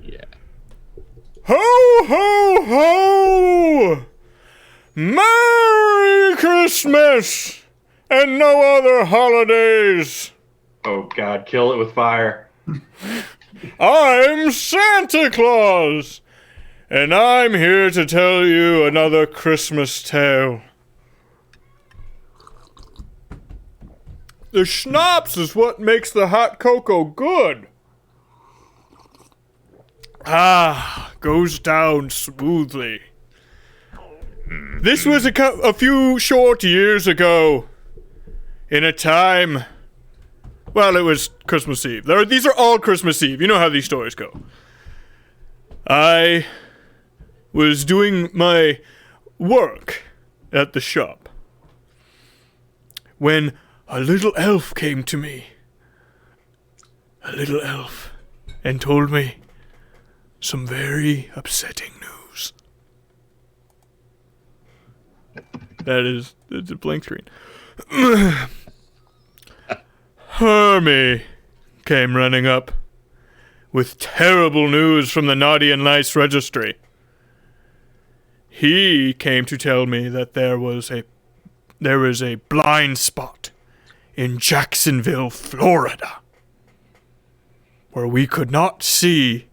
Yeah. Ho, ho, ho! Merry Christmas! And no other holidays! Oh God, kill it with fire. I'm Santa Claus! And I'm here to tell you another Christmas tale. The schnapps is what makes the hot cocoa good. Goes down smoothly. This was a few short years ago. In a time... Well, it was Christmas Eve. These are all Christmas Eve. You know how these stories go. I was doing my work at the shop when a little elf came to me. A little elf. And told me some very upsetting news. It's a blank screen. Hermie came running up with terrible news from the Naughty and Nice registry. He came to tell me that there was a blind spot in Jacksonville, Florida, where we could not see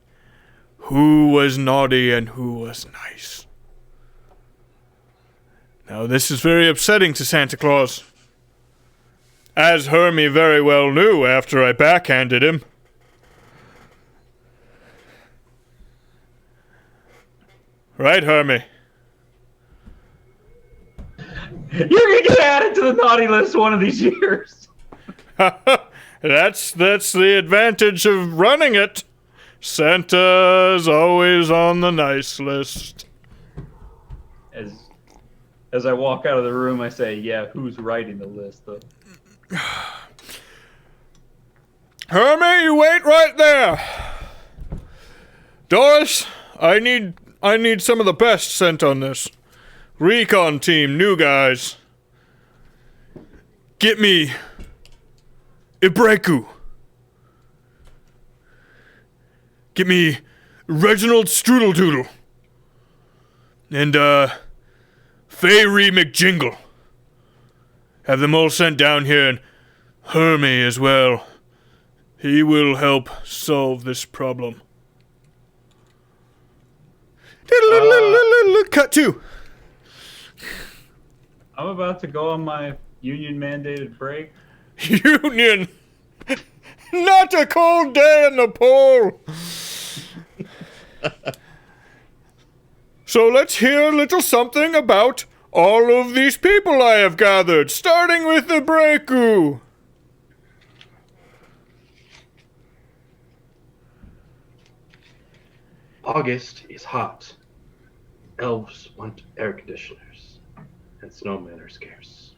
who was naughty and who was nice. Now, this is very upsetting to Santa Claus, as Hermie very well knew after I backhanded him. Right, Hermie? You're gonna get added to the naughty list one of these years. That's the advantage of running it. Santa's always on the nice list. As I walk out of the room, I say, "Yeah, who's writing the list, though?" Hermie, you wait right there. Doris, I need some of the best sent on this. Recon team, new guys. Get me Ibreku. Get me Reginald Strudeldoodle. And, Fairy McJingle. Have them all sent down here, and Hermie as well. He will help solve this problem. Cut two. I'm about to go on my union-mandated break. Union! Not a cold day in the pole! So let's hear a little something about all of these people I have gathered, starting with the Breku. August is hot. Elves want air conditioners, and snowmen are scarce.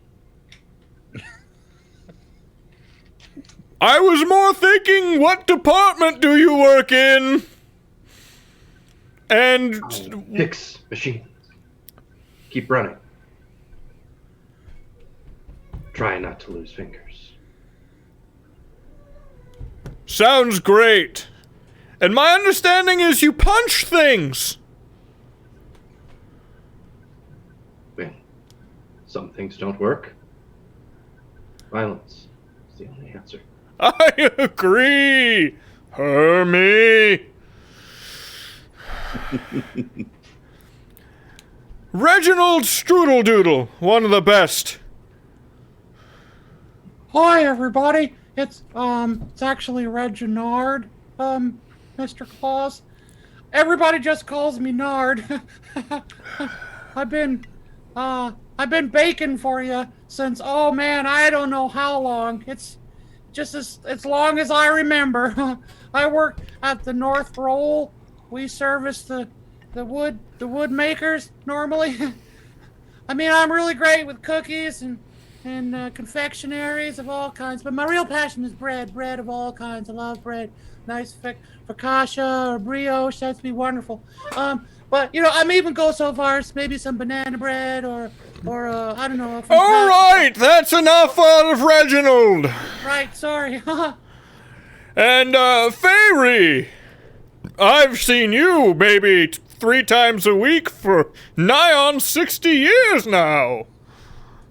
I was more thinking, what department do you work in? And... Fix machines. Keep running. Try not to lose fingers. Sounds great. And my understanding is you punch things. When some things don't work, violence is the only answer. I agree, Hermie. Reginald Strudeldoodle, one of the best. Hi, everybody. It's actually Reginald, Mr. Claus. Everybody just calls me Nard. I've been baking for you since, oh man, I don't know how long. It's just as long as I remember. I work at the North Roll. We service the wood makers normally. I mean, I'm really great with cookies and confectionaries of all kinds, but my real passion is bread of all kinds. I love bread. Nice focaccia or brioche, that'd be wonderful. But you know, I'm even go so far as maybe some banana bread or I don't know. All right, that's enough out of Reginald. Right, sorry. And Fairy, I've seen you maybe 3 times a week for nigh on 60 years now.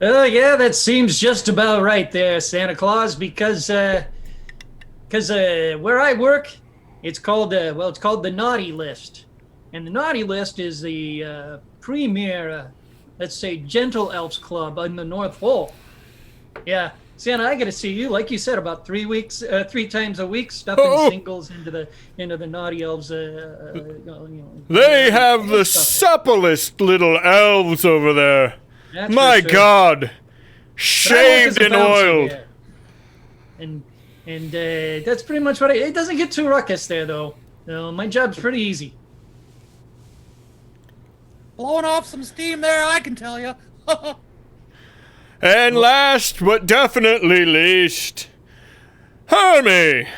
Yeah, that seems just about right there, Santa Claus, because where I work, it's called the Naughty List. And the Naughty List is the premier, let's say, gentle elves club in the North Pole. Yeah, Santa, I got to see you, like you said, about 3 times a week, stuffing singles into the naughty elves. They have the supplest little elves over there. That's My for sure. God, But I work shaved as a and bouncer oiled. there. And that's pretty much what it doesn't get too ruckus there, though. My job's pretty easy. Blowing off some steam there, I can tell you. And last but definitely least, Hermie,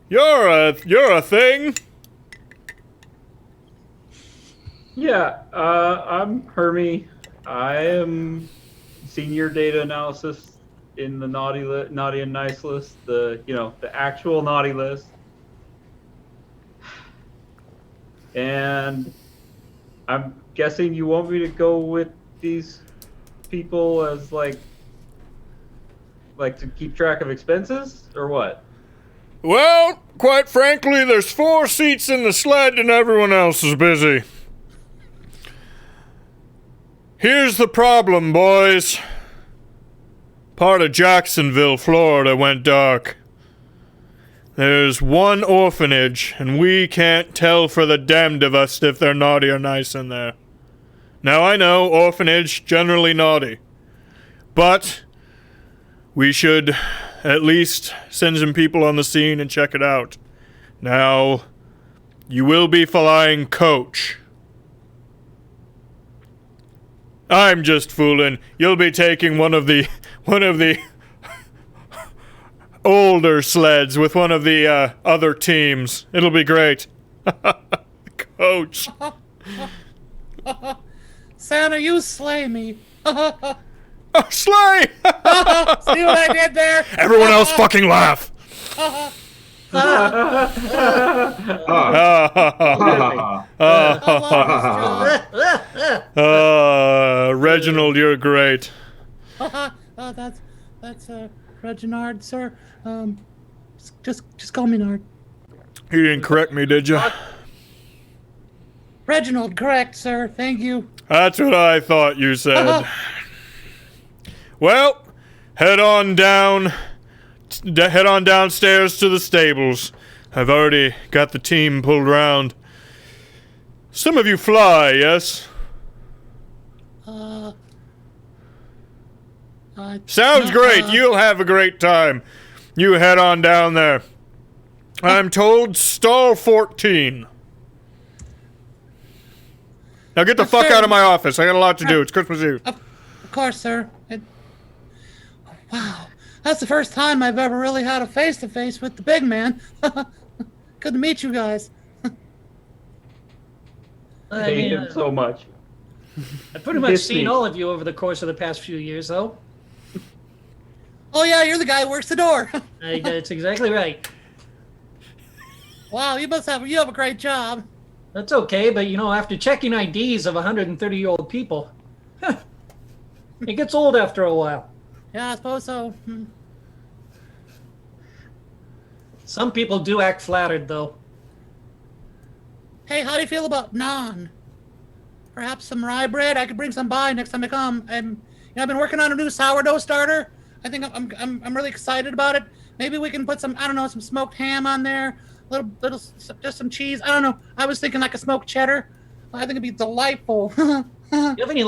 you're a thing. Yeah, I'm Hermie. I am senior data analysis in the naughty and nice list. The actual naughty list. And I'm guessing you want me to go with these people as like to keep track of expenses or what? Well, quite frankly, there's 4 seats in the sled and everyone else is busy. Here's the problem, boys. Part of Jacksonville, Florida went dark. There's one orphanage, and we can't tell for the damned of us if they're naughty or nice in there. Now I know, orphanage, generally naughty. But we should at least send some people on the scene and check it out. Now, you will be flying coach. I'm just fooling. You'll be taking one of the older sleds with one of the other teams. It'll be great. Coach. Santa, you slay me. Oh, slay! See what I did there? Everyone else fucking laugh. Reginald, you're great. That's Reginald, sir. Just call me Nard. You didn't correct me, did you? Reginald, correct, sir. Thank you. That's what I thought you said. Well, head on downstairs to the stables. I've already got the team pulled round. Some of you fly, yes? Sounds great. You'll have a great time. You head on down there. I'm told stall 14. Now get the fuck out of my office. I got a lot to do. It's Christmas Eve. Of course, sir. Wow, that's the first time I've ever really had a face-to-face with the big man. Good to meet you guys. I hate him so much. I've pretty much seen all of you over the course of the past few years, though. Oh yeah, you're the guy who works the door. That's exactly right. Wow, you have a great job. That's okay, but after checking IDs of 130-year-old people, it gets old after a while. Yeah, I suppose so. Some people do act flattered, though. Hey, how do you feel about naan? Perhaps some rye bread? I could bring some by next time I come. I've been working on a new sourdough starter. I think I'm really excited about it. Maybe we can put some smoked ham on there, little just some cheese. I don't know. I was thinking like a smoked cheddar. I think it'd be delightful. You have any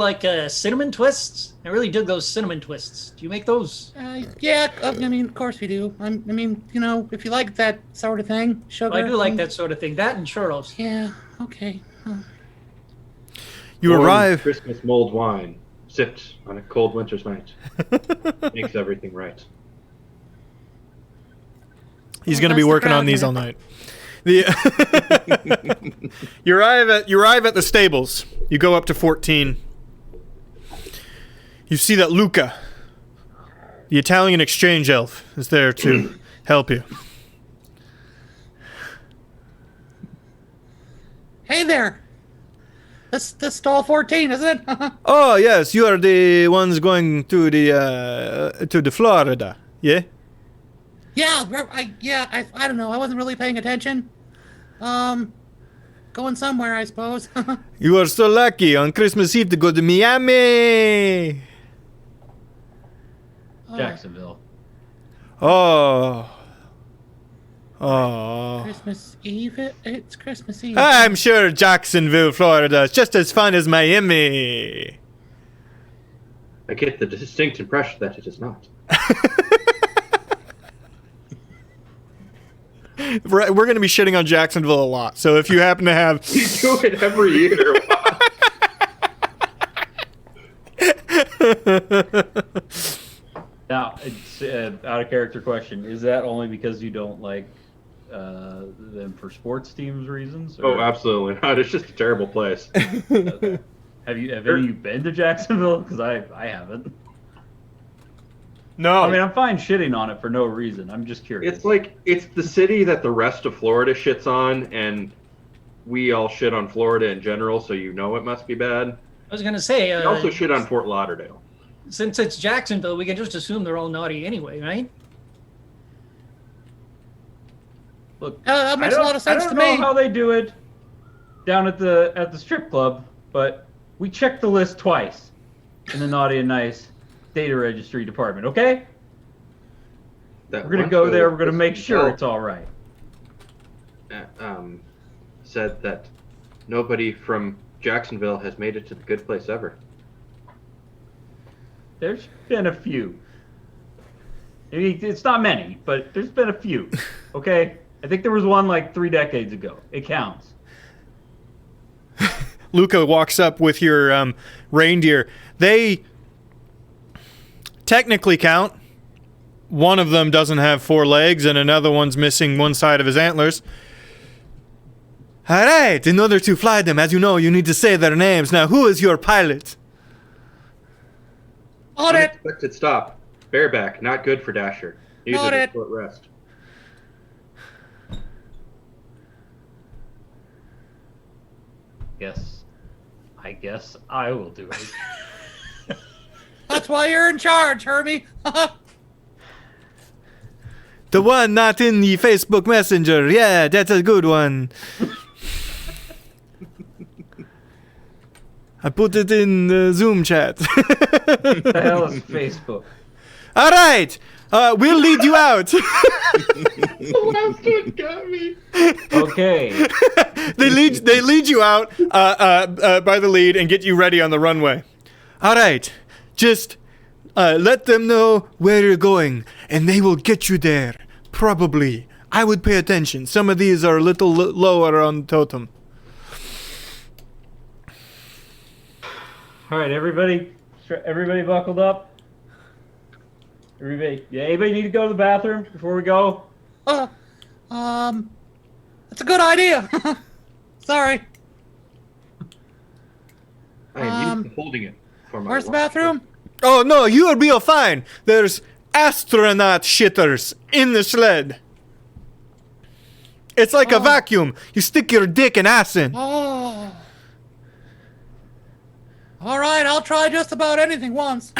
cinnamon twists? I really dig those cinnamon twists. Do you make those? Yeah. Of course we do. If you like that sort of thing, sugar. Well, I do like that sort of thing. That and churros. Yeah. Okay. You arrive. Christmas mulled wine, sipped on a cold winter's night, makes everything right. He's going to be working on these all night. You arrive at the stables. You go up to 14. You see that Luca, the Italian exchange elf, is there to help you. Hey there. This stall 14, isn't it? Oh yes, you are the ones going to the Florida, yeah? Yeah, I don't know. I wasn't really paying attention. Going somewhere, I suppose. You are so lucky on Christmas Eve to go to Miami. Jacksonville. Oh. Oh. Christmas Eve? It's Christmas Eve. I'm sure Jacksonville, Florida is just as fun as Miami. I get the distinct impression that it is not. We're going to be shitting on Jacksonville a lot. So if you happen to have... You do it every year. Now, it's out of character question. Is that only because you don't like them for sports teams reasons? Oh, absolutely not. It's just a terrible place. Okay. Have any of you been to Jacksonville? Because I haven't. No. I mean, I'm fine shitting on it for no reason. I'm just curious. It's like, it's the city that the rest of Florida shits on, and we all shit on Florida in general, so you know it must be bad. I was gonna say. We also shit on Fort Lauderdale. Since it's Jacksonville, we can just assume they're all naughty anyway, right? Look, That makes a lot of sense to I don't know me. how they do it down at the strip club, but we checked the list twice in the naughty and nice data registry department. Okay, That we're gonna one go guy there. We're gonna was- make sure it's all right. Said that nobody from Jacksonville has made it to the good place ever. There's been a few. I mean, it's not many, but there's been a few. Okay, I think there was one like 3 decades ago. It counts. Luca walks up with your reindeer. They technically count. One of them doesn't have 4 legs, and another one's missing one side of his antlers. All right, in order to fly them, as you know, you need to say their names. Now, who is your pilot? On it. Unexpected stop. Bareback, not good for Dasher. Needed Got a it. short rest. I guess I will do it. That's why you're in charge, Herbie. The one not in the Facebook Messenger. Yeah, that's a good one. I put it in the Zoom chat. What the hell is Facebook? All right, we'll lead you out. Okay. They lead you out by the lead and get you ready on the runway. All right, just let them know where you're going, and they will get you there. Probably. I would pay attention. Some of these are a little lower on the totem. All right, everybody buckled up. Anybody need to go to the bathroom before we go? That's a good idea. Sorry. I am used to holding it for my Where's the watch. bathroom? Oh no, you will be all fine. There's astronaut shitters in the sled. It's like a vacuum. You stick your dick and ass in. Oh. All right, I'll try just about anything once.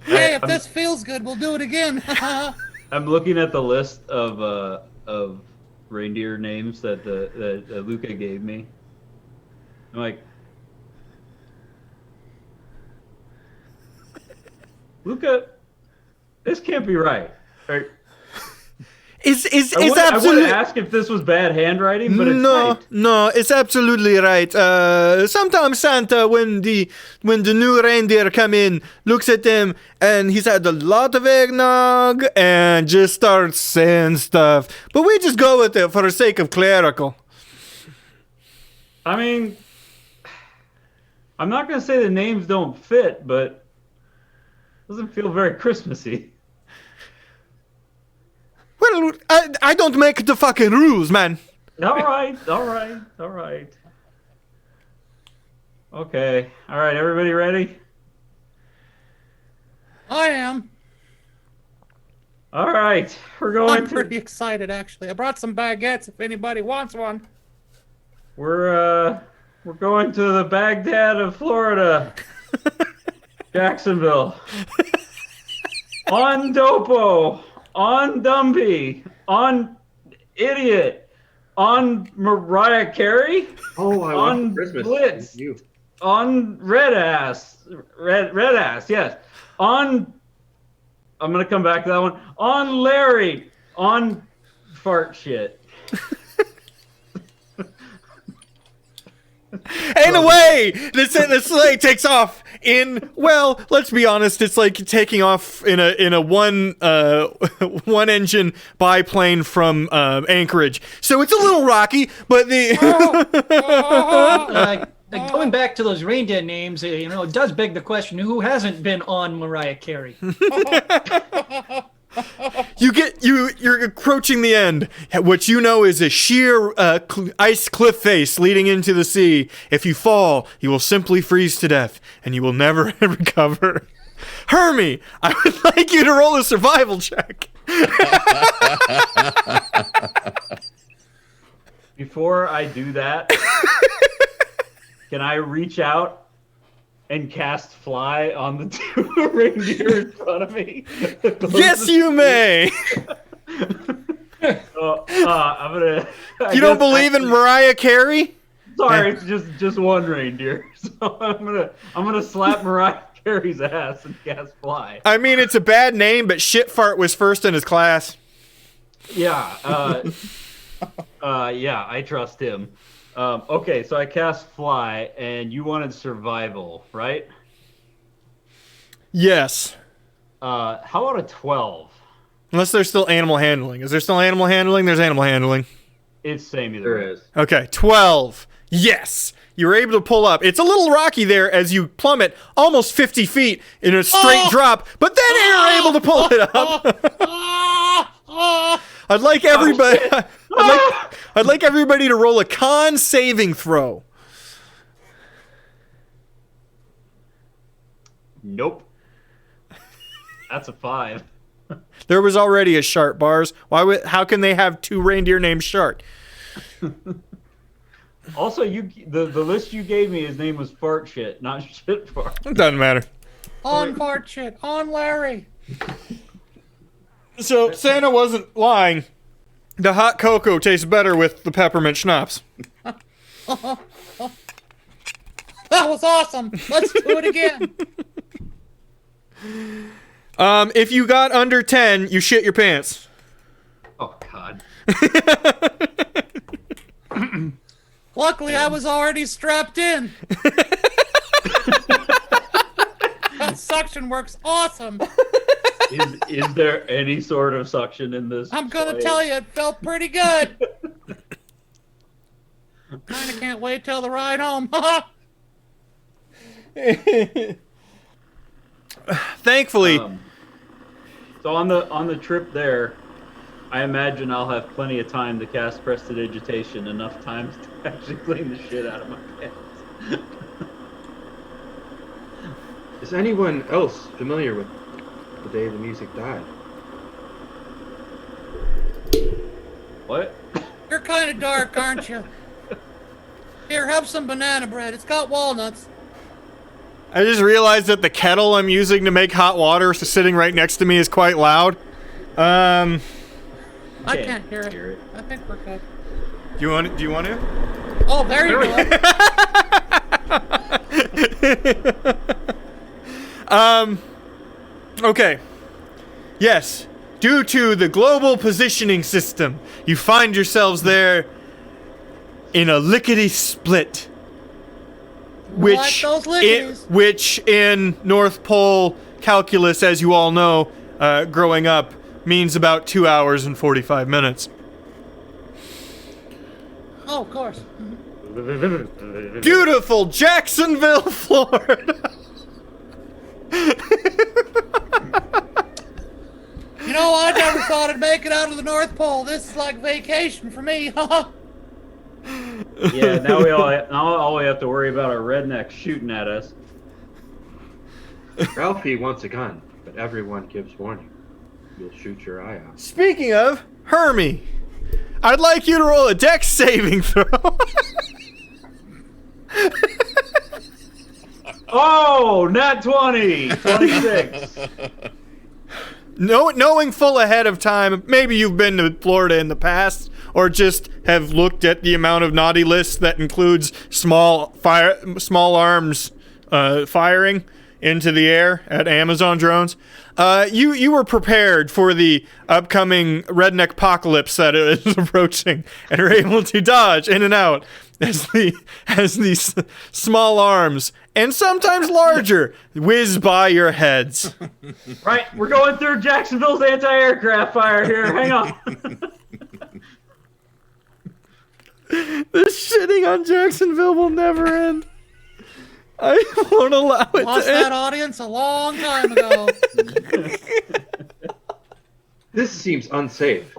Hey, if this feels good, we'll do it again. I'm looking at the list of reindeer names that that Luca gave me. I'm like, Luca, this can't be right. Right? It's I would absolutely ask if this was bad handwriting, but it's no, right. no, it's absolutely right. Sometimes Santa, when the new reindeer come in, looks at them and he's had a lot of eggnog and just starts saying stuff. But we just go with it for the sake of clerical. I mean, I'm not gonna say the names don't fit, but it doesn't feel very Christmassy. Well, I don't make the fucking rules, man. All right. Okay. All right. Everybody ready? I am. All right, we're going I'm pretty excited, actually. I brought some baguettes if anybody wants one. We're going to the Baghdad of Florida. Jacksonville. On Dopo. On Dumby. On Idiot. On Mariah Carey. Oh, I On want Christmas. Blitz. You. On Red Ass. Red Ass, yes. On, I'm going to come back to that one. On Larry. On Fart Shit. And away! The sleigh takes off in, well, let's be honest, it's like taking off in a one engine biplane from Anchorage. So it's a little rocky, but Going back to those reindeer names, it does beg the question: who hasn't been on Mariah Carey? you're approaching the end. What you know is a sheer ice cliff face leading into the sea. If you fall, you will simply freeze to death, and you will never recover. Hermie, I would like you to roll a survival check. Before I do that, can I reach out and cast fly on the two reindeer in front of me? Yes, you may. I'm gonna. You don't believe in Mariah Carey? Sorry, it's just one reindeer. So I'm gonna slap Mariah Carey's ass and cast fly. I mean, it's a bad name, but shit fart was first in his class. Yeah. Yeah, I trust him. Okay, so I cast fly, and you wanted survival, right? Yes. How about a 12? Unless there's still animal handling. Is there still animal handling? There's animal handling. It's same either. There way. is. Okay, 12. Yes. You're able to pull up. It's a little rocky there as you plummet almost 50 feet in a straight drop, but then you're able to pull it up. I'd like everybody. I'd like everybody to roll a con saving throw. Nope. That's a 5. There was already a Shart, Bars. How can they have two reindeer named Shart? Also, the list you gave me, his name was Fart Shit, not Shit Fart. It doesn't matter. On fart shit. On Larry. So Santa wasn't lying. The hot cocoa tastes better with the peppermint schnapps. That was awesome. Let's do it again. If you got under 10, you shit your pants. Oh, God. Luckily, I was already strapped in. That suction works awesome. Is there any sort of suction in this? I'm gonna play? tell you, it felt pretty good. Kinda can't wait till the ride home. Thankfully, So on the trip there, I imagine I'll have plenty of time to cast prestidigitation, enough time to actually clean the shit out of my pants. Is anyone else familiar with the day the music died? What? You're kind of dark, aren't you? Here, have some banana bread. It's got walnuts. I just realized that the kettle I'm using to make hot water sitting right next to me is quite loud. I can't hear it. I think we're good. Do you want to? Oh, there you go. Okay. Yes. Due to the global positioning system, you find yourselves there in a lickety-split. Which in North Pole calculus, as you all know, growing up, means about 2 hours and 45 minutes. Oh, of course. Beautiful Jacksonville, Florida. You know, I never thought I'd make it out of the North Pole. This is like vacation for me. Yeah, now all we have to worry about are rednecks shooting at us. Ralphie wants a gun, but everyone gives warning. you'll shoot your eye out. Speaking of, Hermie, I'd like you to roll a dex saving throw. Oh, nat 20! 26. Knowing full ahead of time, maybe you've been to Florida in the past, or just have looked at the amount of naughty lists that includes small arms firing into the air at Amazon drones. You were prepared for the upcoming redneck apocalypse that is approaching, and are able to dodge in and out as these small arms, and sometimes larger, whiz by your heads. Right, we're going through Jacksonville's anti-aircraft fire here. Hang on. This shitting on Jacksonville will never end. I won't allow it Lost to that end. audience a long time ago. This seems unsafe.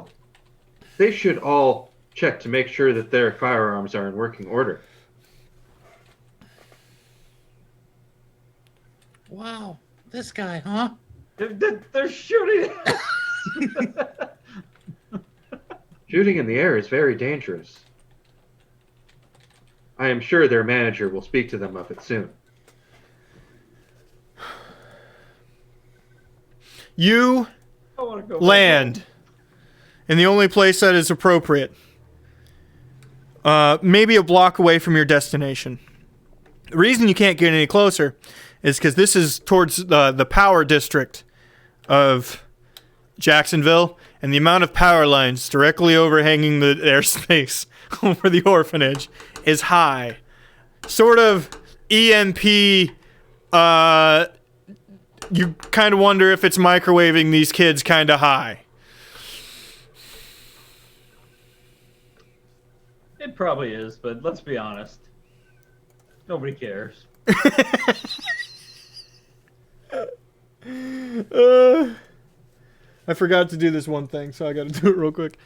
They should all check to make sure that their firearms are in working order. Wow, this guy, huh? They're shooting. Shooting in the air is very dangerous. I am sure their manager will speak to them of it soon. You I want to go land in the only place that is appropriate. Maybe a block away from your destination. The reason you can't get any closer is because this is towards the power district of Jacksonville, and the amount of power lines directly overhanging the airspace over the orphanage is high. Sort of EMP, you kind of wonder if it's microwaving these kids kind of high. It probably is, but let's be honest. Nobody cares. I forgot to do this one thing, so I got to do it real quick.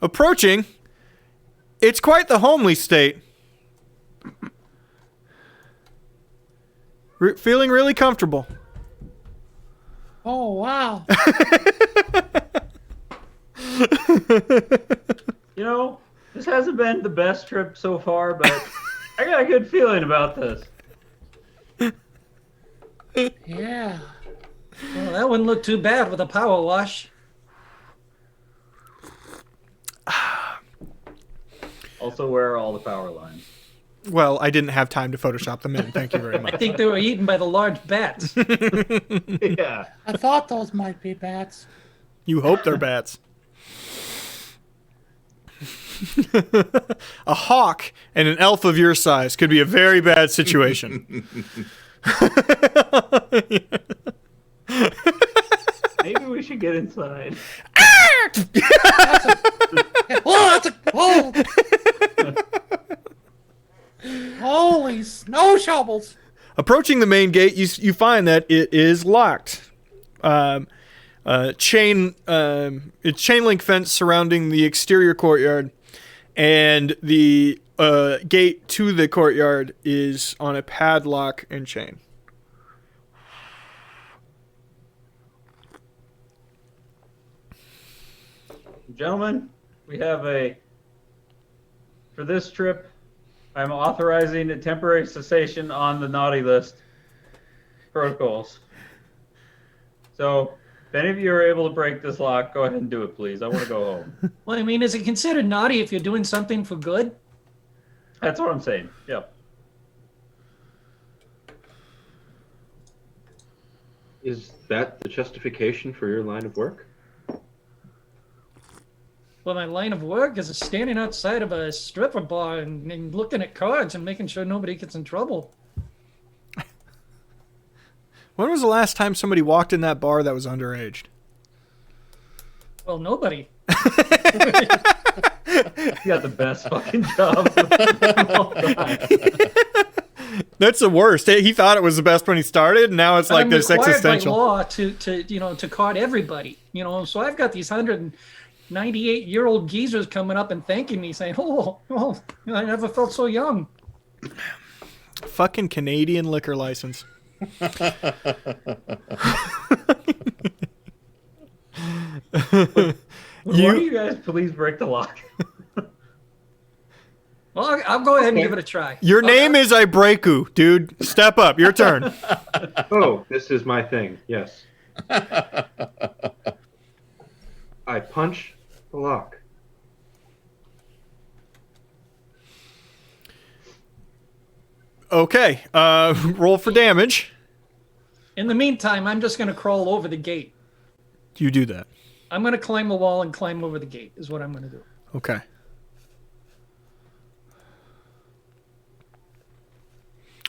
Approaching, it's quite the homely state. Feeling really comfortable. Oh, wow. You know, this hasn't been the best trip so far, but I got a good feeling about this. Yeah. Well, that wouldn't look too bad with a power wash. Also, where are all the power lines? Well, I didn't have time to Photoshop them in. Thank you very I much. think they were eaten by the large bats. Yeah. I thought those might be bats. You hope they're bats. A hawk and an elf of your size could be a very bad situation. Maybe we should get inside. Oh, that's a... Oh! Holy snow shovels! Approaching the main gate, you find that it is locked. It's chain link fence surrounding the exterior courtyard, and the gate to the courtyard is on a padlock and chain. Gentlemen, we have for this trip, I'm authorizing a temporary cessation on the naughty list protocols. So, if any of you are able to break this lock, go ahead and do it, please. I want to go home. Well, I mean, is it considered naughty if you're doing something for good? That's what I'm saying. Yep. Is that the justification for your line of work? Well, my line of work is standing outside of a stripper bar and looking at cards and making sure nobody gets in trouble. When was the last time somebody walked in that bar that was underage? Well, nobody. You got the best fucking job of all time. That's the worst. He thought it was the best when he started, and now it's like I'm this required existential. by law to card everybody. So I've got these 198-year-old geezers coming up and thanking me, saying, "Oh, I never felt so young." Fucking Canadian liquor license. Would one of you guys please break the lock? Well, I'll go ahead and give it a try. Your name is Ibreku, dude. Step up. Your turn. Oh, this is my thing. Yes. I punch the lock. Okay. Roll for damage. In the meantime, I'm just going to crawl over the gate. You do that. I'm going to climb the wall and climb over the gate is what I'm going to do. Okay.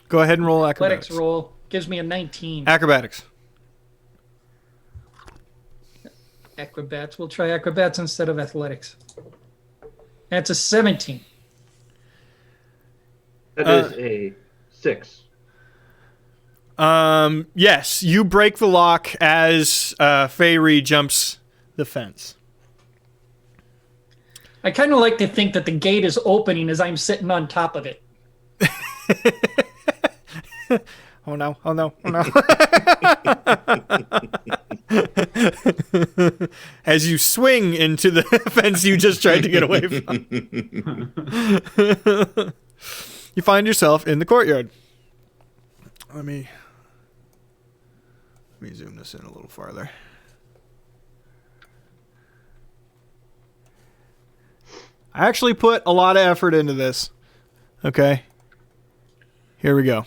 Go ahead and roll acrobatics. Athletics roll gives me a 19. Acrobatics. Acrobats. We'll try acrobats instead of athletics. That's a 17. That is a 6. Yes, you break the lock as Feyre jumps the fence. I kind of like to think that the gate is opening as I'm sitting on top of it. Oh no, oh no, oh no. As you swing into the fence you just tried to get away from. You find yourself in the courtyard. Let me zoom this in a little farther. I actually put a lot of effort into this. Okay. Here we go.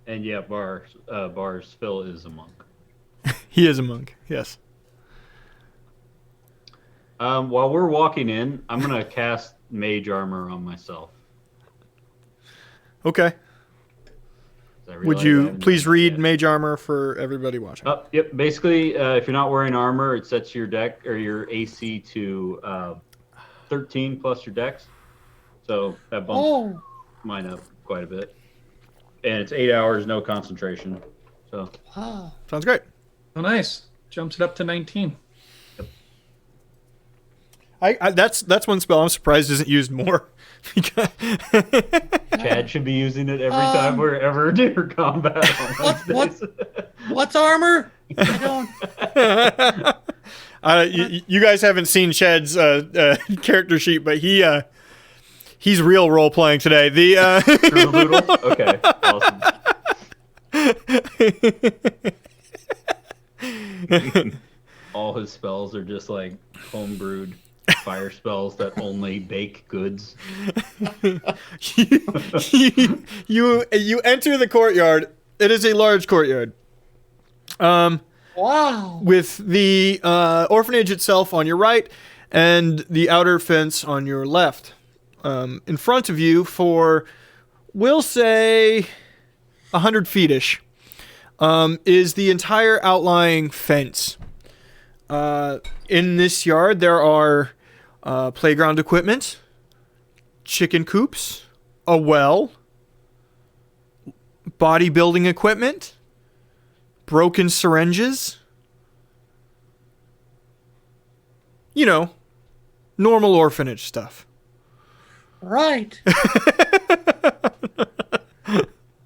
And yeah, Bars Phil is a monk. He is a monk, yes. While we're walking in, I'm gonna cast Mage Armor on myself. Okay. I Would realize I you haven't please done that read yet. Mage Armor for everybody watching? Yep. Basically, if you're not wearing armor, it sets your deck or your AC to 13 plus your dex. So that bumps mine up quite a bit. And it's 8 hours, no concentration. So Wow. Sounds great. Oh, nice. Jumps it up to 19. I that's one spell I'm surprised isn't used more. Chad should be using it every time we're ever near combat on Wednesdays. What's armor? I don't. You guys haven't seen Chad's character sheet, but he's real role playing today. The Okay, awesome. All his spells are just like homebrewed fire spells that only bake goods. you enter the courtyard. It is a large courtyard. Wow. With the orphanage itself on your right and the outer fence on your left. In front of you for, we'll say, 100 feet-ish, is the entire outlying fence. In this yard, there are playground equipment, chicken coops, a well, bodybuilding equipment, broken syringes. You know, normal orphanage stuff. Right.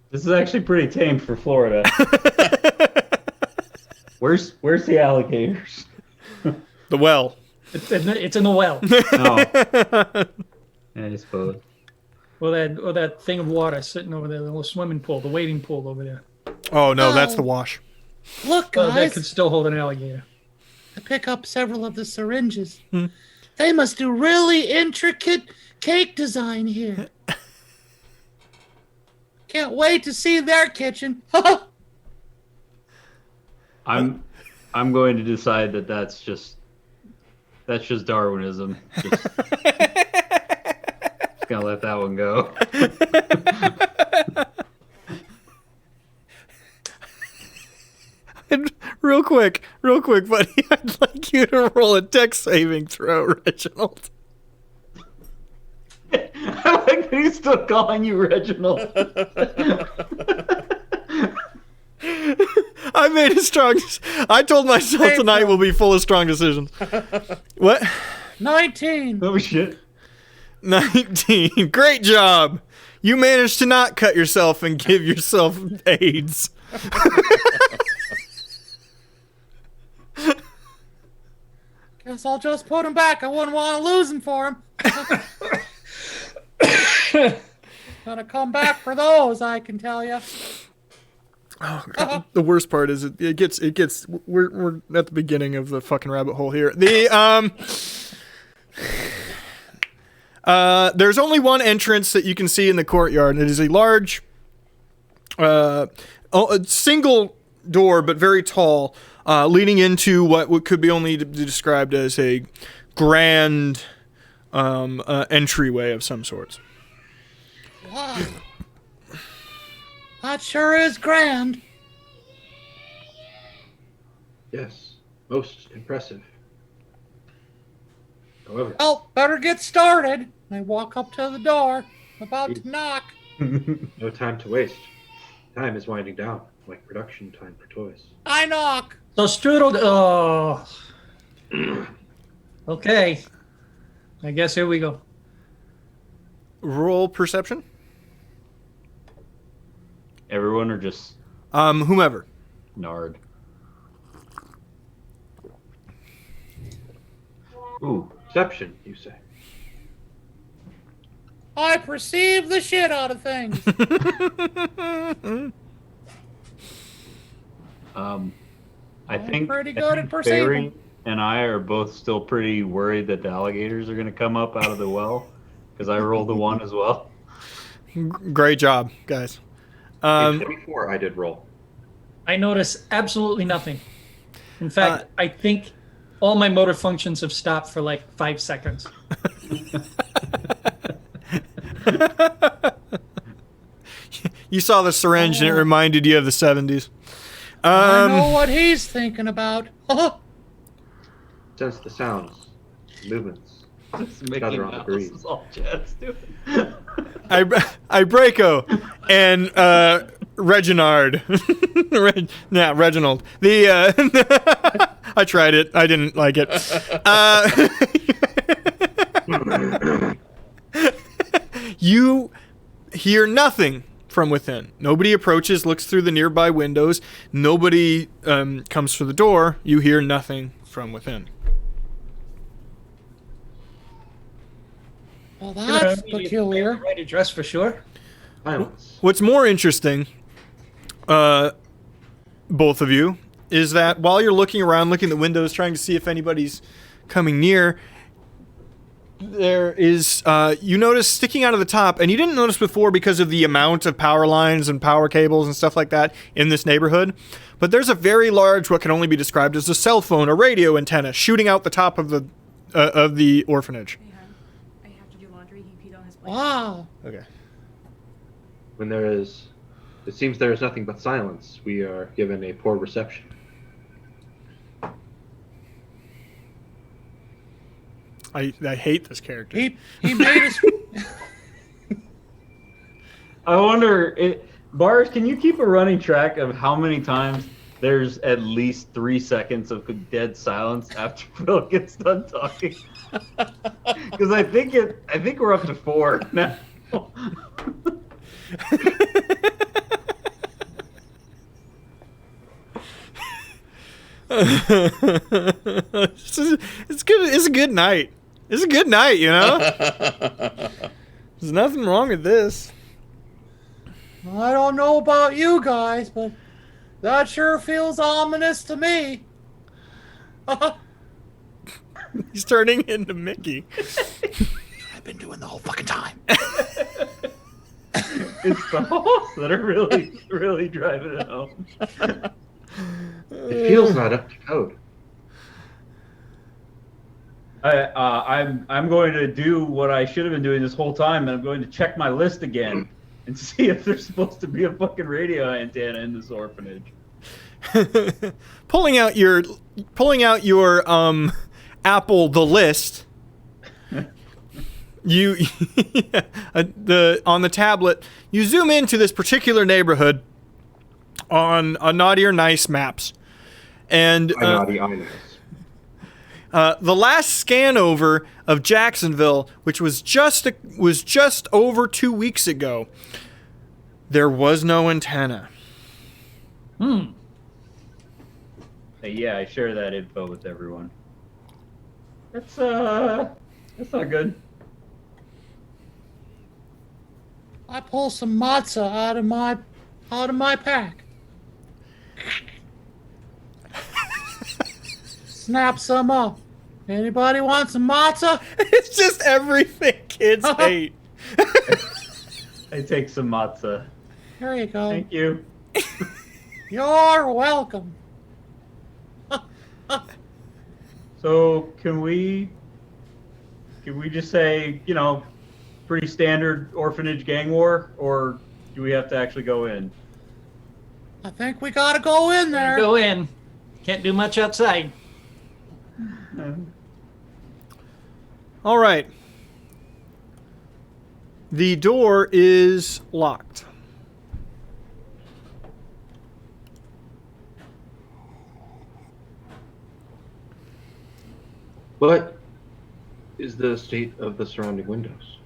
This is actually pretty tame for Florida. Where's the alligators? The well. It's in the well. Oh. I suppose. Or that thing of water sitting over there, the little swimming pool, the wading pool over there. Oh, no, that's the wash. Look, Well, that guys. could still hold an alligator. I pick up several of the syringes. They must do really intricate cake design here. Can't wait to see their kitchen. I'm going to decide that that's just Darwinism. Just gonna let that one go. And real quick, buddy, I'd like you to roll a dex saving throw, Reginald. I like that he's still calling you Reginald. I made a strong. I told myself tonight will be full of strong decisions. What? 19. Oh shit. 19. Great job. You managed to not cut yourself and give yourself AIDS. Guess I'll just put him back. I wouldn't want to lose him for him. Gonna come back for those, I can tell you. Oh, God. The worst part is it gets we're at the beginning of the fucking rabbit hole here. There's only one entrance that you can see in the courtyard, and it is a large a single door, but very tall, leading into what could be only described as a grand entryway of some sorts. Wow. That sure is grand. Yes, most impressive. However, Well, better get started. I walk up to the door, about to knock. no time to waste. Time is winding down, like production time for toys. I knock. So Strudel. Oh. Okay. I guess here we go. Roll perception. Everyone or just Whomever. Nard? Ooh. Perception, you say? I perceive the shit out of things. I think pretty good at Barry perceiving. and I are both still pretty worried that the alligators are going to come up out of the well because I rolled a 1 as well. Great job, guys. Before I did roll. I notice absolutely nothing. In fact, I think all my motor functions have stopped for like 5 seconds. You saw the syringe and it reminded you of the 70s. I know what he's thinking about. Sense the sounds, movements. Mickey Gather on the Mouse breeze. is all Chad's doing. Ibraco and Reginald. Reginald. I tried it. I didn't like it. You hear nothing from within. Nobody approaches, looks through the nearby windows. Nobody comes through the door. You hear nothing from within. Well, that's peculiar. Right address for sure. Silence. What's more interesting, both of you, is that while you're looking around, looking at the windows, trying to see if anybody's coming near, there is, you notice sticking out of the top, and you didn't notice before because of the amount of power lines and power cables and stuff like that in this neighborhood, but there's a very large, what can only be described as a cell phone, a radio antenna, shooting out the top of the orphanage. I have to do laundry. He peed on his blanket. Wow. Okay. When it seems there is nothing but silence, we are given a poor reception. I hate this character. He made us. I wonder, Bars, can you keep a running track of how many times there's at least 3 seconds of dead silence after Phil gets done talking? Because I think we're up to 4 now. It's good. It's a good night. It's a good night, you know? There's nothing wrong with this. I don't know about you guys, but that sure feels ominous to me. He's turning into Mickey. I've been doing the whole fucking time. It's the hosts that are really, really driving it home. It feels not up to code. I'm going to do what I should have been doing this whole time, and I'm going to check my list again and see if there's supposed to be a fucking radio antenna in this orphanage. pulling out your Apple the list. You on the tablet, you zoom into this particular neighborhood on a Naughty or Nice maps, and Naughty, I know. the last scan over of Jacksonville, which was just over 2 weeks ago, there was no antenna. Yeah, I share that info with everyone. That's not good. I pull some matzah out of my pack. Snap some up. Anybody want some matzah? It's just everything kids hate. I take some matzah. Here you go. Thank you. You're welcome. So can we just say, pretty standard orphanage gang war, or do we have to actually go in? I think we gotta go in there. Go in. Can't do much outside. All right. The door is locked. What is the state of the surrounding windows?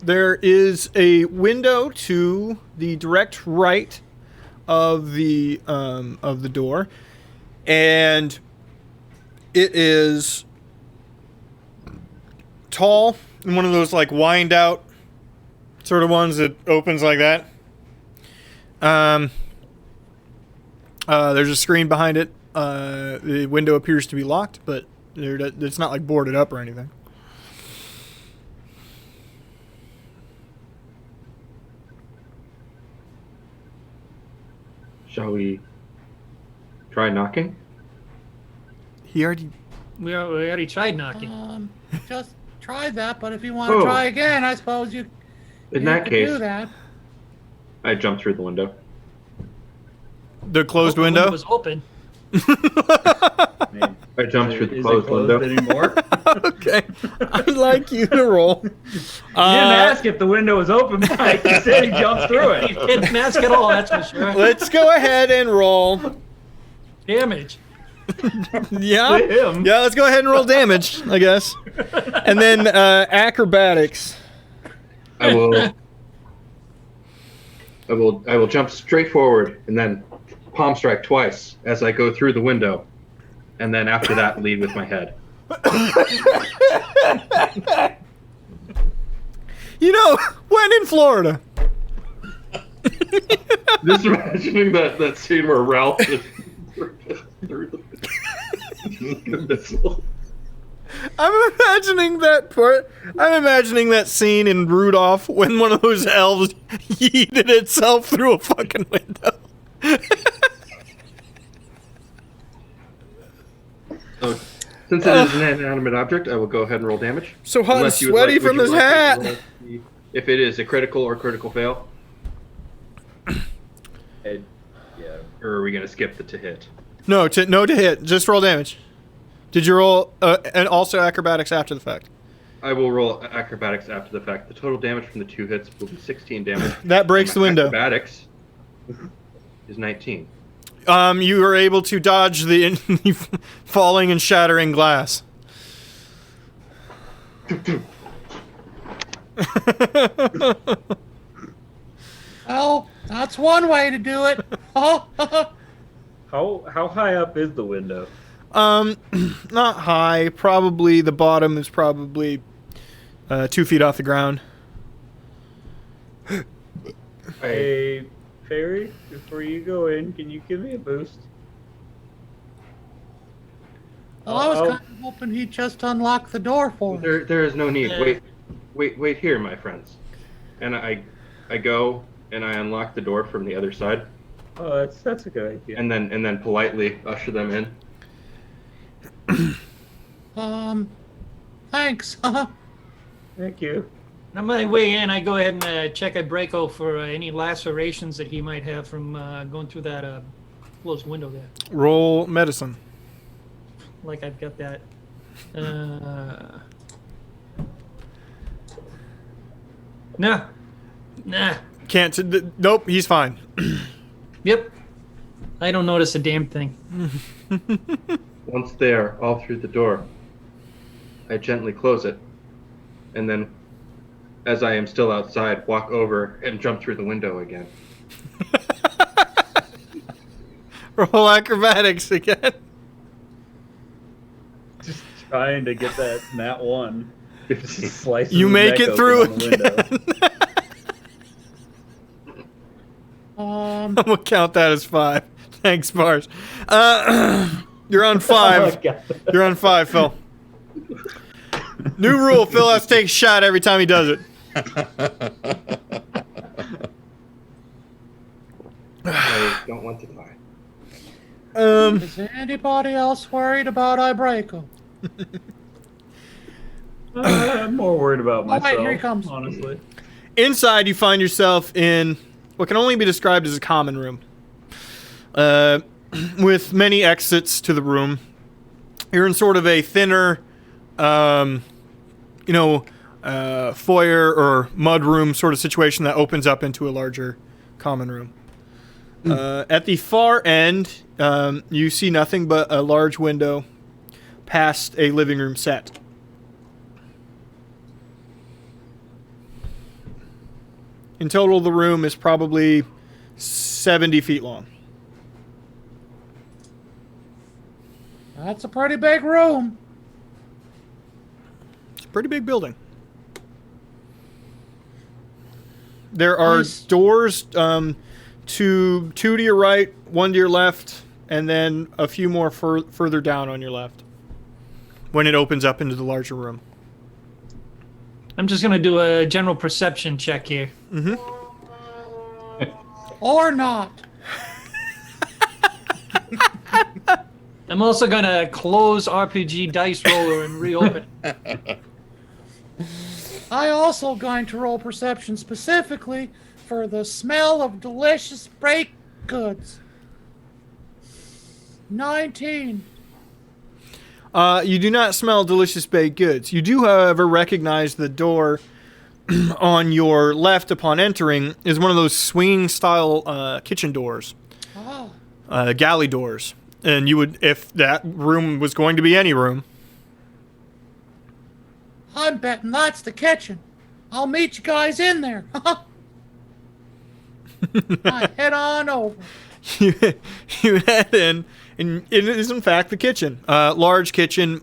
There is a window to the direct right of the door, and it is tall and one of those like wind out sort of ones that opens like that. There's a screen behind it. The window appears to be locked, but it's not like boarded up or anything. Shall we try knocking? He already. We already tried knocking. Just tried that, but if you want to try again, I suppose you In that could case, do that. I jump through the window. The closed The window? was open. I jump through the Is closed it closed window. anymore? Okay. I'd like you to roll. You didn't ask if the window was open, Mike. You said he jumped through He it. didn't ask at all, that's for sure. Let's go ahead and roll. Damage. Yeah? Him. Yeah, let's go ahead and roll damage, I guess. And then acrobatics. I will jump straight forward and then palm strike twice as I go through the window, and then after that lead with my head. When in Florida. Just imagining that scene where Ralph just through the missile. I'm imagining that part. I'm imagining that scene in Rudolph when one of those elves yeeted itself through a fucking window. So, since it is an inanimate object, I will go ahead and roll damage. So hot and Unless you would sweaty would from you his like me to hat. roll if it is a critical or critical fail, Yeah. or are we going to skip the to hit? No to hit. Just roll damage. Did you roll and also acrobatics after the fact? I will roll acrobatics after the fact. The total damage from the 2 hits will be 16 damage. That breaks the My window. Acrobatics is 19. You were able to dodge the falling and shattering glass. Well, that's one way to do it. How high up is the window? Not high. Probably the bottom is probably 2 feet off the ground. Hey, Fairy, before you go in, can you give me a boost? Well, I was kind of hoping he'd just unlock the door for us. There is no need. Wait here, my friends. And I go and I unlock the door from the other side, Oh, that's a good idea. and then politely usher them in. Thanks. Thank you. On my way in, I go ahead and check a Braco for any lacerations that he might have from going through that closed window there. Roll medicine. Like I've got that. Nah. Can't. Nope. He's fine. Yep. I don't notice a damn thing. Once they are all through the door, I gently close it, and then, as I am still outside, walk over and jump through the window again. Roll acrobatics again. trying to get that nat 1. Slices You his make neck it open through on the window. I'm gonna count that as 5. Thanks, Bars. You're on 5. Oh my God. You're on 5, Phil. New rule: Phil has to take a shot every time he does it. I don't want to die. Is anybody else worried about Ibraco? I'm more worried about myself. wait, here he comes. Honestly. Inside, you find yourself in what can only be described as a common room, with many exits to the room. You're in sort of a thinner, foyer or mud room sort of situation that opens up into a larger common room. At the far end, you see nothing but a large window past a living room set. In total, the room is probably 70 feet long. That's a pretty big room. It's a pretty big building. There are Nice. doors, two to your right, one to your left, and then a few more further down on your left when it opens up into the larger room. I'm just gonna do a general perception check here. Or not. I'm also gonna close RPG dice roller and reopen it. I also going to roll perception specifically for the smell of delicious baked goods. 19. You do not smell delicious baked goods. You do, however, recognize the door on your left upon entering is one of those swinging style kitchen doors, Oh, galley doors. And you would, if that room was going to be any room, I'm betting that's the kitchen. I'll meet you guys in there. I head on over. you head in, and it is in fact the kitchen. Large kitchen.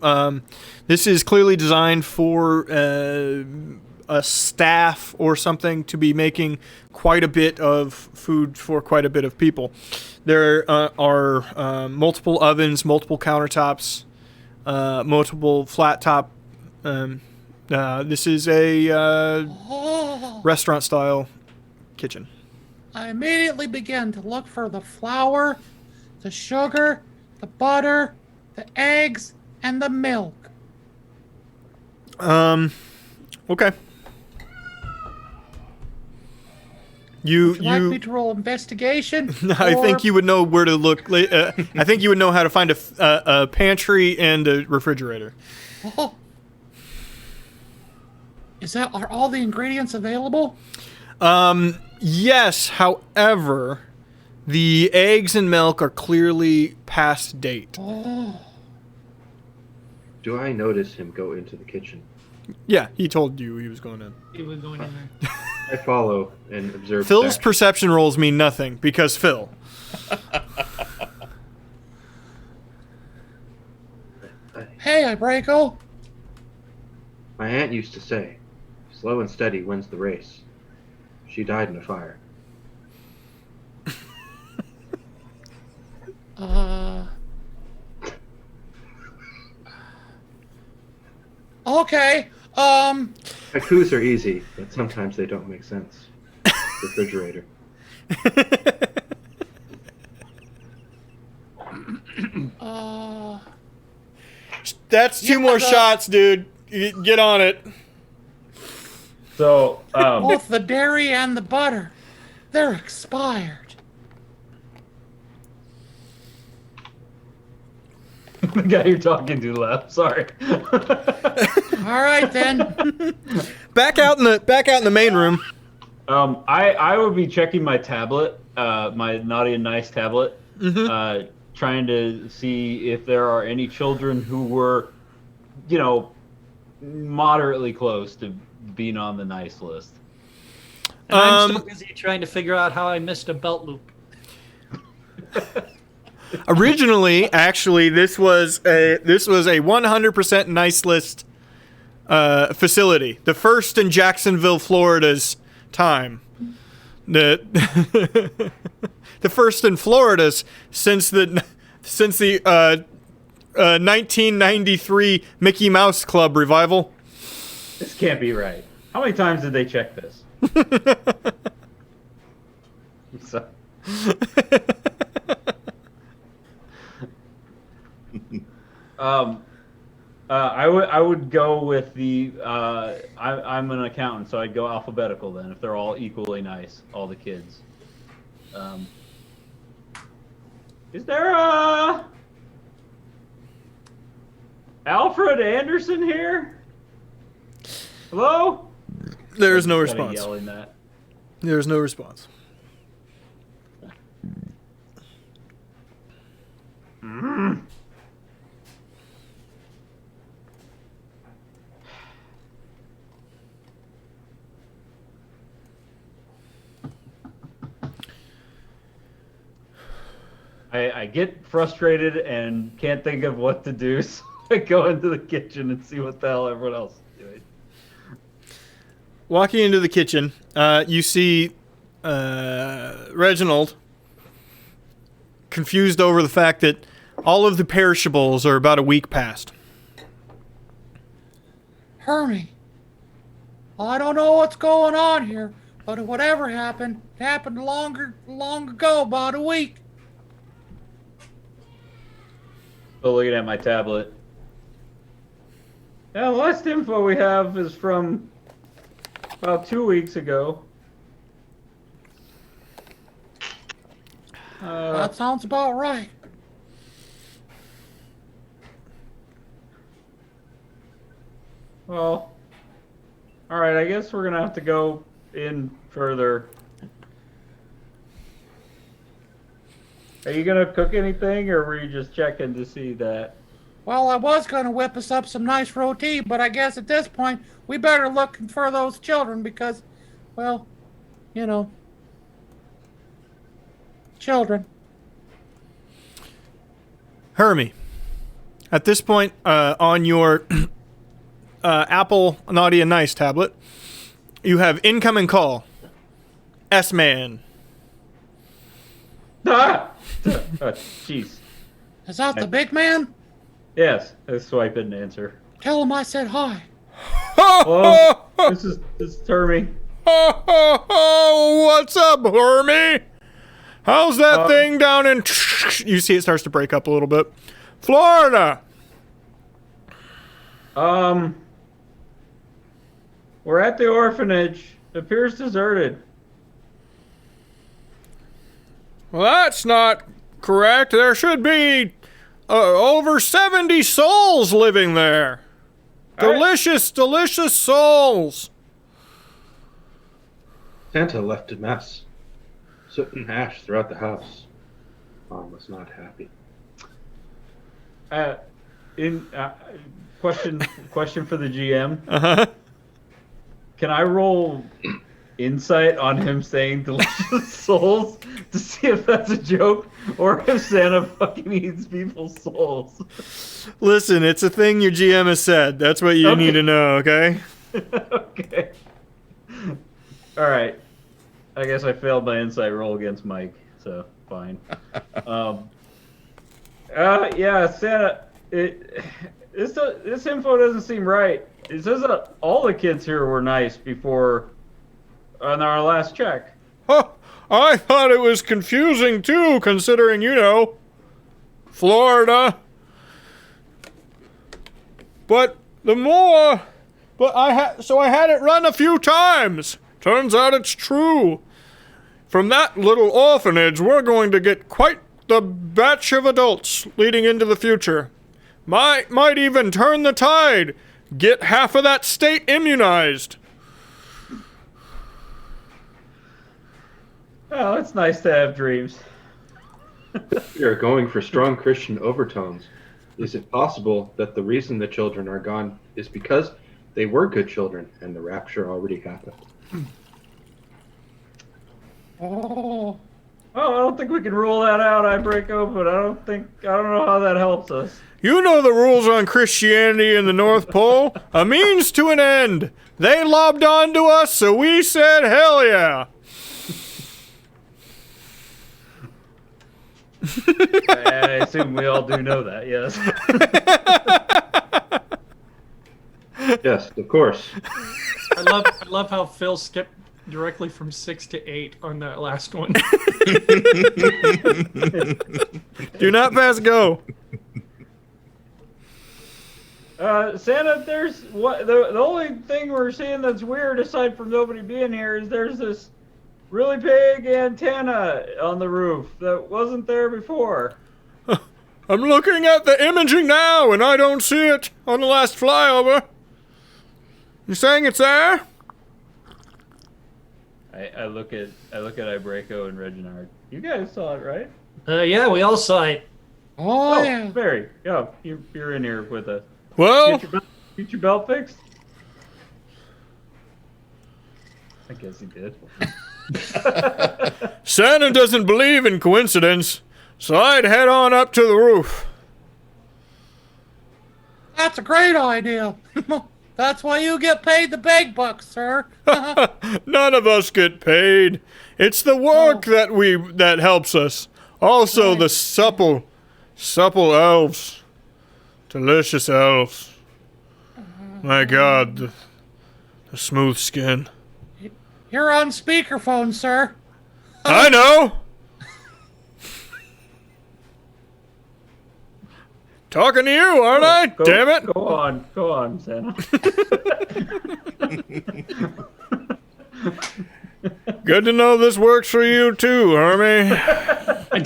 This is clearly designed for a staff or something to be making quite a bit of food for quite a bit of people. There are multiple ovens, multiple countertops, multiple flat top. This is a Oh, restaurant style kitchen. I immediately begin to look for the flour, the sugar, the butter, the eggs, and the milk. Okay. Would you like me to roll investigation? I think Or- you would know where to look. I think you would know how to find a pantry and a refrigerator. Oh. Are all the ingredients available? Yes, however, the eggs and milk are clearly past date. Oh. Do I notice him go into the kitchen? Yeah, he told you he was going in. He was going in there. I follow and observe. Phil's his action. perception rolls mean nothing because Phil. Hey, Ibraco. My aunt used to say, "Slow and steady wins the race." She died in a fire. Okay. Haikus are easy, but sometimes they don't make sense. Refrigerator. That's two more shots, dude. Get on it. So, Both the dairy and the butter, they're expired. the guy you're talking to left. Sorry. All right then. Back out in the main room. I would be checking my tablet, my naughty and nice tablet, trying to see if there are any children who were, moderately close to being on the nice list. And I'm still busy trying to figure out how I missed a belt loop. Originally, actually, this was a 100% nice list facility. The first in Jacksonville, Florida's time. The the first in Florida's since the 1993 Mickey Mouse Club revival. This can't be right. How many times did they check this? So. I would go with the I'm an accountant, so I'd go alphabetical then if they're all equally nice, all the kids. Is there a Alfred Anderson here? Hello? There's no Kinda response. Yelling that. There's no response. I get frustrated and can't think of what to do, so I go into the kitchen and see what the hell everyone else is doing. Walking into the kitchen, you see Reginald confused over the fact that all of the perishables are about a week past. Hermie, I don't know what's going on here, but whatever happened, it happened long ago, about a week. Still looking at my tablet. Yeah, the last info we have is from about 2 weeks ago. That sounds about right. Well, all right. I guess we're gonna have to go in further. Are you gonna cook anything, or were you just checking to see that? Well, I was going to whip us up some nice roti, but I guess at this point, we better look for those children because, well, you know, children. Hermie, at this point, on your Apple Naughty and Nice tablet, you have incoming call. S-Man. Ah! Jeez. Is that the big man? Yes, I swipe it and answer. Tell him I said hi. Hello, this is Termy. What's up, Hermie? How's that thing down in... You see it starts to break up a little bit. Florida! We're at the orphanage. It appears deserted. Well, that's not correct. There should be over 70 souls living there. Delicious, delicious souls. Santa left a mess. Soot and ash throughout the house. Mom was not happy. Question for the GM. Uh-huh. Can I roll insight on him saying delicious souls to see if that's a joke or if Santa fucking eats people's souls? Listen, it's a thing your GM has said. That's what you need to know, okay? Okay. All right. I guess I failed my insight roll against Mike, so fine. Yeah, Santa. This info doesn't seem right. It says that all the kids here were nice before on our last check. Huh, I thought it was confusing too, considering, you know, Florida. But I had it run a few times. Turns out it's true. From that little orphanage, we're going to get quite the batch of adults leading into the future. Might even turn the tide. Get half of that state immunized. Oh, it's nice to have dreams. We are going for strong Christian overtones. Is it possible that the reason the children are gone is because they were good children and the rapture already happened? Oh, Oh, I don't think we can rule that out. I break open. I don't know how that helps us. You know the rules on Christianity in the North Pole. A means to an end. They lobbed onto us, so we said, hell yeah. I assume we all do know that, yes. Yes, of course. I love how Phil skipped directly from 6 to 8 on that last one. Do not pass go. Santa, the only thing we're seeing that's weird, aside from nobody being here, is there's this really big antenna on the roof that wasn't there before. I'm looking at the imaging now, and I don't see it on the last flyover. You saying it's there? I look at Ibraco and Reginald. You guys saw it, right? Yeah, we all saw it. Oh, yeah. Barry. Yeah, you're in here with us. Well, Get your belt fixed? I guess he did. Santa doesn't believe in coincidence, so I'd head on up to the roof. That's a great idea. That's why you get paid the big bucks, sir. None of us get paid. It's the work that helps us. Also, Right. the supple elves. Delicious elves. My God, the smooth skin. You're on speakerphone, sir. I know. Talking to you, aren't I? Damn it. Go on, Santa. Good to know this works for you too, Hermie. I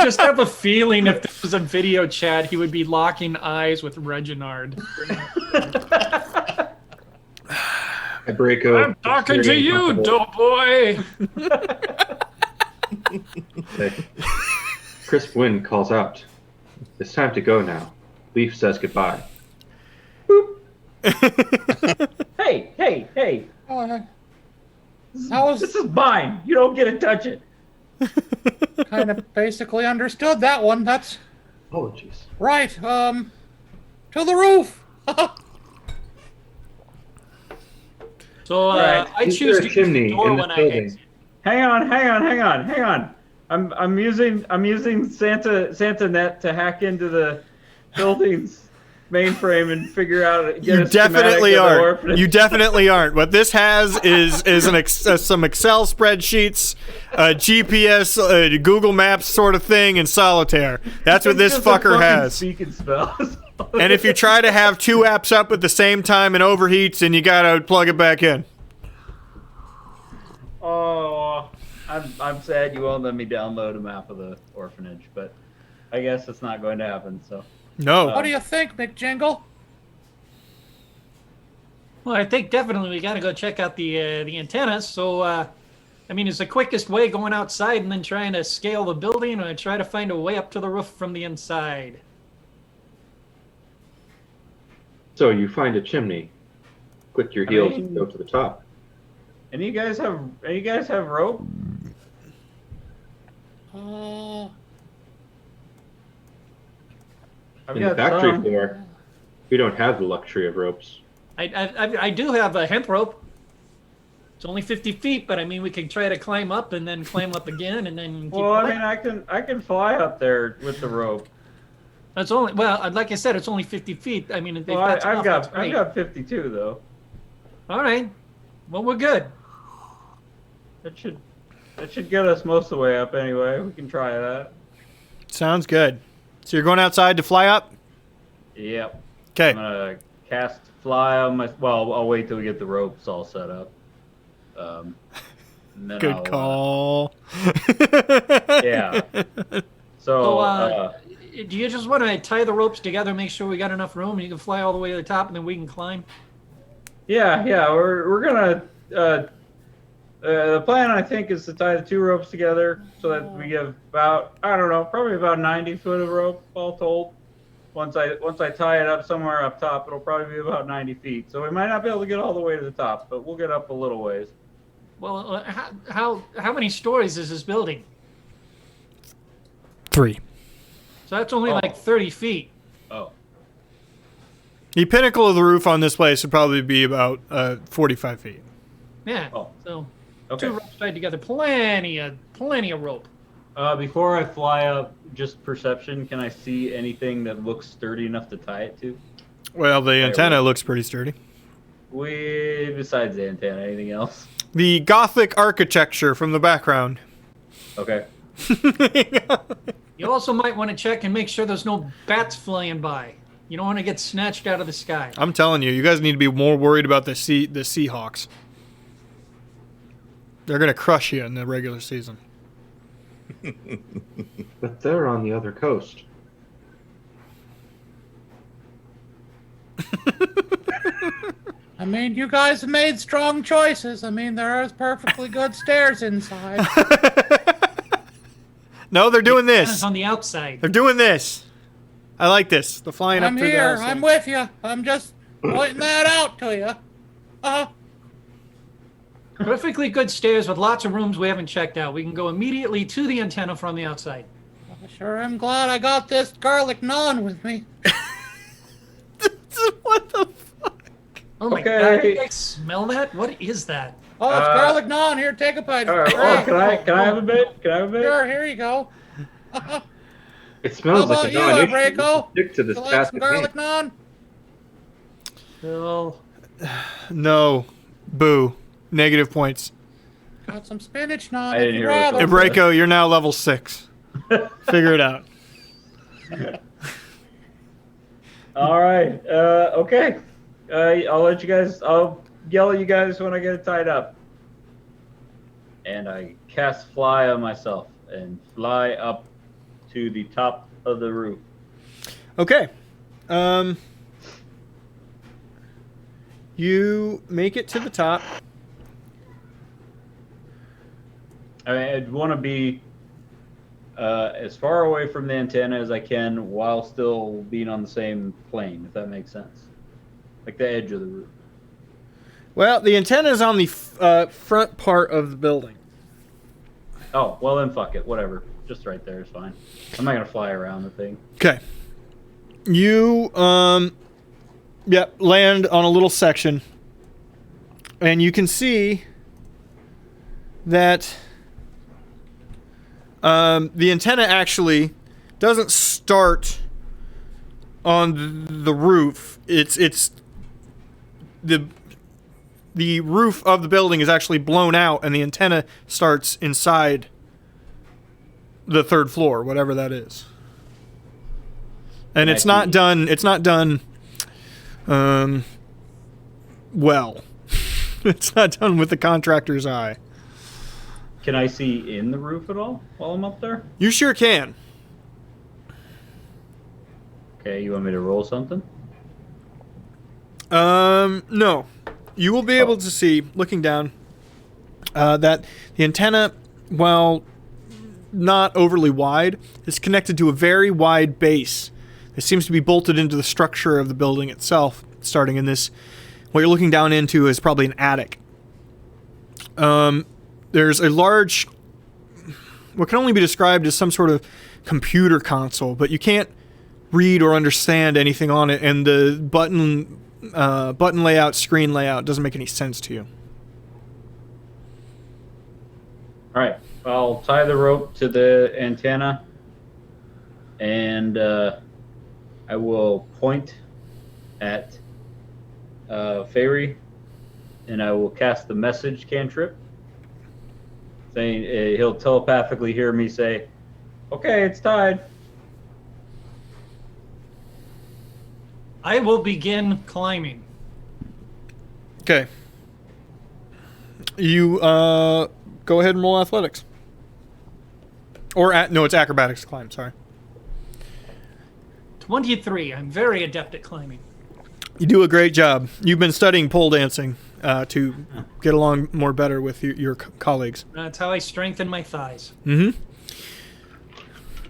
just have a feeling if this was a video chat, he would be locking eyes with Reginald. Ibraco. I'm talking to you, doughboy. Crisp wind calls out. It's time to go now. Leaf says goodbye. Hey! Oh, that was This is mine. You don't get to touch it. kind of basically understood that one. That's Apologies. right. To the roof. So Right. I Is choose there a to chimney use the door in this when I building? exit. Hang on. I'm using Santa Net to hack into the building's mainframe and figure out. You definitely aren't. You definitely aren't. What this has is some Excel spreadsheets, GPS, Google Maps sort of thing, and solitaire. That's what this fucker has. Speaking spells. And if you try to have two apps up at the same time and overheats, then you gotta plug it back in. Oh, I'm sad you won't let me download a map of the orphanage, but I guess it's not going to happen. So. No. What do you think, McJingle? Well, I think definitely we got to go check out the antennas. So, I mean, is the quickest way going outside and then trying to scale the building, or try to find a way up to the roof from the inside? So you find a chimney. Click your heels and go to the top. Any you guys have rope? I've In the got factory some. floor, we don't have the luxury of ropes. I do have a hemp rope. It's only 50 feet, but I mean, we can try to climb up and then climb up again and then keep Well, I going. mean, I can fly up there with the rope. That's only, well, like I said, it's only 50 feet. I mean, if Well, that's I've enough, that's got great. 52 though. All right. Well, we're good. That should get us most of the way up anyway. We can try that. Sounds good. So you're going outside to fly up? Yep. Okay. I'm gonna cast fly on my. Well, I'll wait till we get the ropes all set up. And then Good I'll, call. Yeah. So. So, do you just want to tie the ropes together, make sure we got enough room, and you can fly all the way to the top, and then we can climb? Yeah. We're gonna. The plan, I think, is to tie the two ropes together so that we have about, I don't know, probably about 90 foot of rope all told. Once I tie it up somewhere up top, it'll probably be about 90 feet. So we might not be able to get all the way to the top, but we'll get up a little ways. Well, how many stories is this building? 3. So that's only Oh. like 30 feet. Oh. The pinnacle of the roof on this place would probably be about 45 feet. Yeah. Oh. So Okay. 2 ropes tied together. Plenty of rope. Before I fly up, just perception, can I see anything that looks sturdy enough to tie it to? Well, the antenna looks pretty sturdy. Besides the antenna, anything else? The Gothic architecture from the background. Okay. You also might want to check and make sure there's no bats flying by. You don't want to get snatched out of the sky. I'm telling you, you guys need to be more worried about the Seahawks. They're gonna crush you in the regular season. But they're on the other coast. I mean, you guys have made strong choices. I mean, there are perfectly good stairs inside. No, they're doing It's this. on the outside. They're doing this. I like this. The flying I'm up through the here. house. I'm with you. I'm just pointing that out to you. Perfectly good stairs with lots of rooms we haven't checked out. We can go immediately to the antenna from the outside. I sure am glad I got this garlic naan with me. What the fuck? Oh my Okay. god, you guys smell that? What is that? Oh, it's garlic naan. Here, take a bite. All right. Oh, can I have a bit? Can I have a bit? Sure, here you go. It smells How like a about you, non-issue. Abraco? Stick to this You like task some at garlic hand. naan? Well, No. Boo. Negative points. Got some spinach naan. I if didn't you'd hear what rather. the- Ebreko, you're now level 6. Figure it out. All right. Okay. I'll let you guys. I'll yell at you guys when I get it tied up. And I cast fly on myself and fly up to the top of the roof. Okay. You make it to the top. I mean, I'd want to be as far away from the antenna as I can while still being on the same plane, if that makes sense. Like the edge of the roof. Well, the antenna is on the front part of the building. Oh, well then fuck it. Whatever. Just right there is fine. I'm not going to fly around the thing. Okay. You, land on a little section. And you can see that the antenna actually doesn't start on the roof. It's the roof of the building is actually blown out, and the antenna starts inside the 3rd floor, whatever that is. And it's not done. It's not done. Well, it's not done with the contractor's eye. Can I see in the roof at all while I'm up there? You sure can. Okay, you want me to roll something? No. You will be able to see, looking down, that the antenna, while not overly wide, is connected to a very wide base. It seems to be bolted into the structure of the building itself, starting in this. What you're looking down into is probably an attic. There's a large, what can only be described as some sort of computer console, but you can't read or understand anything on it, and the button layout, screen layout doesn't make any sense to you. All right. I'll tie the rope to the antenna, and I will point at Fairy, and I will cast the message cantrip, saying he'll telepathically hear me say, "Okay, it's tied." I will begin climbing. Okay. You go ahead and roll athletics. Or no, it's acrobatics to climb. Sorry. 23. I'm very adept at climbing. You do a great job. You've been studying pole dancing to get along more better with your colleagues. That's how I strengthen my thighs. Mm-hmm.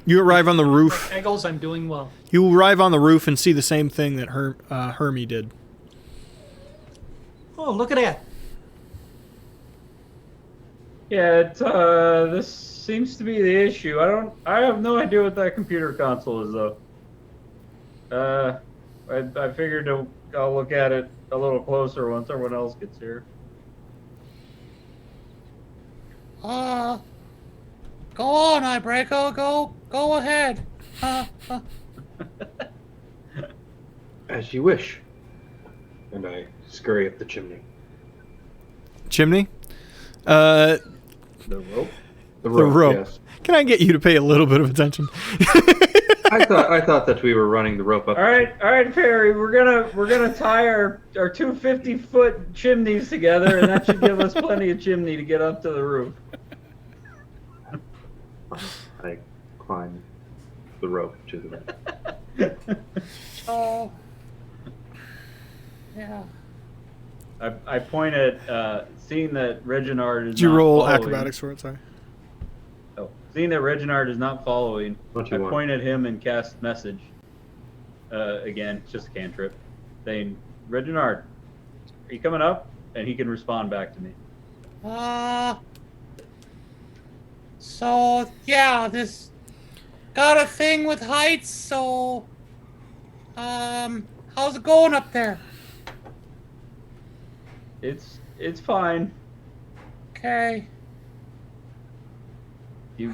You arrive on the roof. For kegels, I'm doing well. You arrive on the roof and see the same thing that Hermie did. Oh, look at that. Yeah, this seems to be the issue. I have no idea what that computer console is though. I figured I'll look at it a little closer once everyone else gets here. Go on, Ibraco. Go ahead. As you wish. And I scurry up the chimney. Chimney? The rope. The The rope. Yes. Can I get you to pay a little bit of attention? I thought that we were running the rope up. All right, Perry. We're gonna tie our two 50-foot chimneys together, and that should give us plenty of chimney to get up to the roof. I climb the rope to the roof. Oh. Yeah. I point at seeing that Reginald is. Did you not roll following. acrobatics for it? Sorry. Oh, seeing that Reginald is not following, What do I you want? point at him and cast message. Again, it's just a cantrip, saying, "Reginald, are you coming up?" And he can respond back to me. So yeah, this got a thing with heights. So, how's it going up there? It's fine. Okay. Do you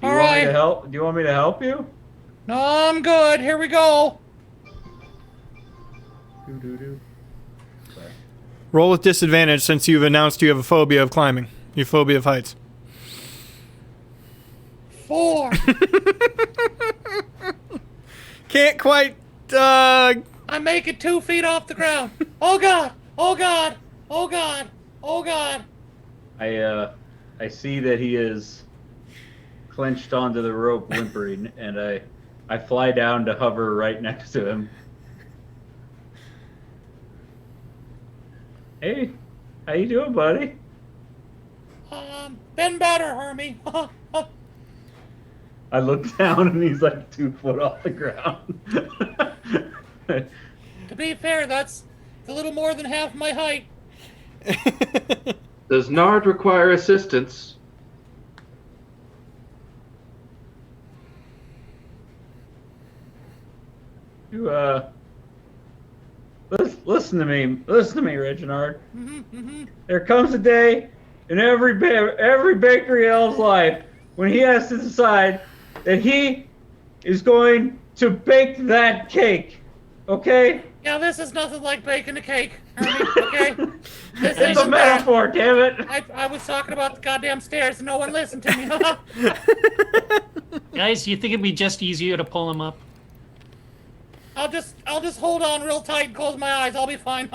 All want me right. to help? Do you want me to help you? No, I'm good. Here we go. Do. Roll with disadvantage since you've announced you have a phobia of climbing. Your phobia of heights. 4. Can't quite, I make it 2 feet off the ground. Oh God! Oh God! Oh God! Oh God! I see that he is clenched onto the rope, whimpering, and I fly down to hover right next to him. Hey, how you doing, buddy? Been better, Hermie. I look down and he's like 2 foot off the ground. To be fair, that's a little more than half my height. Does Nard require assistance? You listen to me. Listen to me, Reginald. There comes a day in every bakery elf's life when he has to decide that he is going to bake that cake. Okay? Yeah, this is nothing like baking a cake, Hermie. Okay? This It's a isn't metaphor, damn it. I was talking about the goddamn stairs and no one listened to me. Guys, you think it'd be just easier to pull him up? I'll just hold on real tight and close my eyes. I'll be fine.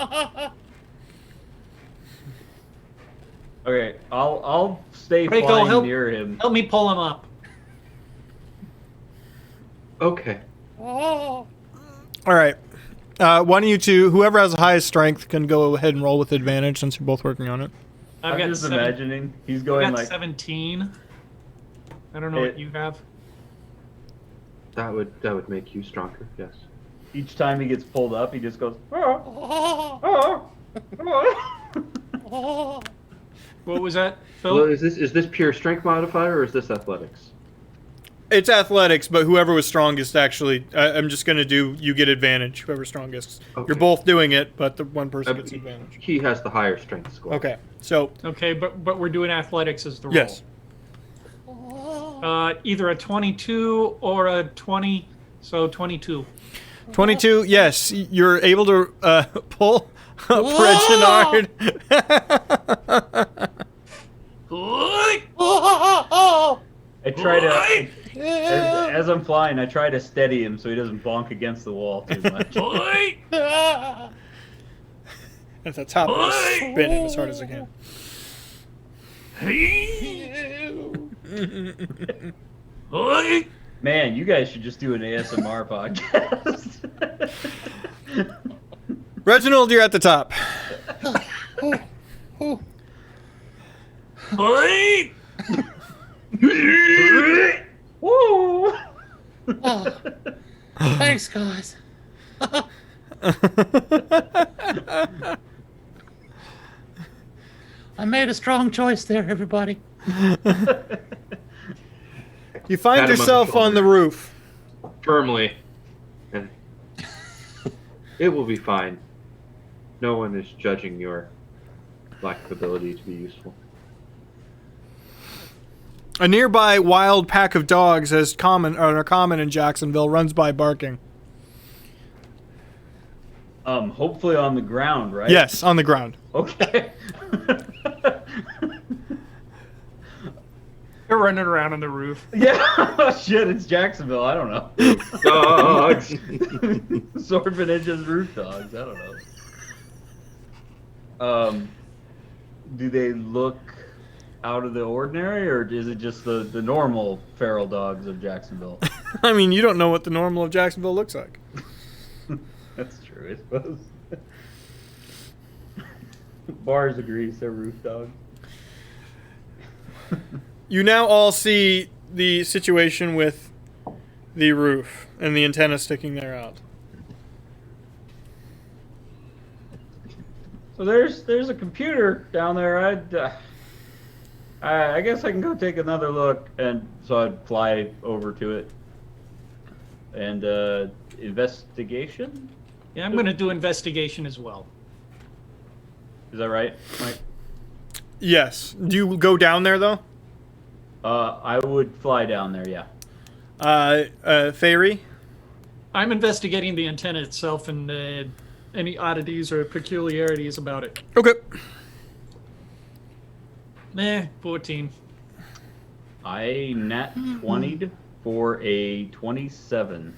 Okay, I'll stay Rico, flying near him. Help me pull him up. Okay. Oh. all right. One of you two, whoever has the highest strength, can go ahead and roll with advantage since you're both working on it. I've I'm got just imagining he's I've going got like 17. I don't know what you have. That would make you stronger, yes. each time he gets pulled up, he just goes. Oh, Oh. oh, oh. Oh. What was that, Phil? Well, is this pure strength modifier or is this athletics? It's athletics, but whoever was strongest actually, I'm just going to do, you get advantage, whoever's strongest. Okay. You're both doing it, but the one person gets advantage. He has the higher strength score. Okay, so, Okay, but we're doing athletics as the roll. yes. Either a 22 or a 20, so 22. 22, yes, you're able to pull up Whoa! Reginald. Oh. I try to, Yeah. as I'm flying, I try to steady him so he doesn't bonk against the wall too much. At the top, I'm spinning as hard as I can. Man, you guys should just do an ASMR podcast. Reginald, you're at the top. Oh. Woo! Oh. Thanks, guys. I made a strong choice there, everybody. You find Pat him on the yourself on the shoulder. roof. Firmly. And it will be fine. No one is judging your lack of ability to be useful. A nearby wild pack of dogs, as are common in Jacksonville, runs by barking. Hopefully on the ground, right? Yes, on the ground. Okay. They're running around on the roof. Yeah. Oh, shit, it's Jacksonville. I don't know. Dogs! This orphanage has roof dogs. I don't know. Do they look out of the ordinary, or is it just the normal feral dogs of Jacksonville? I mean, you don't know what the normal of Jacksonville looks like. That's true, I suppose. Bars agrees they're roof dogs. You now all see the situation with the roof and the antenna sticking there out. So there's a computer down there. I guess I can go take another look, and so I'd fly over to it. And investigation? Yeah, I'm going to do investigation as well. Is that right, Mike? Yes. Do you go down there, though? I would fly down there, yeah. Fairy? I'm investigating the antenna itself and any oddities or peculiarities about it. Okay. 14. I nat 20'd for a 27.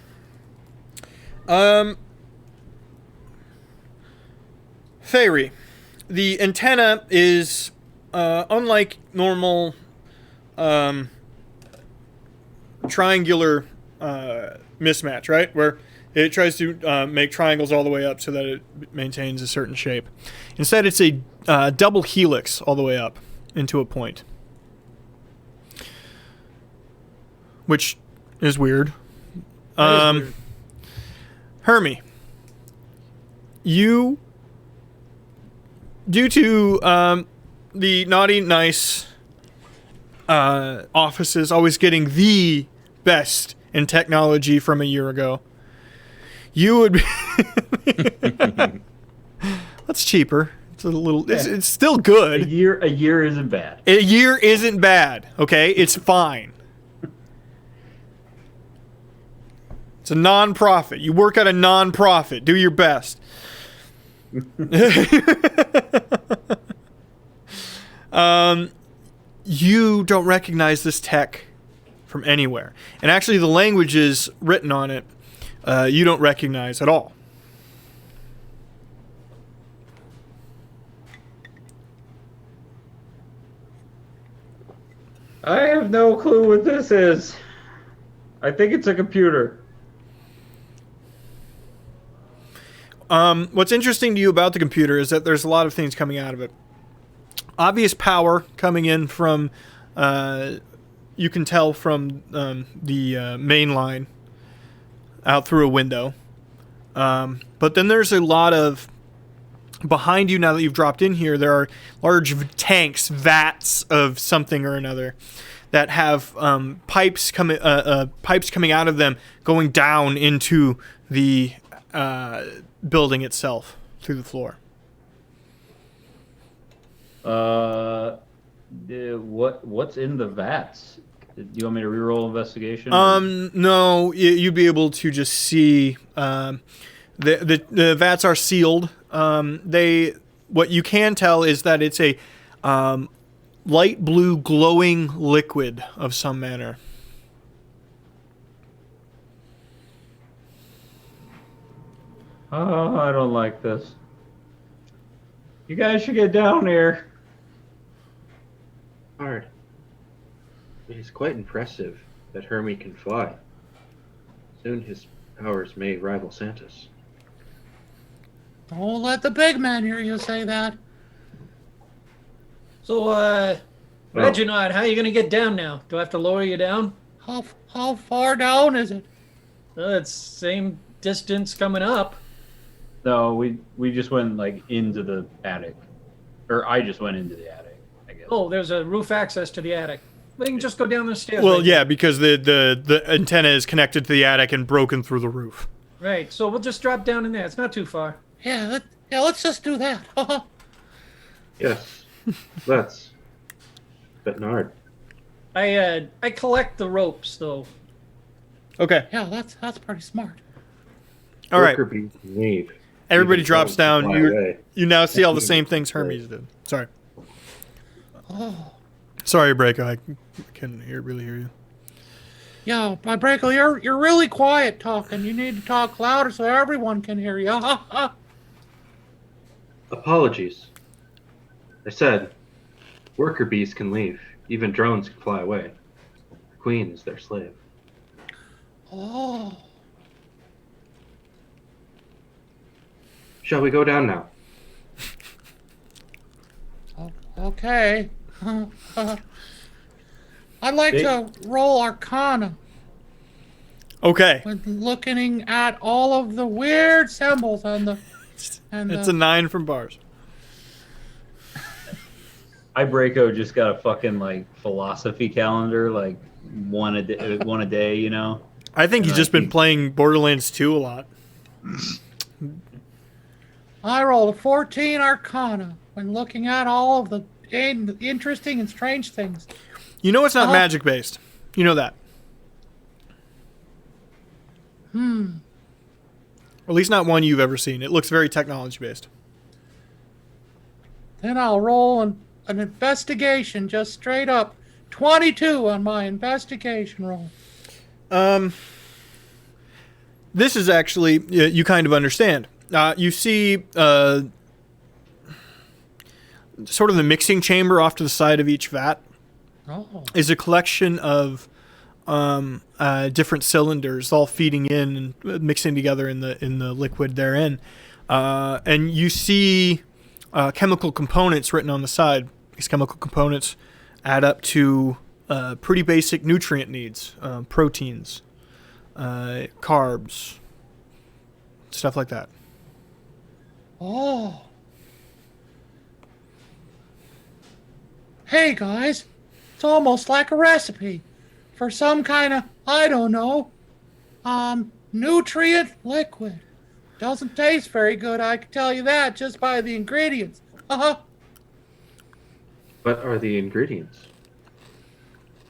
Fairy. The antenna is, unlike normal, triangular, mismatch, right? Where it tries to make triangles all the way up so that it maintains a certain shape. Instead, it's a double helix all the way up into a point. Which is weird. That is weird. Hermie, you, due to the naughty nice offices always getting the best in technology from a year ago, you would be that's cheaper. It's a little. It's still A good. year isn't bad. A year isn't bad. Okay, it's fine. It's a non-profit. You work at a non-profit. Do your best. You don't recognize this tech from anywhere. And actually the languages written on it, you don't recognize at all. I have no clue what this is. I think it's a computer. What's interesting to you about the computer is that there's a lot of things coming out of it. Obvious power coming in from, you can tell from the main line out through a window. But then there's a lot of, behind you now that you've dropped in here, there are large tanks, vats of something or another that have pipes coming out of them going down into the building itself through the floor. What's in the vats? Do you want me to reroll investigation? No, you'd be able to just see the vats are sealed. What you can tell is that it's a light blue glowing liquid of some manner. Oh, I don't like this. You guys should get down here. Hard. It is quite impressive that Hermie can fly. Soon his powers may rival Santa's. Don't let the big man hear you say that. So, Reginald, how are you going to get down now? Do I have to lower you down? How far down is it? It's same distance coming up. No, we just went like into the attic, or I just went into the attic. Oh, there's a roof access to the attic. We can just go down the stairs. Well, right yeah, because the antenna is connected to the attic and broken through the roof. there. Right. So we'll just drop down in there. It's not too far. Yeah, let's just do that. Yes, let's. But Nard, I collect the ropes though. Okay. Yeah, that's pretty smart. All right. worker bees can leave. Everybody Even drops drones down. can fly away. You now see all the Even same things fly. Hermes did. Sorry. Oh. Sorry, Breako. I couldn't really hear you. Yeah, my Braco, you're really quiet talking. You need to talk louder so everyone can hear you. Apologies. I said, worker bees can leave. Even drones can fly away. The queen is their slave. Oh. Shall we go down now? Okay. I'd like to roll Arcana Okay. when looking at all of the weird symbols and the. It's a 9 from bars. Ibraco just got a fucking like philosophy calendar, like one a day, you know. I think he's just been playing Borderlands 2 a lot. I rolled a 14 Arcana when looking at all of the interesting and strange things. You know it's not magic based. You know that. Or at least not one you've ever seen. It looks very technology based. Then I'll roll an investigation, just straight up. 22 on my investigation roll. This is actually, you kind of understand. You see sort of the mixing chamber off to the side of each vat Oh. is a collection of different cylinders all feeding in and mixing together in the liquid therein. And you see chemical components written on the side. These chemical components add up to pretty basic nutrient needs, proteins, carbs, stuff like that. Oh. Hey guys, it's almost like a recipe for some kind of, I don't know, nutrient liquid. Doesn't taste very good, I can tell you that just by the ingredients. What are the ingredients?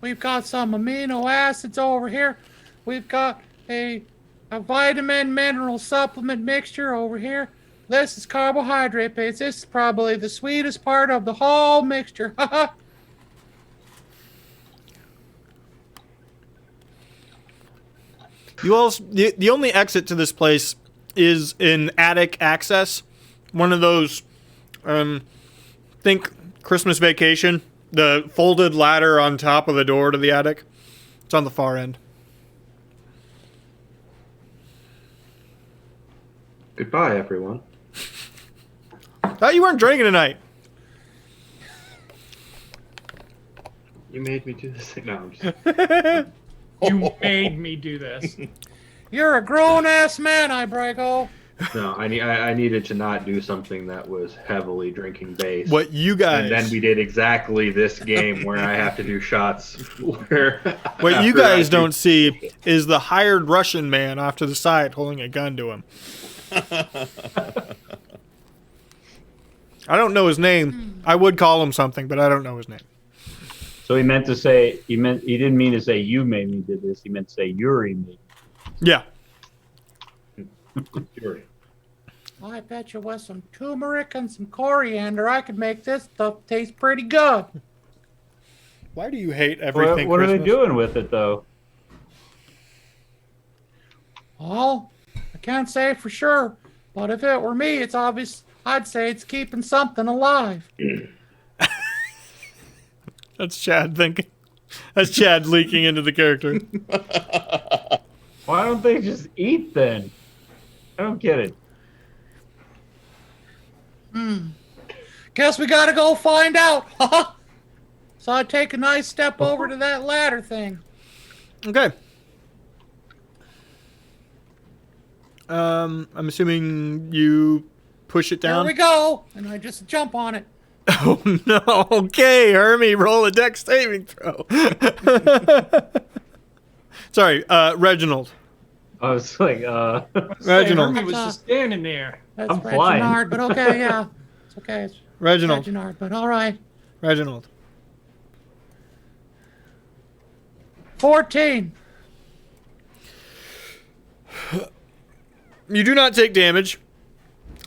We've got some amino acids over here. We've got a vitamin mineral supplement mixture over here. This is carbohydrate base. This is probably the sweetest part of the whole mixture. You all, the only exit to this place is an attic access. One of those, think Christmas Vacation, the folded ladder on top of the door to the attic. It's on the far end. Goodbye, everyone. Thought you weren't drinking tonight. You made me do this thing. No, I'm just... You made me do this. You're a grown-ass man, Ibrago. No, I needed to not do something that was heavily drinking based. What you guys... And then we did exactly this game where I have to do shots. Where What you after I guys do- don't see is the hired Russian man off to the side holding a gun to him. I don't know his name. I would call him something, but I don't know his name. So he meant to say he didn't mean to say you made me do this. He meant to say Yuri made me. Yeah. Yuri. I bet you with some turmeric and some coriander, I could make this stuff taste pretty good. Why do you hate everything What are they Christmas? doing with it though? Well, I can't say for sure, but if it were me, it's obvious. I'd say it's keeping something alive. That's Chad thinking. That's Chad leaking into the character. Why don't they just eat then? I don't get it. Guess we gotta go find out. So I take a nice step over to that ladder thing. Okay. I'm assuming you push it There down. we go. And I just jump on it. Oh no. Okay, Hermie, roll a dex saving throw. Sorry, Reginald. I was like, Reginald. Hermie was just standing there. That's I'm flying. Reginald, but okay, yeah. It's okay. It's Reginald. Reginald, but all right. Reginald. 14. You do not take damage,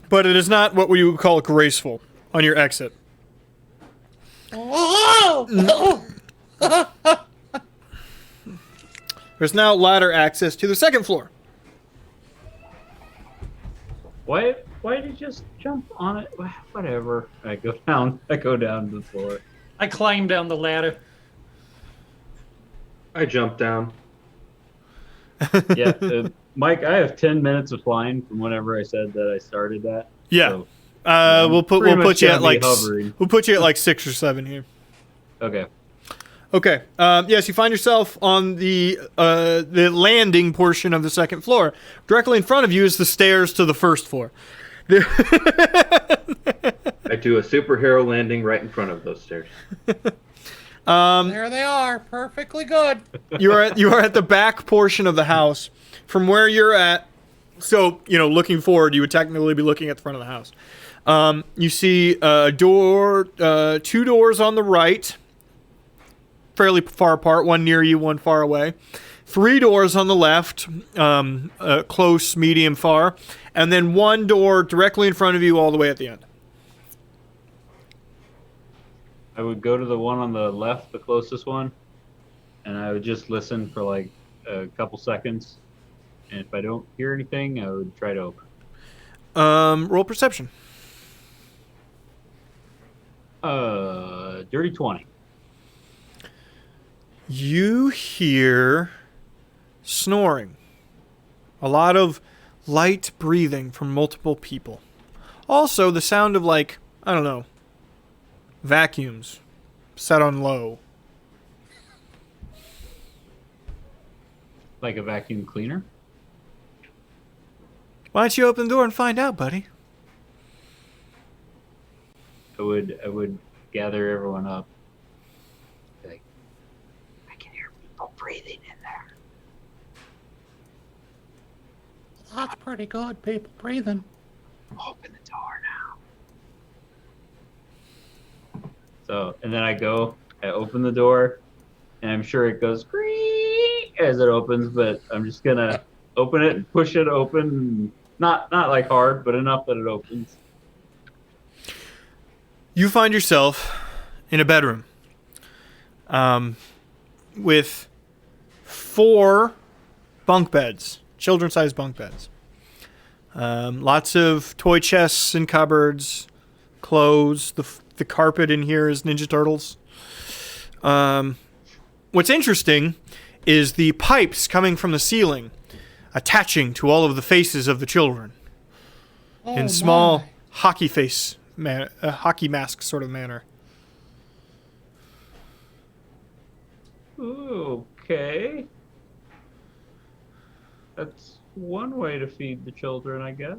but it is not what we would call graceful on your exit. Oh! There's now ladder access to the second floor. why did you just jump on it? Whatever. I go down to the floor. I climbed down the ladder. I jumped down. Yeah, Mike, I have 10 minutes of flying from whenever I said that I started that. Yeah. So, We'll put pretty much you at gonna like be hovering. we'll put you at like 6 or 7 here. okay. Okay. Yes, you find yourself on the landing portion of the second floor. Directly in front of you is the stairs to the first floor. I do a superhero landing right in front of those stairs. There they are. Perfectly good. You are at the back portion of the house. From where you're at, so looking forward, you would technically be looking at the front of the house. You see a door, 2 doors on the right, fairly far apart. One near you, one far away. 3 doors on the left, close, medium, far, and then 1 door directly in front of you, all the way at the end. I would go to the one on the left, the closest one, and I would just listen for like a couple seconds. And if I don't hear anything, I would try to open. Roll perception. Dirty 20. You hear snoring. A lot of light breathing from multiple people. Also, the sound of vacuums set on low. Like a vacuum cleaner? Why don't you open the door and find out, buddy? I would gather everyone up. Like, I can hear people breathing in there. That's pretty good. People breathing. Open the door now. So, and then I open the door, and I'm sure it goes creak as it opens, but I'm just gonna open it and push it open. Not like hard, but enough that it opens. You find yourself in a bedroom with 4 bunk beds, children-sized bunk beds. Lots of toy chests and cupboards, clothes. The carpet in here is Ninja Turtles. What's interesting is the pipes coming from the ceiling attaching to all of the faces of the children Oh, in small my. hockey mask sort of manner. Okay. That's one way to feed the children, I guess.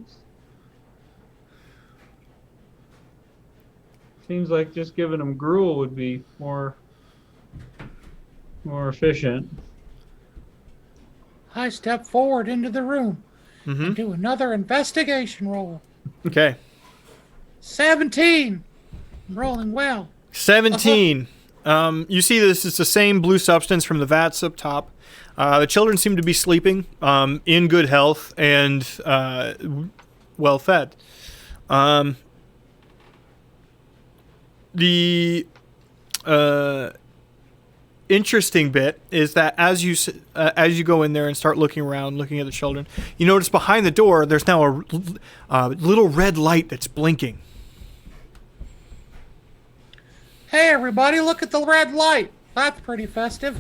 Seems like just giving them gruel would be more efficient. I step forward into the room Mm-hmm. and do another investigation roll. Okay. 17. I'm rolling well. 17. You see this is the same blue substance from the vats up top. The children seem to be sleeping in good health and well fed. The interesting bit is that as you go in there and start looking around, looking at the children, you notice behind the door there's now a little red light that's blinking. Hey, everybody, look at the red light. That's pretty festive.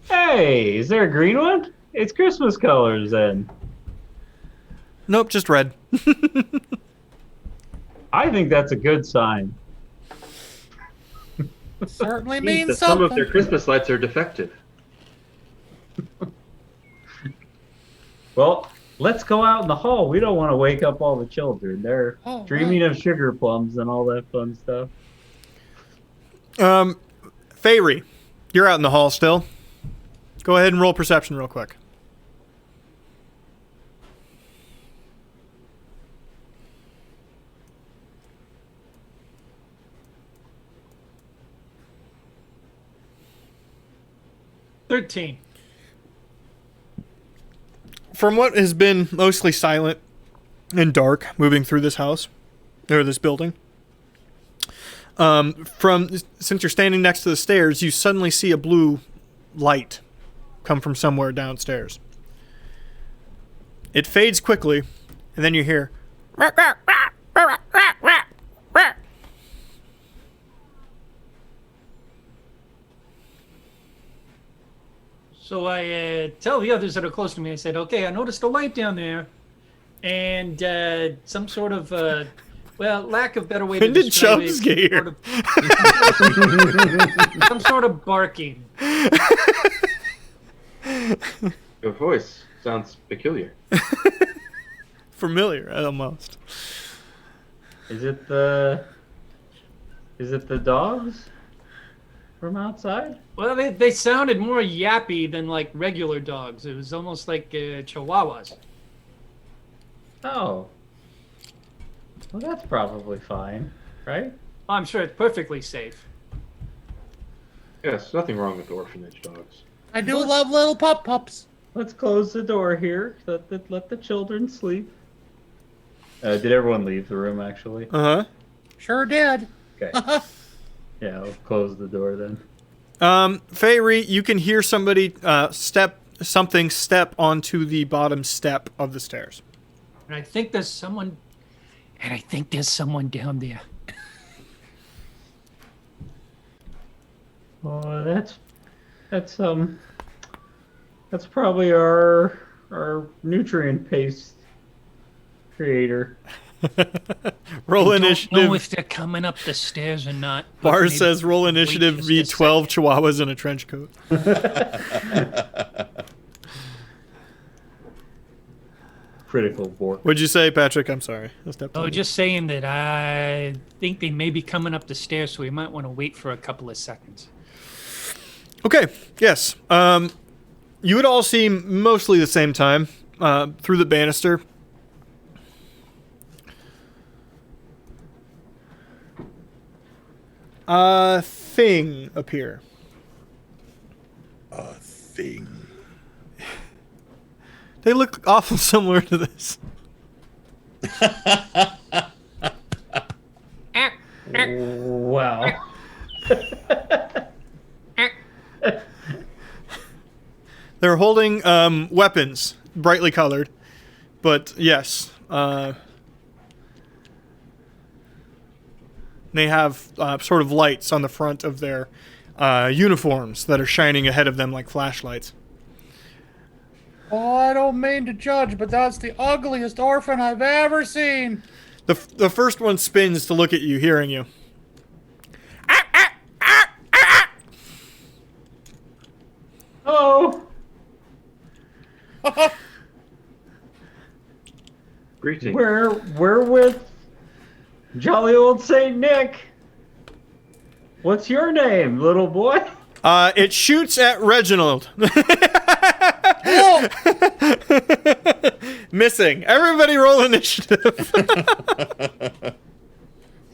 Hey, is there a green one? It's Christmas colors then. Nope, just red. I think that's a good sign. Certainly Means means that some something. of their Christmas lights are defective. Well, let's go out in the hall. We don't want to wake up all the children. They're Oh, dreaming right. of sugar plums and all that fun stuff. Fairy, you're out in the hall still. Go ahead and roll perception real quick. $13. From what has been mostly silent and dark moving through this house, or this building, since you're standing next to the stairs, you suddenly see a blue light come from somewhere downstairs. It fades quickly, and then you hear... So I tell the others that are close to me, I said, okay, I noticed a light down there. And some sort of, well, lack of better way to When did describe Chubbs it, get here? some sort of barking. Your voice sounds peculiar. Familiar, almost. Is it the dogs from outside? Well, they sounded more yappy than like regular dogs. It was almost like chihuahuas. Oh. Well, that's probably fine, right? I'm sure it's perfectly safe. Yes, nothing wrong with orphanage dogs. I do love little pups. Let's close the door here. Let the children sleep. Did everyone leave the room, actually? Uh-huh. Sure did. Okay. Yeah, I'll close the door then. Fairy, you can hear somebody step onto the bottom step of the stairs. And I think there's someone down there. Oh, that's probably our nutrient paste creator. Roll I don't initiative. know if they're coming up the stairs or not. but Bar maybe says roll wait initiative just v a 12 chihuahuas in a trench coat. Critical bork. What'd you say, Patrick? I'm sorry. I stepped on Oh, you. just saying that I think they may be coming up the stairs, so we might want to wait for a couple of seconds. Okay, yes. You would all see mostly the same time through the banister. A thing appear. A thing. They look awful similar to this. Wow. They're holding weapons, brightly colored. But yes, they have sort of lights on the front of their uniforms that are shining ahead of them like flashlights. Oh, I don't mean to judge, but that's the ugliest orphan I've ever seen. The first one spins to look at you, hearing you. Oh. Greetings. We're with jolly old Saint Nick. What's your name, little boy? It shoots at Reginald. Oh, Missing. Everybody roll initiative.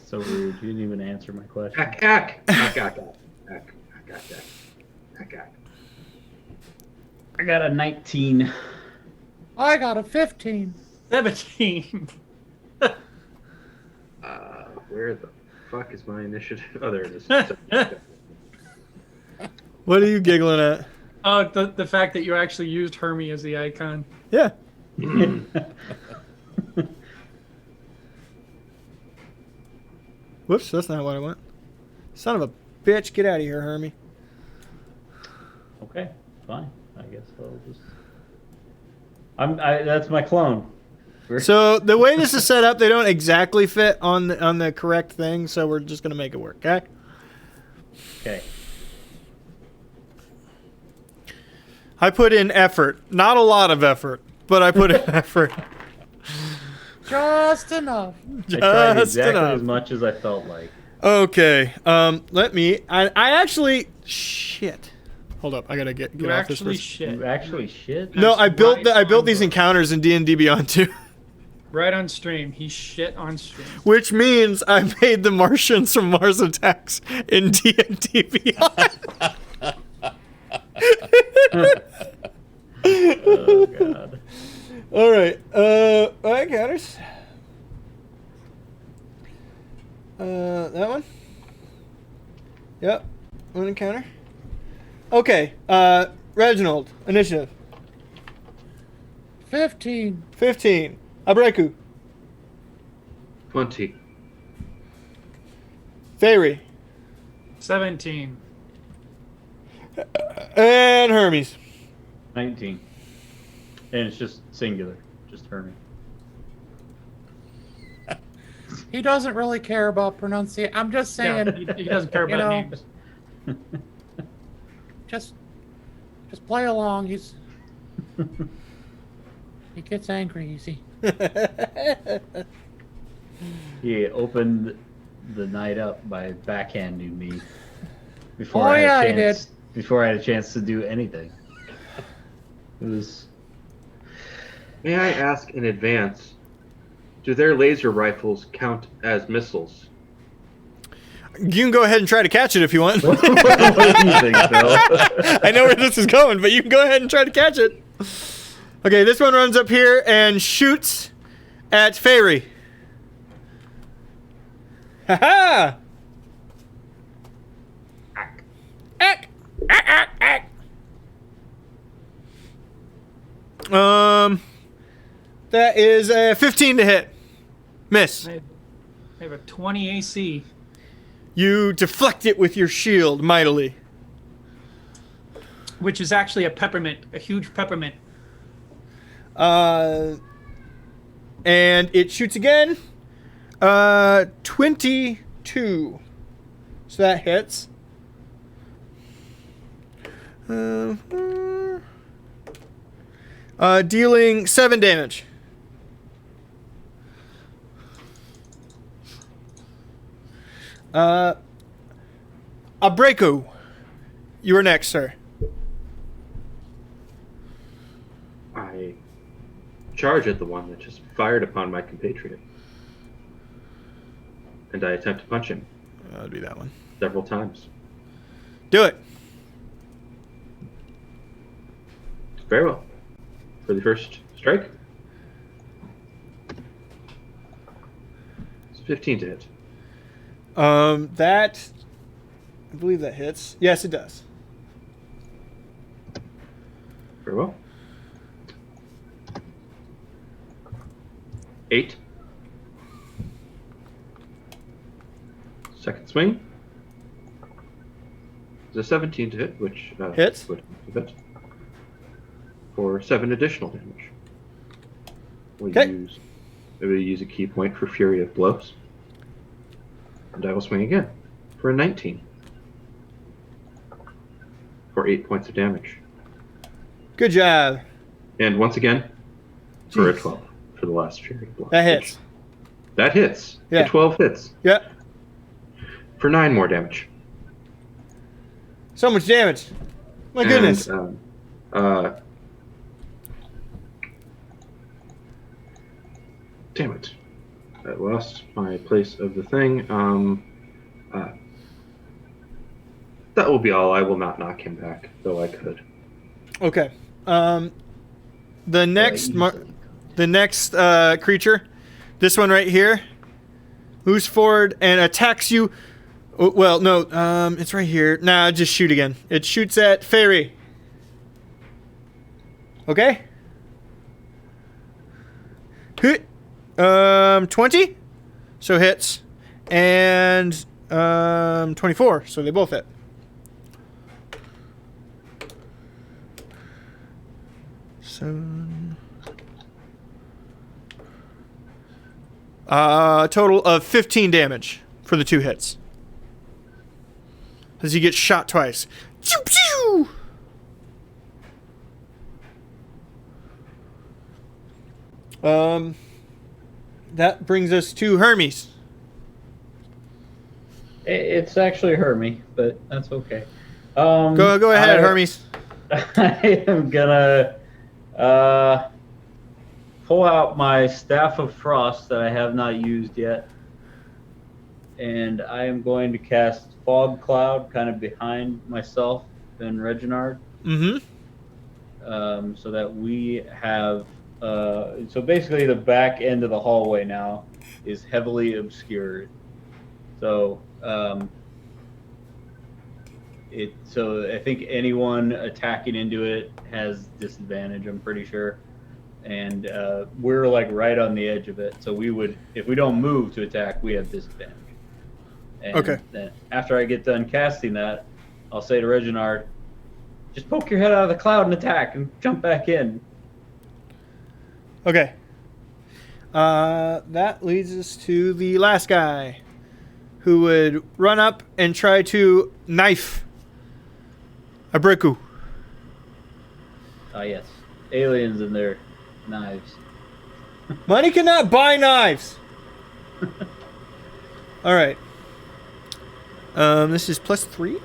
So rude. You didn't even answer my question. I got a 19. I got a 15. 17. Where the fuck is my initiative? Oh, there it is. What are you giggling at? Oh, the fact that you actually used Hermie as the icon. Yeah. Whoops, that's not what I want. Son of a bitch, get out of here, Hermie. Okay, fine. I guess I'll just. That's my clone. So the way this is set up, they don't exactly fit on the correct thing, so we're just gonna make it work, okay? Okay. I put in effort. Not a lot of effort, but I put in effort. Just enough. I tried Just exactly enough. as much as I felt like. Okay. Let me. I actually. Shit. Hold up. I gotta get You off this actually first. shit. You actually shit? No, I built right I built on these book. encounters in D&D Beyond 2, Right on stream. He shit on stream. which means I made the Martians from Mars Attacks in D&D Beyond. Oh god. All right. Encounters. That one. Yep. One encounter. Okay. Reginald, initiative. 15. 15. Abreku. 20. Fairy. 17. And Hermes. 19. And it's just singular. Just Hermie. He doesn't really care about pronunciation. I'm just saying, Yeah, he doesn't care you about know, names. just play along. He gets angry easy. He opened the night up by backhanding me before Oh, I had yeah, a he chance. did. Before I had a chance to do anything. It was. May I ask in advance, do their laser rifles count as missiles? You can go ahead and try to catch it if you want. What do you think, Phil? I know where this is going, but you can go ahead and try to catch it. Okay, this one runs up here and shoots at Fairy. Ha-ha! Ack! Ack, ack, ack. That is a 15 to hit. Miss. I have a 20 AC. You deflect it with your shield mightily. Which is actually a peppermint, a huge peppermint. And it shoots again. 22. So that hits. Dealing 7 damage. Abreku, you are next, sir. I charge at the one that just fired upon my compatriot. And I attempt to punch him That would be that one. several times. Do it. Very well. For the first strike. It's 15 to hit. That, I believe that hits. Yes, it does. Very well. 8. Second swing. It's a 17 to hit, which Hits. would hit for 7 additional damage. We'll Okay. use a key point for Fury of Blows. And I will swing again for a 19 for 8 points of damage. Good job. And once again for a Jeez. 12 for the last Fury of Blows. That hits. That hits. Yeah. The 12 hits Yeah. for 9 more damage. So much damage. My goodness. And, damn it. I lost my place of the thing. That will be all. I will not knock him back, though I could. Okay. The next creature, this one right here, moves forward and attacks you. Oh, well, no, it's right here. Nah, just shoot again. It shoots at Fairy. Okay. Hit. 20. So hits. And 24. So they both hit. A total of 15 damage for the 2 hits. As he gets shot twice. Pew, pew! That brings us to Hermes. It's actually Hermie, but that's okay. Go ahead, Hermes. I am gonna pull out my Staff of Frost that I have not used yet, and I am going to cast Fog Cloud kind of behind myself and Reginald. Mm-hmm. So that we have so basically the back end of the hallway now is heavily obscured. So so I think anyone attacking into it has disadvantage, I'm pretty sure. And we're like right on the edge of it. So we would, if we don't move to attack, we have disadvantage. And Okay. then after I get done casting that, I'll say to Reginald, just poke your head out of the cloud and attack and jump back in. Okay. That leads us to the last guy, who would run up and try to knife a Breku. Ah, yes. Aliens and their knives. Money cannot buy knives. All right. This is +3.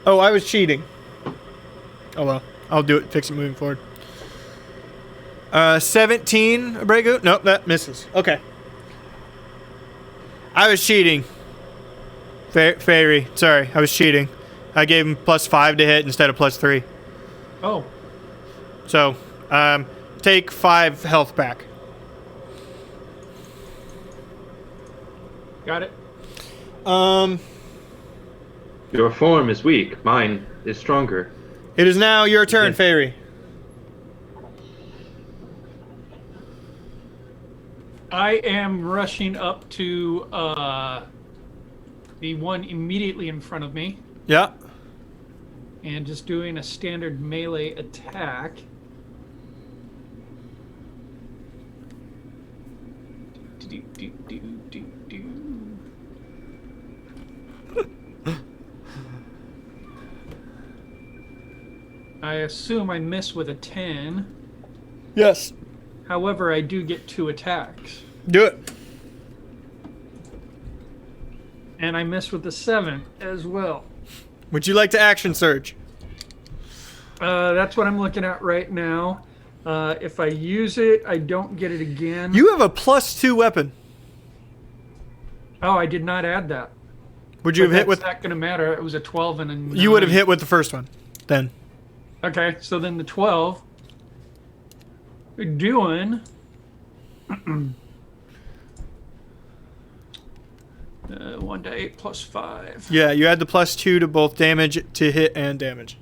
Oh, I was cheating. Oh well, I'll do it. Fix it moving forward. 17, a Breku. Nope, that misses. Okay. I was cheating. Fairy, sorry, I was cheating. I gave him +5 to hit instead of +3. Oh, So, take 5 health back. got it. Your form is weak. Mine is stronger. It is now your turn, Yeah. Fairy. I am rushing up to the one immediately in front of me Yeah. and just doing a standard melee attack. I assume I miss with a 10. Yes. However, I do get 2 attacks. Do it. And I miss with the 7 as well. Would you like to action surge? That's what I'm looking at right now. If I use it, I don't get it again. You have a +2 weapon. Oh, I did not add that. Would you have hit with? It's not going to matter. It was a 12 and a 9. You would have hit with the first one, then. Okay, so then the 12. We're doing 1d8 plus 5. Yeah, you add the +2 to both damage to hit and damage.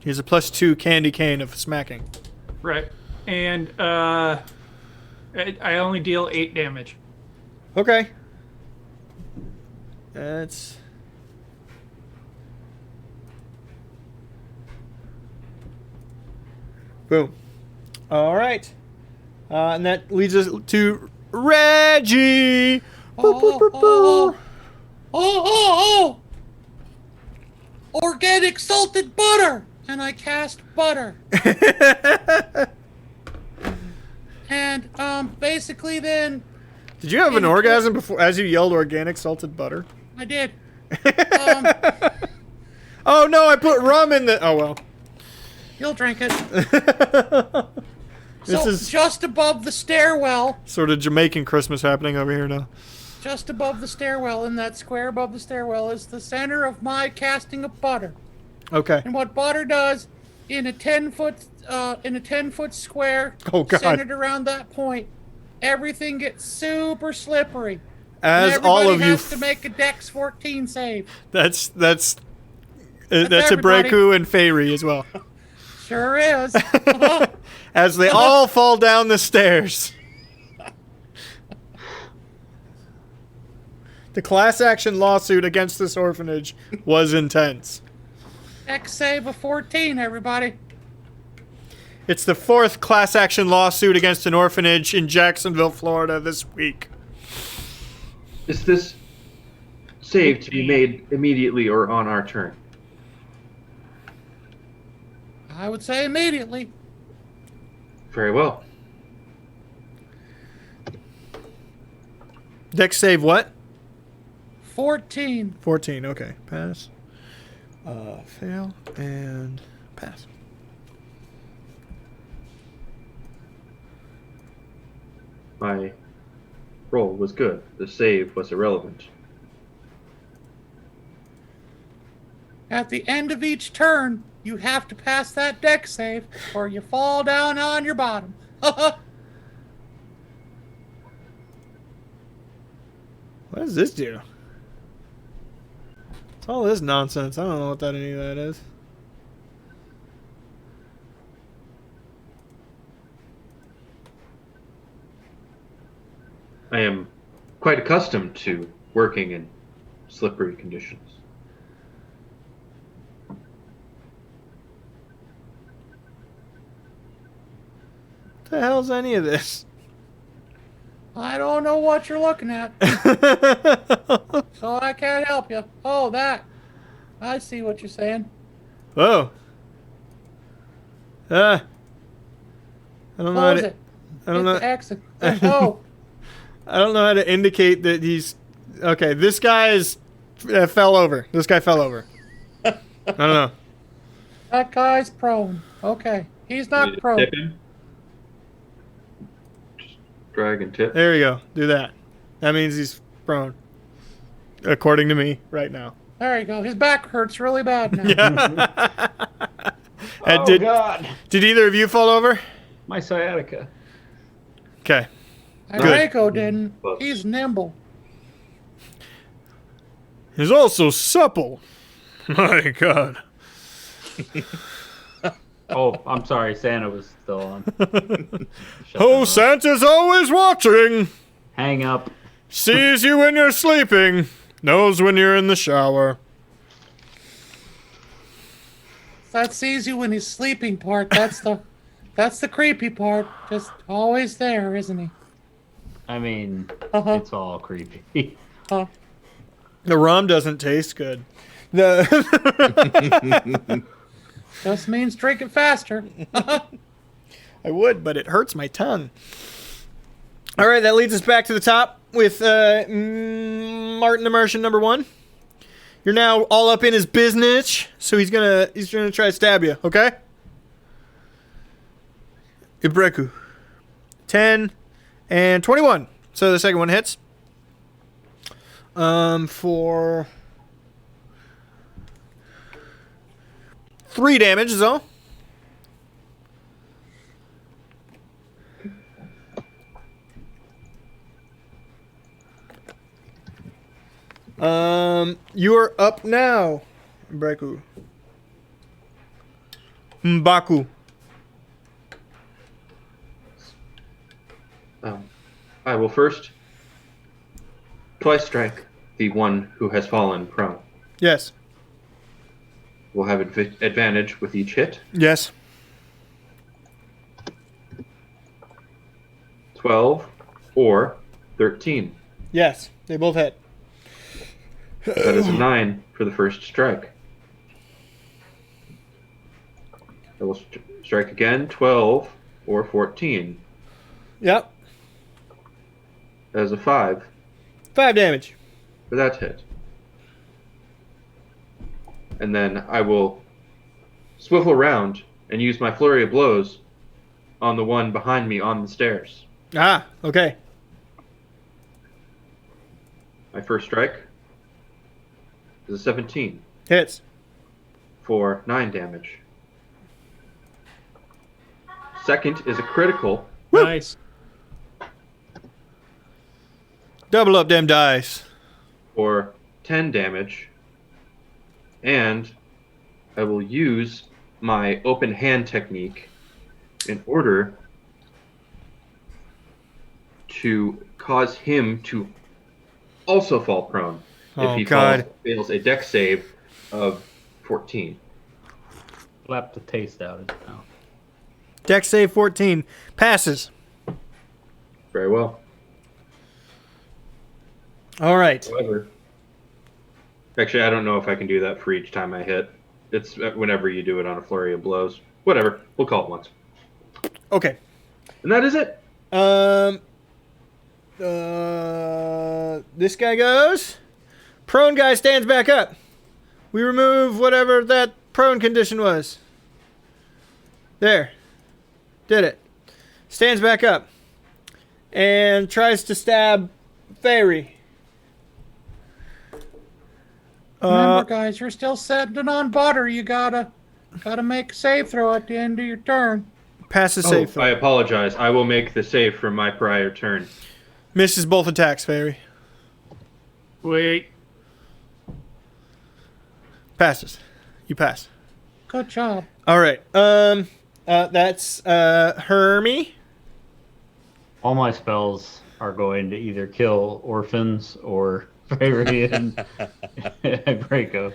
Here's a +2 candy cane of smacking. Right. And I only deal 8 damage. Okay. That's... Boom. All right. And that leads us to Reggie. Oh. Organic salted butter! And I cast butter. And basically then Did you have an orgasm before as you yelled organic salted butter? I did. Oh no, I put rum in the... Oh well. You'll drink it. This So is just above the stairwell, sort of Jamaican Christmas happening over here now. just above the stairwell, in that square above the stairwell, is the center of my casting of butter. Okay. And what butter does in a 10-foot square Oh, God. centered around that point, everything gets super slippery. As and all everybody of you... has to make a Dex 14 save. That's a everybody. Breku and Fairy as well. Sure is. As they all fall down the stairs. The class action lawsuit against this orphanage was intense. Dex save of 14, everybody. It's the 4th class action lawsuit against an orphanage in Jacksonville, Florida this week. Is this save to be made immediately or on our turn? I would say immediately. Very well. Dex save what? 14. 14. Okay. Pass. Fail and pass. My roll was good. The save was irrelevant. At the end of each turn, you have to pass that deck save, or you fall down on your bottom. What does this do? It's all this nonsense. I don't know what any of that is. I am quite accustomed to working in slippery conditions. What the hell's any of this? I don't know what you're looking at, so I can't help you. Oh, that. I see what you're saying. Whoa. I don't know how Close to, it. I don't Hit know. the exit. Oh, I don't know how to indicate that he's okay. This guy is fell over. This guy fell over. I don't know. that guy's prone. Okay. He's Need not to prone. tip him? Just drag and tip. There you go. Do that. That means he's prone, according to me right now. There you go. His back hurts really bad now. Yeah. Oh, did God. did either of you fall over? My sciatica. Okay. Draco didn't. Close. He's nimble. He's also supple. My God. Oh, I'm sorry. Santa was still on. Shut Oh, that off. Santa's always watching. Hang up. Sees you when you're sleeping. Knows when you're in the shower. That sees you when he's sleeping part. That's the creepy part. Just always there, isn't he? I mean, Uh-huh. it's all creepy. Uh, The rum doesn't taste good. just means drink it faster. I would, but it hurts my tongue. All right, that leads us back to the top with Martin Immersion number 1. You're now all up in his business, so he's gonna try to stab you. Okay. Ibreku. 10 and 21. So the second one hits. For 3 damage is all. You are up now, Breku. Mbaku. I will first twice strike the one who has fallen prone. Yes. We'll have advantage with each hit. Yes. 12 or 13. Yes. They both hit. That is a 9 for the first strike. I will strike again, 12 or 14. Yep. That is a 5 5 damage. for that hit. And then I will swivel around and use my flurry of blows on the one behind me on the stairs. Ah, okay. My first strike is a 17 Hits. for 9 damage. Second is a critical Nice. Double up them dice. for 10 damage. And I will use my open hand technique in order to cause him to also fall prone Oh, if he God. fails a dex save of 14. Slap the taste out of it now. Dex save 14. Passes. Very well. All right. However, actually, I don't know if I can do that for each time I hit. It's whenever you do it on a flurry of blows. Whatever. We'll call it once. Okay. And that is it. This guy goes. Prone guy stands back up. We remove whatever that prone condition was. There. Did it. Stands back up. And tries to stab Fairy. Remember, guys, you're still sitting on butter. You gotta make a save throw at the end of your turn. Pass the save throw. I apologize. I will make the save from my prior turn. Misses both attacks, Fairy. Wait. Passes. You pass. Good job. All right. That's Hermie. All my spells are going to either kill orphans or Fairy and Breako.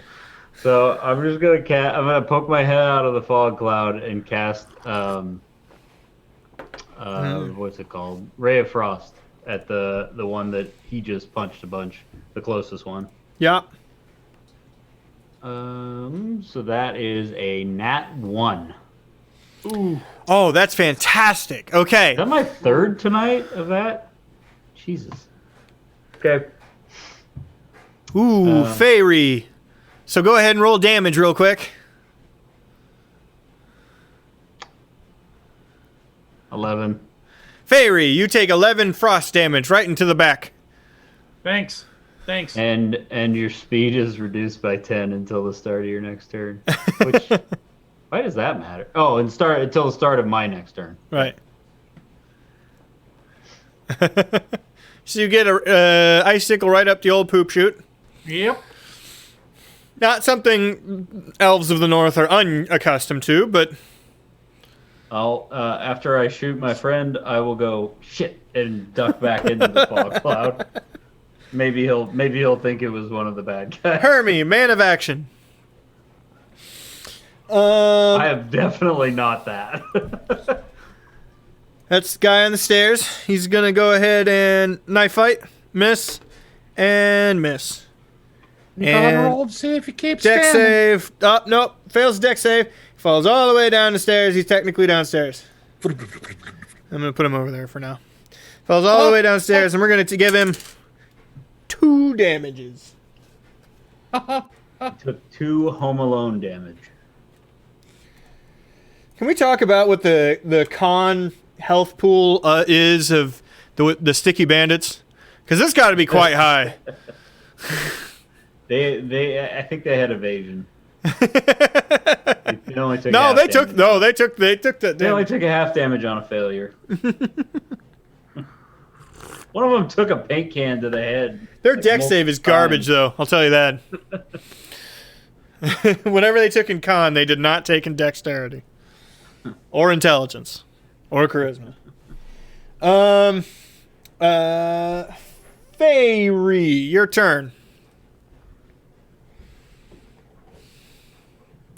So I'm just gonna I'm gonna poke my head out of the fog cloud and cast what's it called? Ray of Frost at the one that he just punched a bunch, the closest one. Yeah. So that is a nat 1. Ooh. Oh, that's fantastic. Okay. Is that my third tonight of that? Jesus. Okay. Ooh, Fairy. So go ahead and roll damage real quick. 11. Fairy, you take 11 frost damage right into the back. Thanks. And your speed is reduced by 10 until the start of your next turn. Which, why does that matter? Oh, until the start of my next turn. Right. So you get a icicle right up the old poop chute. Yep. Not something elves of the north are unaccustomed to, but After I shoot my friend, I will go shit and duck back into the fog cloud. Maybe he'll think it was one of the bad guys. Hermie, man of action. I am definitely not that. That's the guy on the stairs. He's gonna go ahead and knife fight, miss, and miss. You gotta roll to see if he keeps Deck standing. save. Oh, nope. Fails deck save. Falls all the way down the stairs. He's technically downstairs. I'm gonna put him over there for now. Falls all the way downstairs, and we're gonna give him 2 damages. Took 2 Home Alone damage. Can we talk about what the con health pool is of the sticky bandits? Because this got to be quite high. I think they had evasion. They only took No, half they took damage. no, they took that. They only took a half damage on a failure. One of them took a paint can to the head. Their like, deck save is garbage, though. I'll tell you that. Whatever they took in con, they did not take in dexterity, or intelligence, or charisma. Fairy, your turn.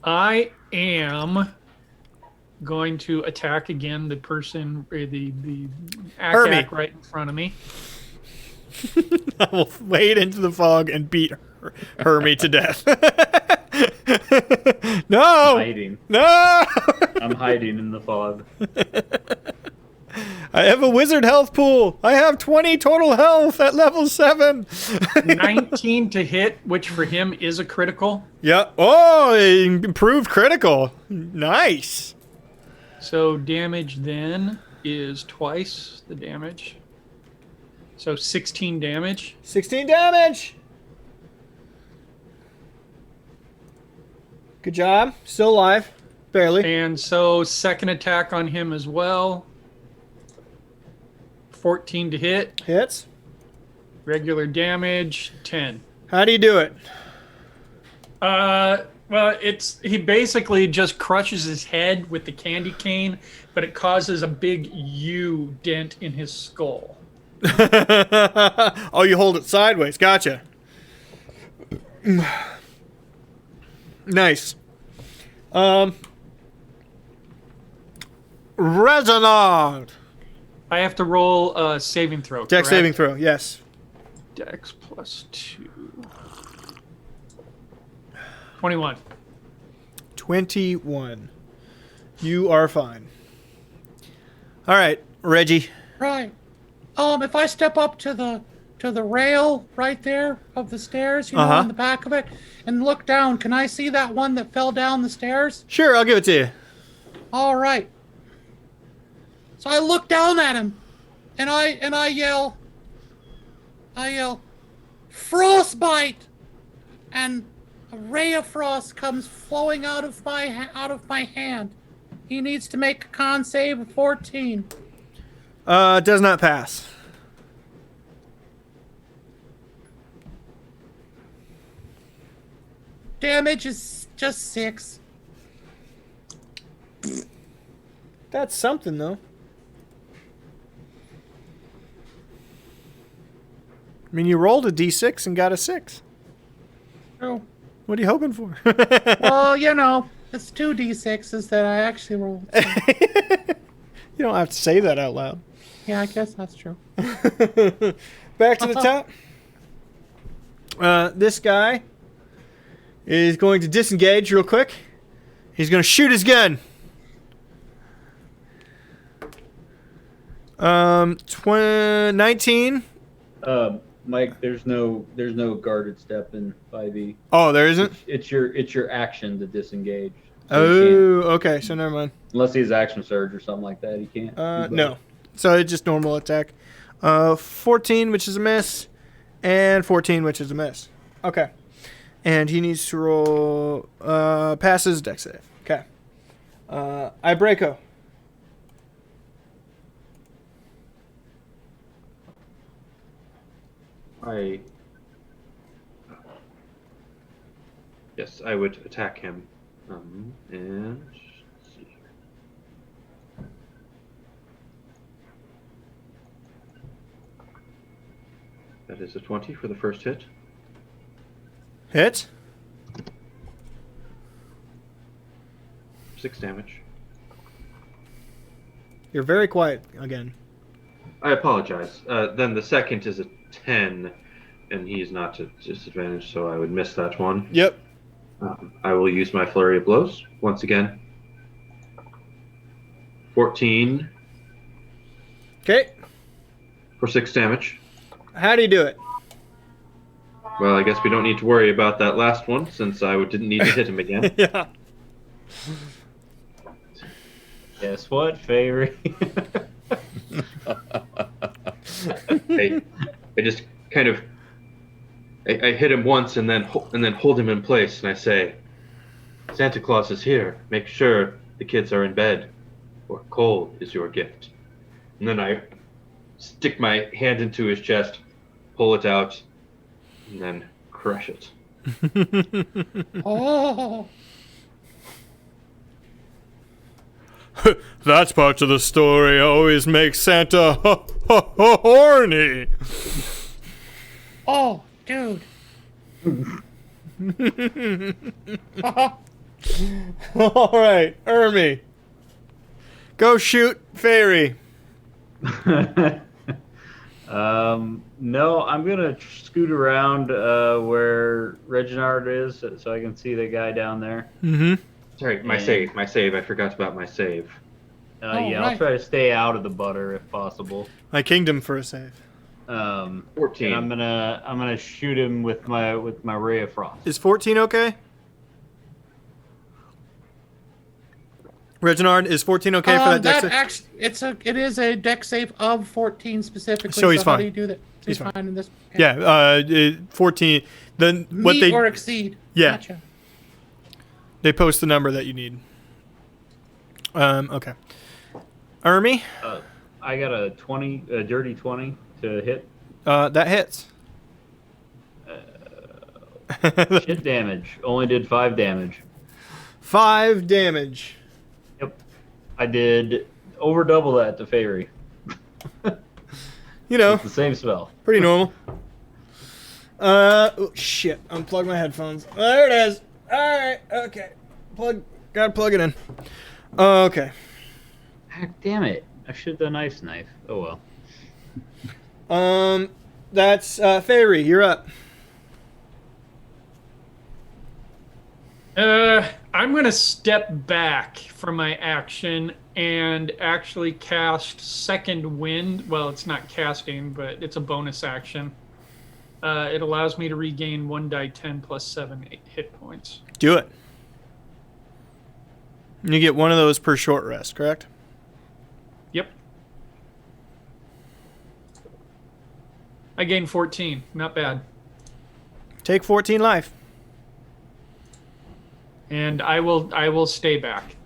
I am going to attack again the person, the Hermie. ack right in front of me. I will wade into the fog and beat Hermie to death. No! Hiding. No! I'm hiding in the fog. I have a wizard health pool. I have 20 total health at level 7. 19 to hit, which for him is a critical. Yep. Oh, improved critical. Nice. So damage then is twice the damage. So 16 damage. 16 damage. Good job. Still alive. Barely. And so second attack on him as well. 14 to hit. Hits. Regular damage, 10. How do you do it? Well, he basically just crushes his head with the candy cane, but it causes a big U dent in his skull. Oh, you hold it sideways. Gotcha. Nice. Resonard. I have to roll a saving throw. Dex correct? saving throw, yes. Dex plus 2. 21. 21. You are fine. All right, Reggie. Right. if I step up to the rail right there of the stairs, on the back of it, and look down, can I see that one that fell down the stairs? Sure, I'll give it to you. All right. So I look down at him, and I yell, frostbite, and a ray of frost comes flowing out of my hand. He needs to make a con save of 14. Does not pass. Damage is just 6. That's something, though. I mean, you rolled a d6 and got a 6. Oh. What are you hoping for? Well, it's 2 d6s that I actually rolled. So. You don't have to say that out loud. Yeah, I guess that's true. Back to the top. This guy is going to disengage real quick. He's going to shoot his gun. 19. Mike, there's no guarded step in 5e. Oh, there isn't? It's your action to disengage. So okay, so never mind. Unless he's action surge or something like that, he can't. No. So it's just normal attack. 14, which is a miss, and 14, which is a miss. Okay. And he needs to roll passes dex save. Okay. Ibreco. Yes, I would attack him. And let's see here. That is a 20 for the first hit. Hit. 6 damage. You're very quiet again. I apologize. Then the second is a 10, and he's not at disadvantage, so I would miss that one. Yep. I will use my flurry of blows once again. 14 Okay. for 6 damage. How do you do it? Well, I guess we don't need to worry about that last one, since I didn't need to hit him again. Yeah. Guess what, Fairy? I just kind of I hit him once and then hold him in place, and I say, Santa Claus is here. Make sure the kids are in bed, or coal is your gift. And then I stick my hand into his chest, pull it out, and then crush it. Oh. That's part of the story always makes Santa horny. Oh, dude. All right, Ermi. Go shoot Fairy. No, I'm gonna scoot around where Reginald is, so I can see the guy down there. Mm-hmm. Sorry, my save. I forgot about my save. Yeah, right. I'll try to stay out of the butter if possible. My kingdom for a save. 14. And I'm gonna shoot him with my ray of frost. Is 14 okay? Reginald, is 14 okay for that dex save? It is a dex save of 14 specifically. So he's How fine. do you do that? He's fine. fine. In this. Yeah, 14. Then what Meet they or exceed. Yeah. Gotcha. They post the number that you need. Okay. Ermi, I got a dirty 20 to hit. that hits. Shit damage. Only did 5 damage. 5 damage. Yep. I did over double that to Fairy. You know, It's the same spell. pretty normal. Oh, shit. Unplug my headphones. There it is. All right. Okay. Gotta plug it in. Okay. Heck, damn it. I should have done ice knife. Oh well. That's Fairy. You're up. I'm gonna step back from my action and actually cast Second Wind. Well, it's not casting, but it's a bonus action. It allows me to regain 1d10 plus 7 hit points. Do it. And you get one of those per short rest, correct? Yep. I gain 14. Not bad. Take 14 life. And I will stay back.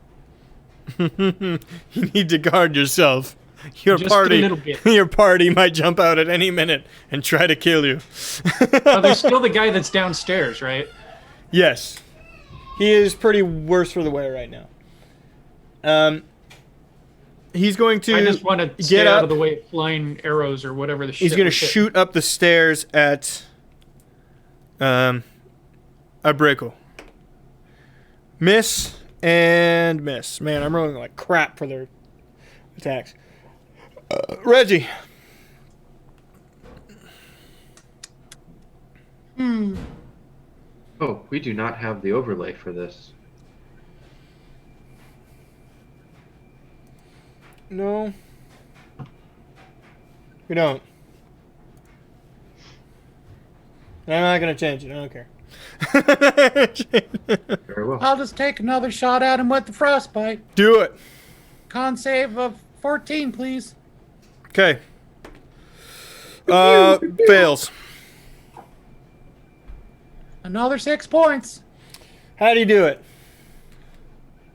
You need to guard yourself. Your Just party, a little bit. your party might jump out at any minute and try to kill you. Oh, there's still the guy that's downstairs, right? Yes, he is pretty worse for the wear right now. He's going to. I just want to get stay up. out of the way of flying arrows or whatever the shit. He's going to was hitting. shoot up the stairs at Abrico. Miss and miss. Man, I'm rolling like crap for their attacks. Reggie. Oh, we do not have the overlay for this. No. We don't. I'm not going to change it. I don't care. Very well. I'll just take another shot at him with the frostbite. Do it. Con save of 14, please. Okay. Fails. Another 6 points. How do you do it?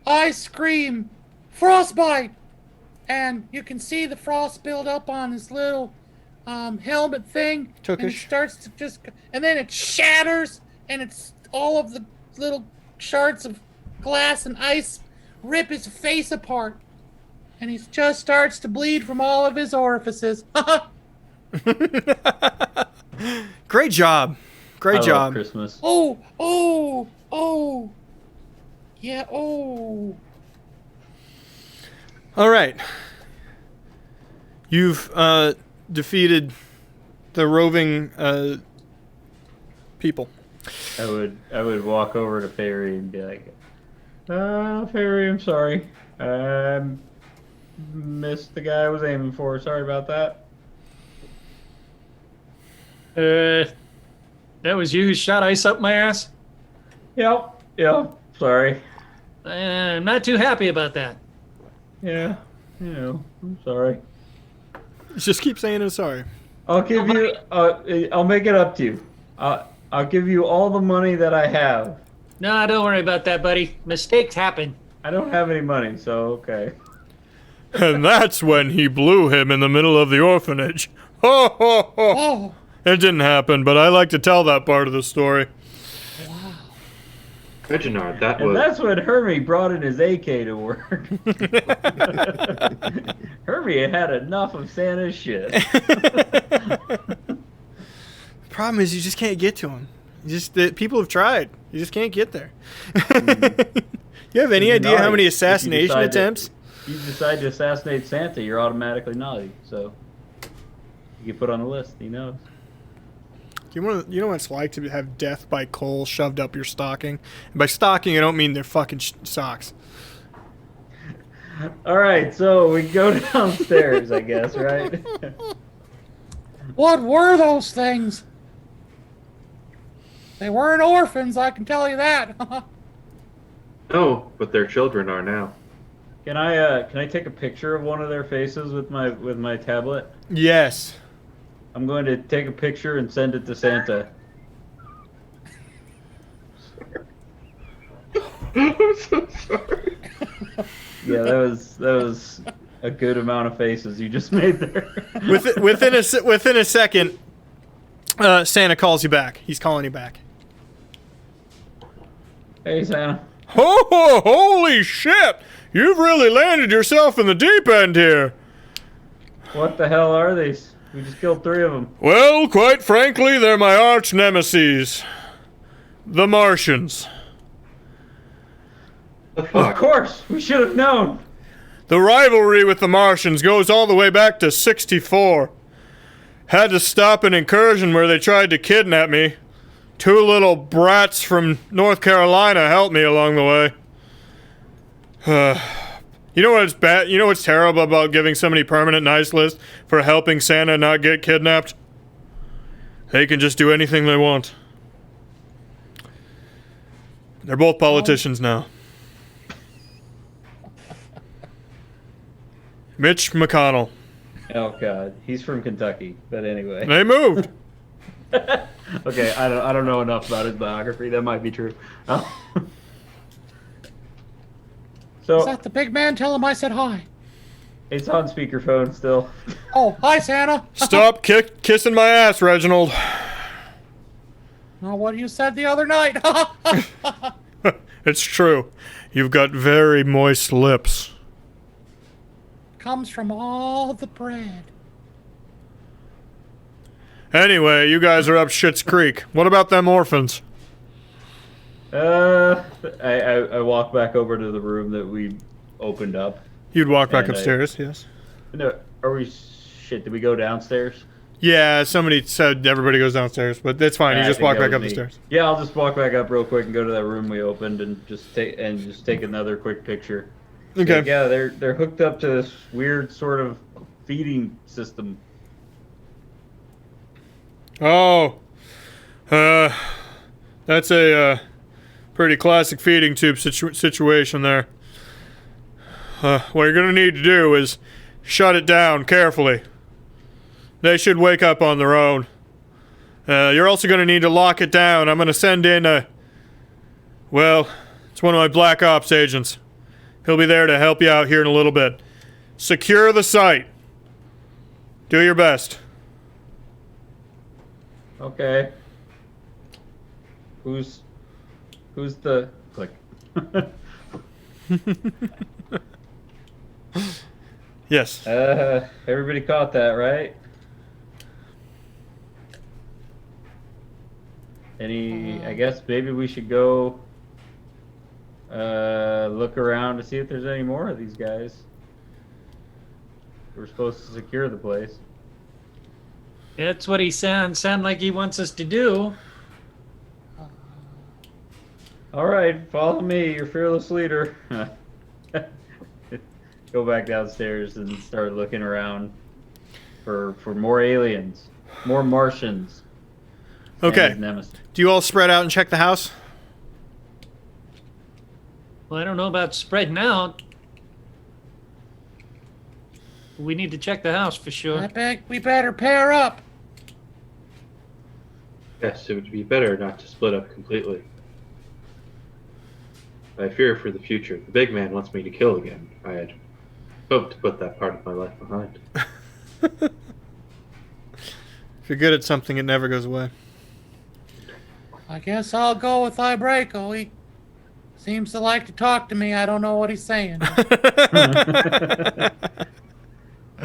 I scream, frostbite! And you can see the frost build up on his little helmet thing. And it Tookish. starts to just, and then it shatters, and it's all of the little shards of glass and ice rip his face apart. And he just starts to bleed from all of his orifices. Great job. Great I love job. Christmas. Oh. Yeah, oh. All right. You've defeated the roving people. I would walk over to Fairy and be like, Fairy, I'm sorry. I missed the guy I was aiming for. Sorry about that. That was you who shot ice up my ass? Yep. Sorry. I'm not too happy about that. Yeah. I'm sorry. Just keep saying I'm sorry. I'll give you. I'll make it up to you. I'll give you all the money that I have. No, don't worry about that, buddy. Mistakes happen. I don't have any money, so okay. And that's when he blew him in the middle of the orphanage. Ho, ho, ho. Oh. It didn't happen, but I like to tell that part of the story. Reginald, that And was. that's when Hermie brought in his AK to work. Hermie had enough of Santa's shit. Problem is, you just can't get to him. People have tried. You just can't get there. You have any You're idea how naughty. many If you assassination decide to- attempts? If you decide to assassinate Santa, you're automatically naughty. So you get put on the list. He knows. You know what it's like to have death by coal shoved up your stocking? And by stocking, I don't mean their fucking socks. All right, so we go downstairs, I guess, right? What were those things? They weren't orphans, I can tell you that. No, but their children are now. Can I take a picture of one of their faces with my tablet? Yes. I'm going to take a picture and send it to Santa. I'm so sorry. Yeah, that was a good amount of faces you just made there. Within a second, Santa calls you back. He's calling you back. Hey, Santa. Ho ho! Holy shit! You've really landed yourself in the deep end here. What the hell are these? We just killed 3 of them. Well, quite frankly, they're my arch nemesis, the Martians. The Of fuck? course, we should have known. The rivalry with the Martians goes all the way back to '64. Had to stop an incursion where they tried to kidnap me. 2 little brats from North Carolina helped me along the way. You know what's bad? You know what's terrible about giving somebody permanent nice list for helping Santa not get kidnapped? They can just do anything they want. They're both politicians now. Mitch McConnell. Oh God, he's from Kentucky. But anyway. They moved. Okay, I don't know enough about his biography. That might be true. Is So that the big man? Tell him I said hi. it's on speakerphone still. Oh, hi, Santa. Stop kissing my ass, Reginald. Oh, what you said the other night. It's true. You've got very moist lips. Comes from all the bread. Anyway, you guys are up Schitt's Creek. What about them orphans? I walk back over to the room that we opened up. You'd walk back And upstairs, yes? No, are we? Shit, did we go downstairs? Yeah, somebody said everybody goes downstairs, but that's fine. You I just think walk that back was up the me. stairs. Yeah, I'll just walk back up real quick and go to that room we opened and just take another quick picture. Okay. Like, yeah, they're hooked up to this weird sort of feeding system. Oh, that's a pretty classic feeding tube situation there. What you're gonna need to do is shut it down carefully. They should wake up on their own. You're also gonna need to lock it down. I'm gonna send in well, it's one of my Black Ops agents. He'll be there to help you out here in a little bit. Secure the site. Do your best. Okay. Who's the click? Yes. Everybody caught that, right? I guess maybe we should go look around to see if there's any more of these guys. We're supposed to secure the place. That's what he sound like he wants us to do. All right, follow me, your fearless leader. Go back downstairs and start looking around for more aliens, more Martians. Okay. Santa's nemesis. Do you all spread out and check the house? Well, I don't know about spreading out. We need to check the house for I sure. bet we better pair up. Yes, it would be better not to split up completely. I fear for the future. The big man wants me to kill again. I had hoped to put that part of my life behind. If you're good at something, it never goes away. I guess I'll go with Ibraco. He seems to like to talk to me. I don't know what he's saying. All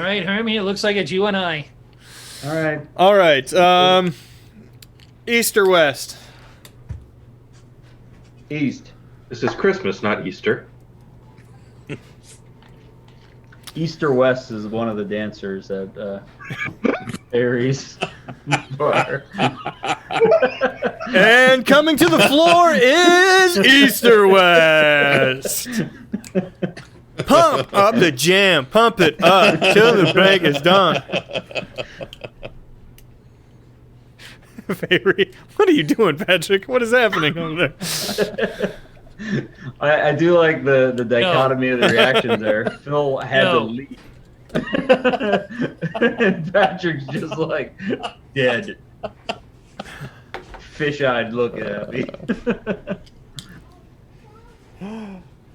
right, Hermie, it looks like it's you and I. All right. All right. East or west? East. This is Christmas, not Easter. East or West is one of the dancers at Aries bar. And coming to the floor is East or west. Pump up the jam. Pump it up till the break is done. Fairy, what are you doing, Patrick? What is happening over there? I do like the dichotomy of the reactions there. Phil had to No. leave. And Patrick's just like dead. Fish-eyed looking at me.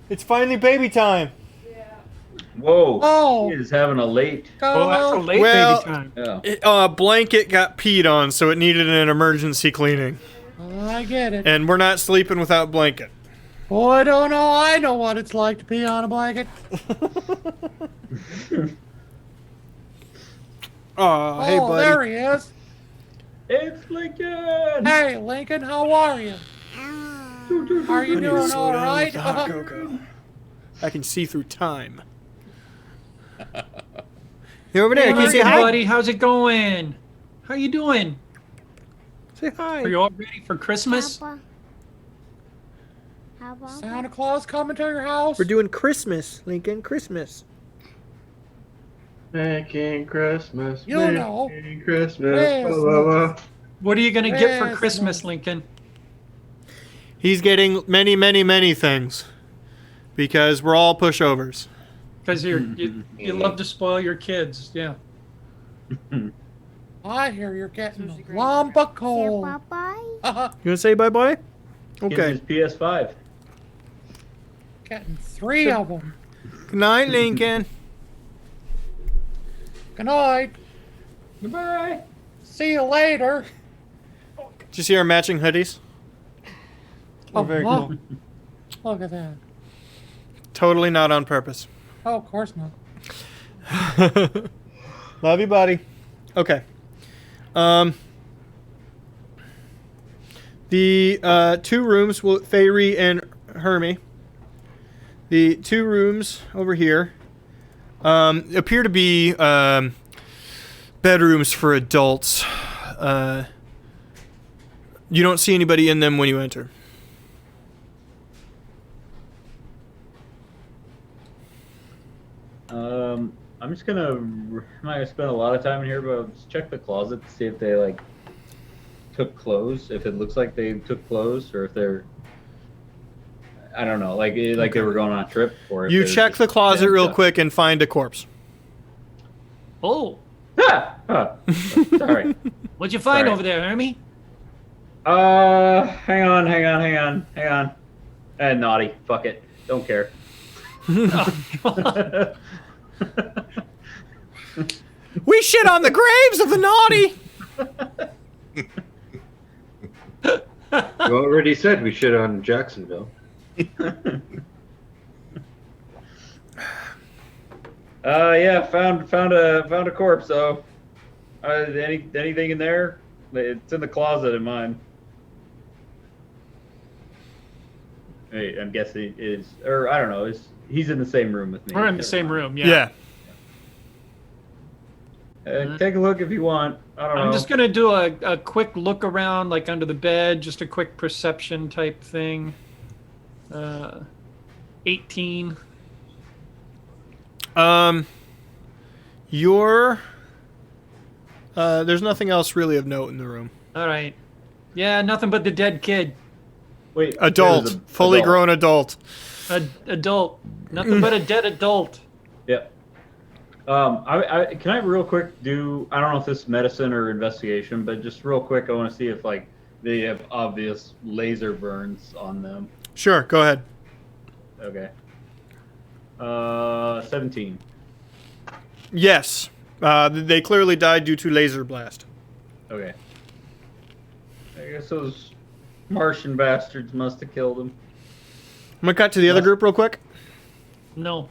It's finally baby time. Whoa. Oh. He is having a late. Oh, that's a Go. late Well- baby time. Yeah. A blanket got peed on, so it needed an emergency cleaning. I get it. And we're not sleeping without blanket. Oh, I don't know. I know what it's like to be on a blanket. Oh, hey, Oh, buddy. there he is. It's Lincoln. Hey, Lincoln, how are you? Are you doing Slow all down right? with the hot cocoa. I can see through time. You over there? Can you say Hey, hi? buddy, how's it going? How you doing? Say hi. Are you all ready for Christmas? Papa. How about Santa Claus coming to your house? We're doing Christmas, Lincoln. Christmas. Making Christmas. You know. Making Christmas. Blah, blah, blah. What are you gonna get for Christmas. Christmas, Lincoln? He's getting many, many, many things because we're all pushovers. Because you love to spoil your kids. Yeah. I hear you're getting Especially a great lump of coal. Say bye-bye? You gonna say bye bye? Okay. His PS5. Getting 3 of them. Good night, Lincoln. Good night. Goodbye. See you later. Did you see our matching hoodies? Oh, very wow. cool. Look at that. Totally not on purpose. Oh, of course not. Love you, buddy. Okay. The 2 rooms, Fairy and Hermie. The 2 rooms over here appear to be bedrooms for adults. You don't see anybody in them when you enter. I'm just gonna. I'm not gonna spend a lot of time in here, but I'll just check the closet to see if they like took clothes. If it looks like they took clothes, or if they're. I don't know, like they were going on a trip, or if You they're check just the closet dead real stuff. quick and find a corpse. Oh, Sorry. what'd you find Sorry. over there, Hermie? Hang on. Naughty. Fuck it. Don't care. We shit on the graves of the naughty. You already said we shit on Jacksonville. Yeah, found a corpse though. Anything in there? It's in the closet in mine. Hey, I'm guessing is, or I don't know. He's in the same room with me. We're in the Never same mind. room. Yeah. Take a look if you want. I don't know. I'm just gonna do a quick look around, like under the bed, just a quick perception type thing. 18. There's nothing else really of note in the room. All right. Yeah, nothing but the dead kid. Wait. Adult, there's a- fully adult. grown adult. Adult. Nothing but a dead adult. Yep. Can I real quick do? I don't know if this is medicine or investigation, but just real quick, I want to see if like they have obvious laser burns on them. Sure, go ahead. Okay. 17. Yes, they clearly died due to laser blast. Okay. I guess those Martian bastards must have killed him. I'm gonna cut to the other group real quick. No.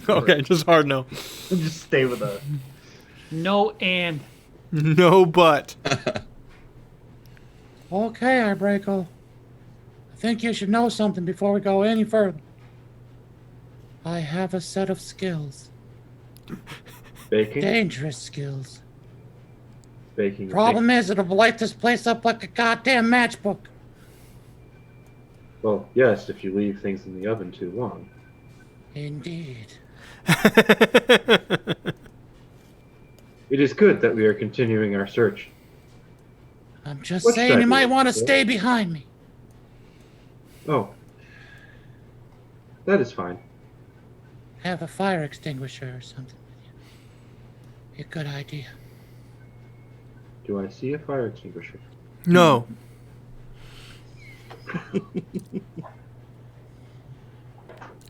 Okay, just hard no. Just stay with us. No and. No but. Okay, Ibraco. I think you should know something before we go any further. I have a set of skills. Baking. Dangerous skills. Baking. Problem is, it'll light this place up like a goddamn matchbook. Well, yes, if you leave things in the oven too long. Indeed. It is good that we are continuing our search. I'm just What saying should I you do? might want to stay behind me. Oh. That is fine. Have a fire extinguisher or something with you. Be a good idea. Do I see a fire extinguisher? No.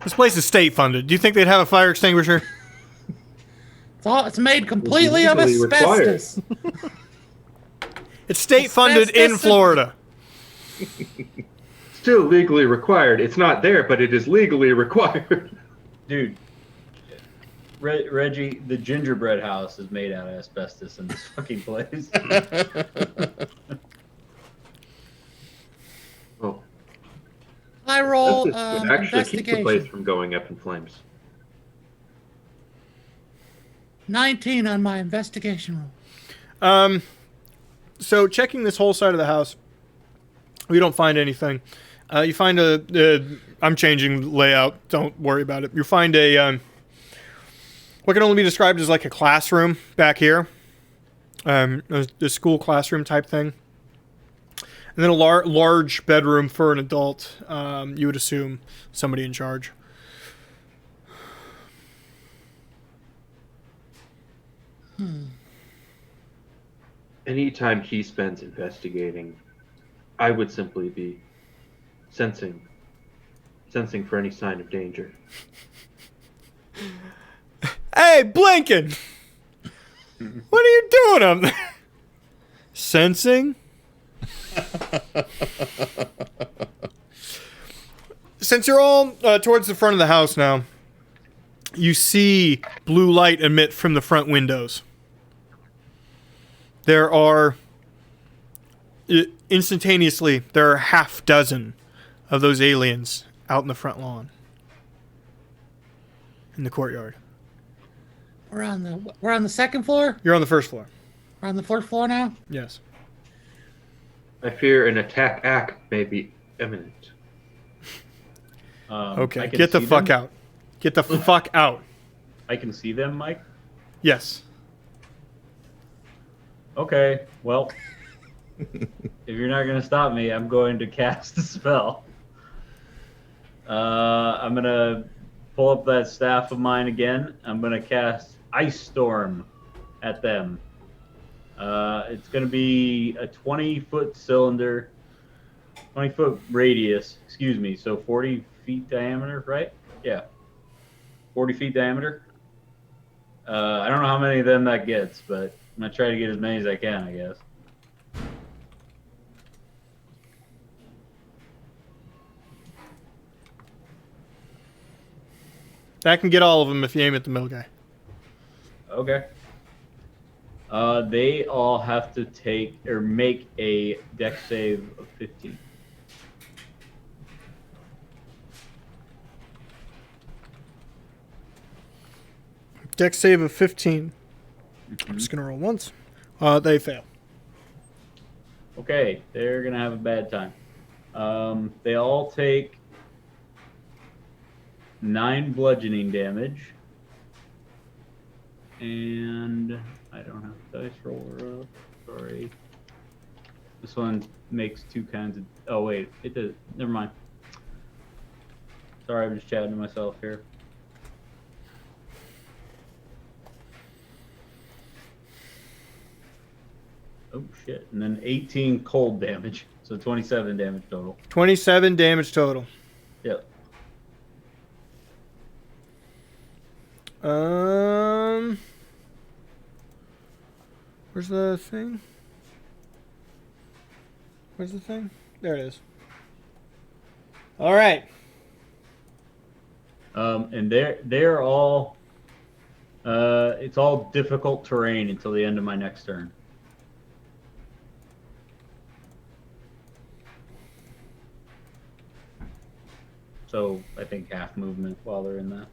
This place is state funded. Do you think they'd have a fire extinguisher? It's made completely of legally required. asbestos. It's state funded in Asbestos. Florida. Still legally required. It's not there, but it is legally required. Dude. Reggie, the gingerbread house is made out of asbestos in this fucking place. Oh, I roll would actually keep the place investigation. from going up in flames. 19 on my investigation roll. So checking this whole side of the house, we don't find anything. You find I'm changing layout. Don't worry about it. You find what can only be described as like a classroom back here. A school classroom type thing. And then a large bedroom for an adult. You would assume somebody in charge. Any time he spends investigating, I would simply be sensing for any sign of danger. Hey, Blinken! What are you doing up there? Sensing? Since you're all towards the front of the house now, you see blue light emit from the front windows. There are, instantaneously, there are half dozen of those aliens out in the front lawn. In the courtyard. We're on the second floor? You're on the first floor. We're on the first floor now? Yes. I fear an attack act may be imminent. Okay, get the fuck out. Get the fuck out. I can see them, Mike? Yes. Okay, well, if you're not going to stop me, I'm going to cast a spell. I'm going to pull up that staff of mine again. I'm going to cast Ice Storm at them. It's going to be a 20-foot cylinder, 20-foot radius, excuse me, so 40 feet diameter, right? Yeah. 40 feet diameter. I don't know how many of them that gets, but I'm going to try to get as many as I can, I guess. That can get all of them if you aim at the middle guy. Okay. They all have to take or make a dex save of 15. Dex save of 15. Mm-hmm. I'm just going to roll once. They fail. Okay, they're gonna have a bad time. They all take 9 bludgeoning damage, and I don't have a dice roller up. Sorry. This one makes 2 kinds of. Oh wait, it does. Never mind. Sorry, I'm just chatting to myself here. Oh shit! And then 18 cold damage, so 27 damage total. 27 damage total. Yep. Where's the thing? Where's the thing? There it is. All right. And they're all. It's all difficult terrain until the end of my next turn. So I think half movement while they're in that.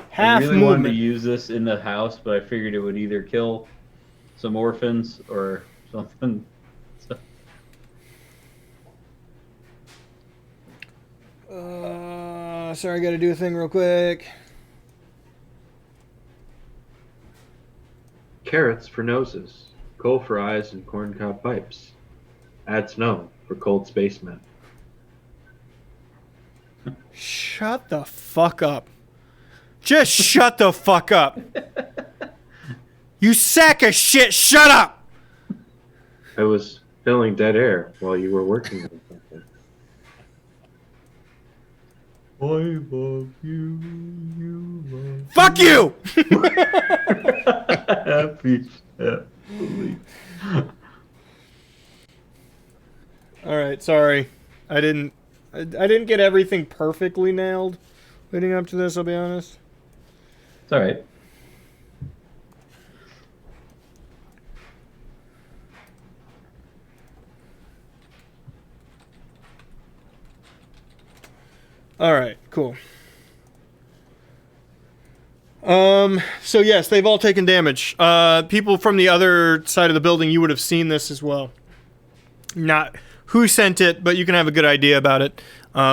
Half I really wanted to movement. use this in the house, but I figured it would either kill some orphans or something. So, Sorry, I got to do a thing real quick. Carrots for noses, coal for eyes, and corncob pipes. Add snow for cold spacemen. Shut the fuck up. Just shut the fuck up. You sack of shit, shut up! I was filling dead air while you were working on something. I love you, you love Fuck you! happy. Happily. All right, sorry. I didn't get everything perfectly nailed leading up to this, I'll be honest. It's all right. All right, cool. So yes, they've all taken damage. People from the other side of the building, you would have seen this as well. Not who sent it, but you can have a good idea about it.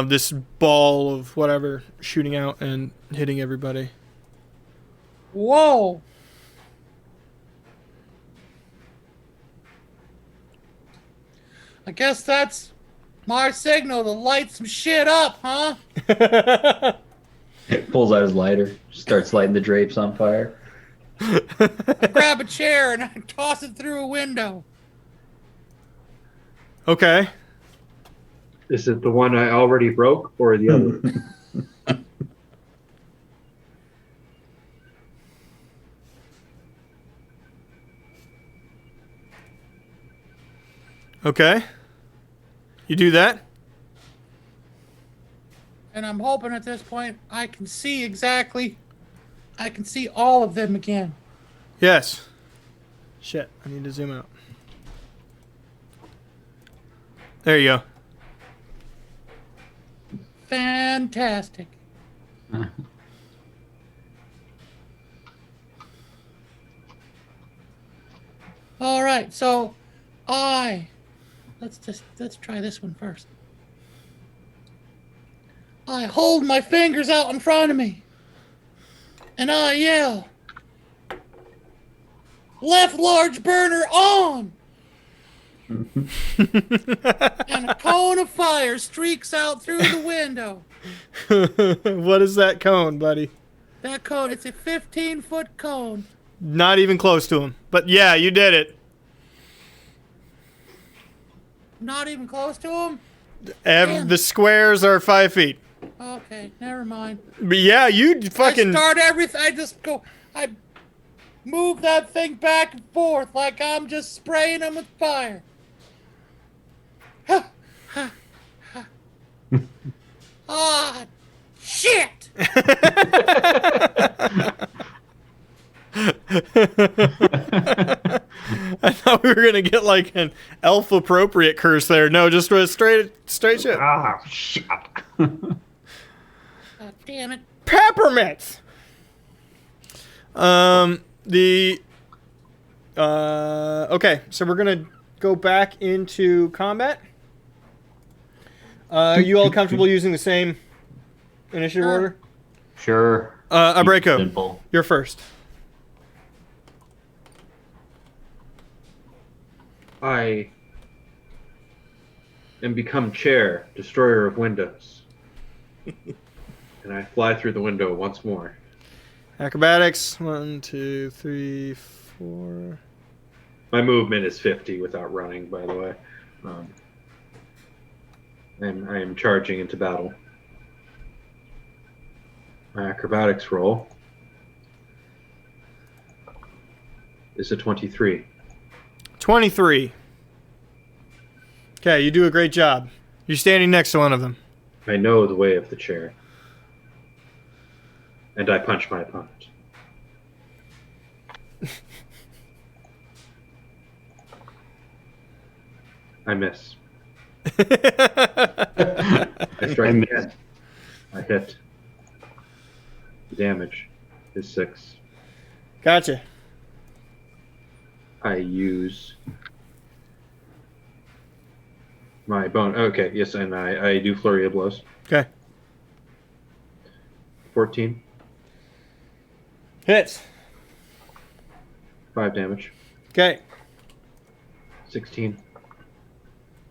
This ball of whatever shooting out and hitting everybody. Whoa. I guess that's my signal to light some shit up, huh? Pulls out his lighter, starts lighting the drapes on fire. I grab a chair and I toss it through a window. Okay. Is it the one I already broke or the other? Okay. You do that? And I'm hoping at this point I can see all of them again. Yes. Shit, I need to zoom out. There you go. Fantastic. All right, so let's try this one first. I hold my fingers out in front of me, and I yell, "Left large burner on!" And a cone of fire streaks out through the window. What is that cone, buddy? That cone, it's a 15-foot cone. Not even close to him. But yeah, you did it. Not even close to him? The squares are 5 feet. Okay, never mind. But yeah, you fucking... I start everything. I move that thing back and forth like I'm just spraying them with fire. Ah, shit! I thought we were gonna get like an elf appropriate curse there. No, just a straight shit. Ah, shit. God damn it. Peppermints. Okay, so we're gonna go back into combat. Are you all comfortable using the same initiative order? Sure. Abreko, Simple. you're first. I am become chair, destroyer of windows. And I fly through the window once more. Acrobatics. 1, 2, 3, 4. My movement is 50 without running, by the way. And I am charging into battle. My acrobatics roll is a 23. 23. Okay, you do a great job. You're standing next to one of them. I know the way of the chair. And I punch my opponent. I miss. I strike again. I hit. The damage is 6. Gotcha. I use my bone. Okay, yes, and I do flurry of blows. Okay. 14. Hits. 5 damage. Okay. 16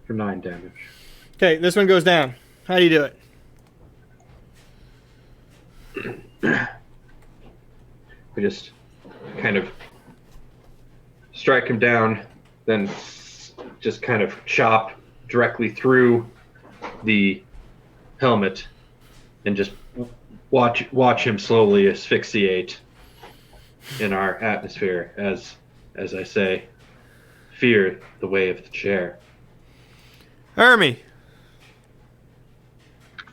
for 9 damage. Okay, this one goes down. How do you do it? I just kind of strike him down, then just kind of chop directly through the helmet and just watch him slowly asphyxiate in our atmosphere as I say, fear the way of the chair. Hermie.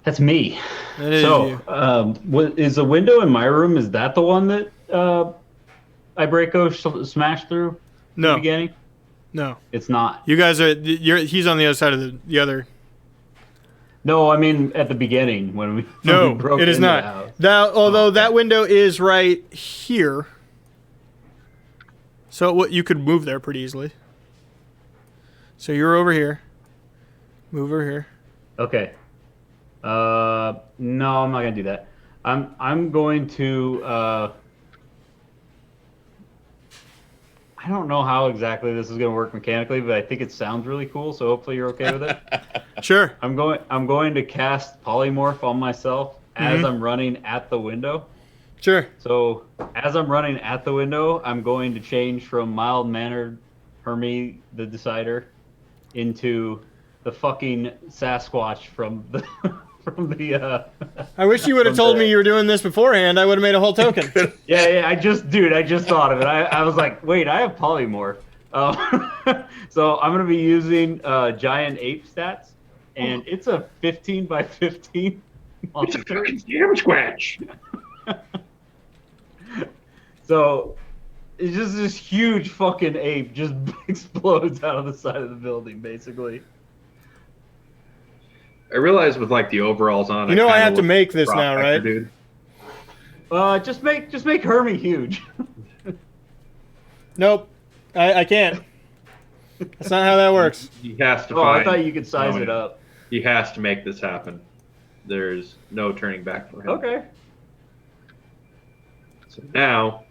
That's me. That is So, you. what is the window in my room? Is that the one that Ibreko smashed through? In the No. beginning? No. It's not. You guys are... he's on the other side of the other... No, I mean at the beginning when we No, when we broke it is into the not. house. Although okay. that window is right here. So what you could move there pretty easily. So you're over here. Move over here. Okay. No, I'm not gonna do that. I'm going to. I don't know how exactly this is gonna work mechanically, but I think it sounds really cool. So hopefully you're okay with it. Sure. I'm going to cast polymorph on myself as I'm running at the window. Sure. So as I'm running at the window, I'm going to change from mild-mannered Hermie the Decider into the fucking Sasquatch from the I wish you would have from told the- me you were doing this beforehand. I would have made a whole token. Yeah, I just thought of it. I was like, wait, I have polymorph. So I'm gonna be using giant ape stats, and it's a 15 by 15 It's a monster. fucking damn scratch. So it's just this huge fucking ape just explodes out of the side of the building, basically. I realize with like the overalls on. You know I have to look make this prop now, actor, right? Dude. Just make Hermie huge. Nope. I can't. That's not how that works. He has to Oh, I find. thought you could size it up. He has to make this happen. There's no turning back for him. Okay. So now,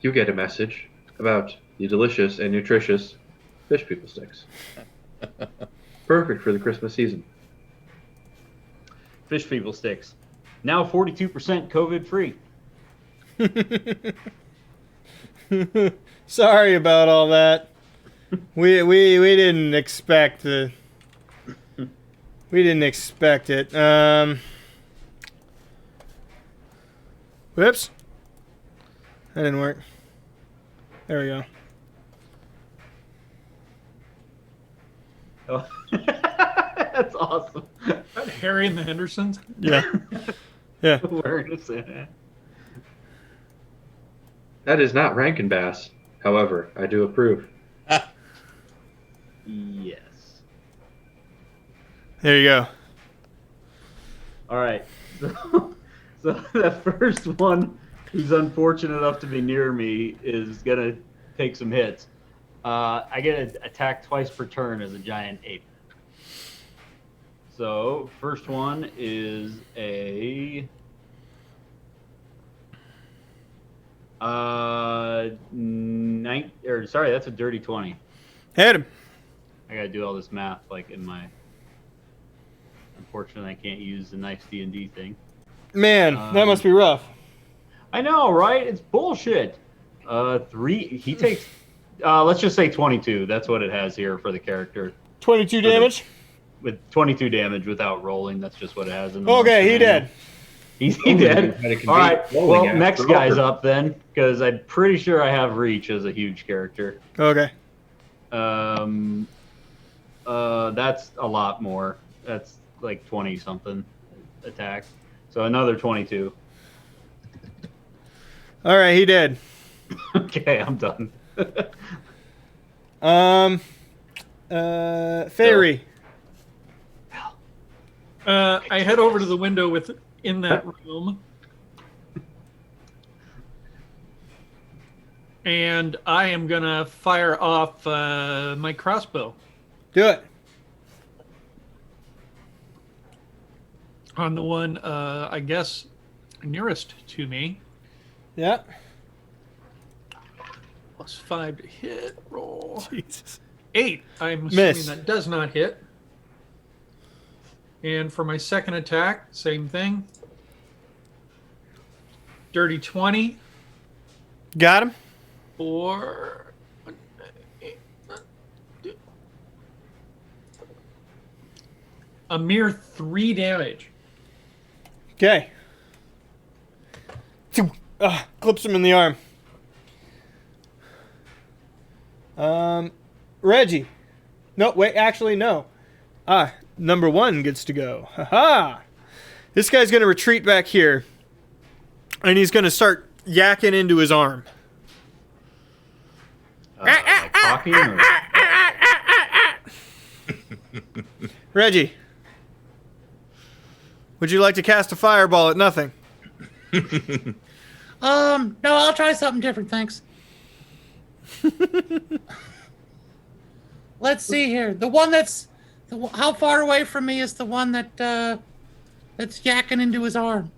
you get a message about the delicious and nutritious fish people sticks. Perfect for the Christmas season. Fish people sticks. Now 42% COVID free. Sorry about all that. We didn't expect the. We didn't expect it. Whoops. That didn't work. There we go. Oh. That's awesome. Harry and the Hendersons. Yeah. Yeah. Wearing a Santa. That is not Rankin Bass. However, I do approve. Yes. There you go. All right. So the first one who's unfortunate enough to be near me is gonna take some hits. I get attacked twice per turn as a giant ape. So first one is a that's a dirty 20. Hit him. I gotta do all this math like in my. Unfortunately, I can't use the nice D&D thing. Man, that must be rough. I know, right? It's bullshit. 3. He takes. Let's just say 22. That's what it has here for the character. 22 damage. With 22 damage without rolling. That's just what it has. In the Okay, monster he manual. dead. He Oh, dead. you can All right. beat rolling Well, after next guy's over. up then, because I'm pretty sure I have reach as a huge character. Okay. That's a lot more. That's like 20 something attack. So another 22. All right, he dead. Okay, I'm done. Fairy. I head over to the window in that room, and I am gonna fire off my crossbow Do it. on the one, I guess, nearest to me. Yeah. +5 to hit. Roll Jesus. 8. I'm assuming Miss. that does not hit. And for my second attack, same thing. Dirty 20 Got him. for a mere 3 damage. Okay. Clips him in the arm. Reggie. No, wait, actually, no. Number 1 gets to go. Ha-ha! This guy's going to retreat back here. And he's going to start yakking into his arm. Like talking or... Reggie. Would you like to cast a fireball at nothing? No, I'll try something different, thanks. Let's see here. The one that's... how far away from me is the one that, that's yakking into his arm?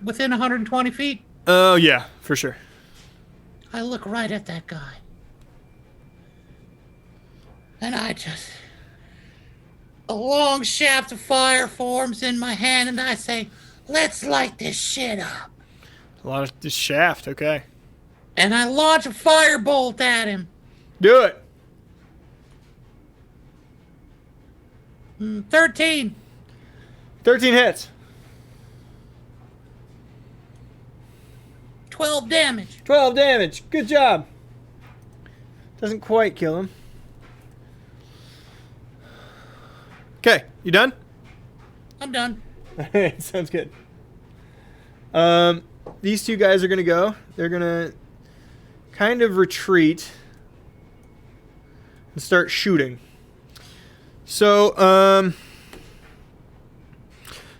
Within 120 feet? Oh, yeah, for sure. I look right at that guy. And I just... a long shaft of fire forms in my hand, and I say, let's light this shit up. A lot of this shaft, okay. And I launch a firebolt at him. Do it. 13. 13 hits. 12 damage. 12 damage. Good job. Doesn't quite kill him. Okay, you done? I'm done. Alright, sounds good. These two guys are gonna go. They're gonna kind of retreat and start shooting. So,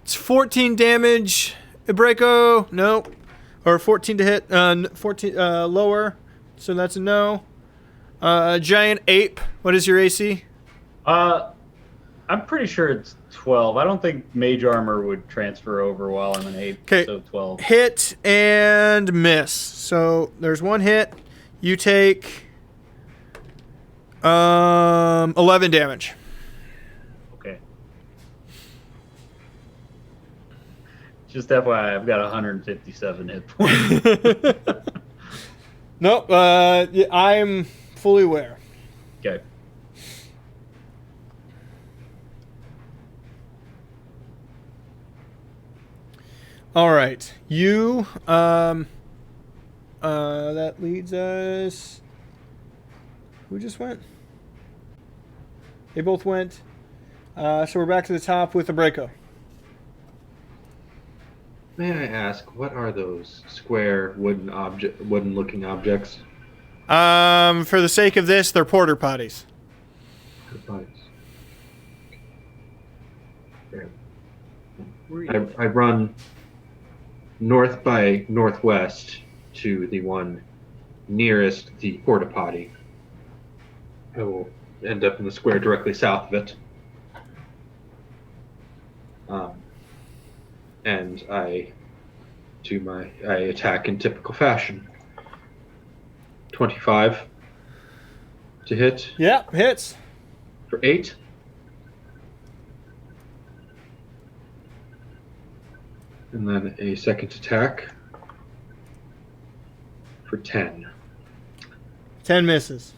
it's 14 damage. Ibreko, no. Or 14 to hit. 14 lower. So that's a no. Giant ape. What is your AC? I'm pretty sure it's 12. I don't think mage armor would transfer over while I'm an ape. Okay. So 12. Hit and miss. So there's one hit. You take 11 damage. Okay. Just FYI, I've got 157 hit points. Nope. Yeah, I'm fully aware. Okay. All right. You that leads us. Who just went? They both went. So we're back to the top with the Ibreko. May I ask, what are those square wooden-looking objects? For the sake of this, they're porter potties. I run north by northwest to the one nearest the porta potty. I will end up in the square directly south of it. And I attack in typical fashion. 25 to hit. Yeah, hits. For 8. And then a second attack for 10. 10 misses.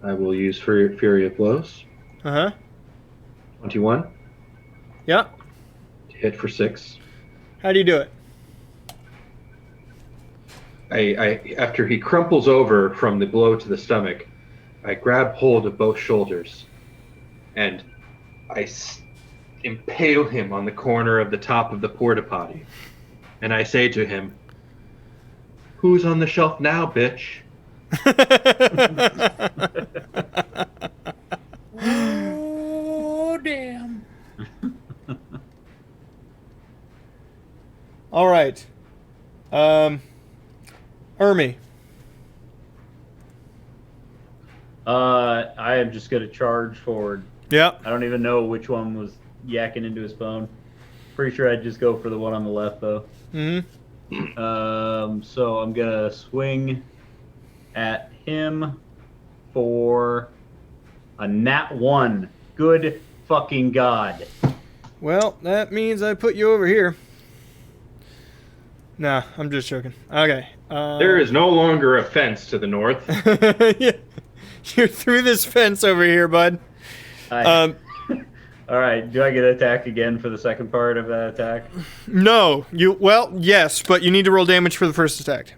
I will use Fury of Blows. 21 Yeah. to hit for 6. How do you do it? I after he crumples over from the blow to the stomach, I grab hold of both shoulders, and I impale him on the corner of the top of the porta potty, and I say to him, "Who's on the shelf now, bitch?" Oh, damn. All right. Ermi. I am just gonna charge forward. Yeah. I don't even know which one was yakking into his phone. Pretty sure I'd just go for the one on the left though. Mm-hmm. So I'm gonna swing at him for a nat 1. Good fucking god. Well, that means I put you over here. Nah, I'm just joking. Okay. There is no longer a fence to the north. Yeah. You're through this fence over here, bud. All right. Do I get attacked again for the second part of that attack? No. Well, yes, but you need to roll damage for the first attack.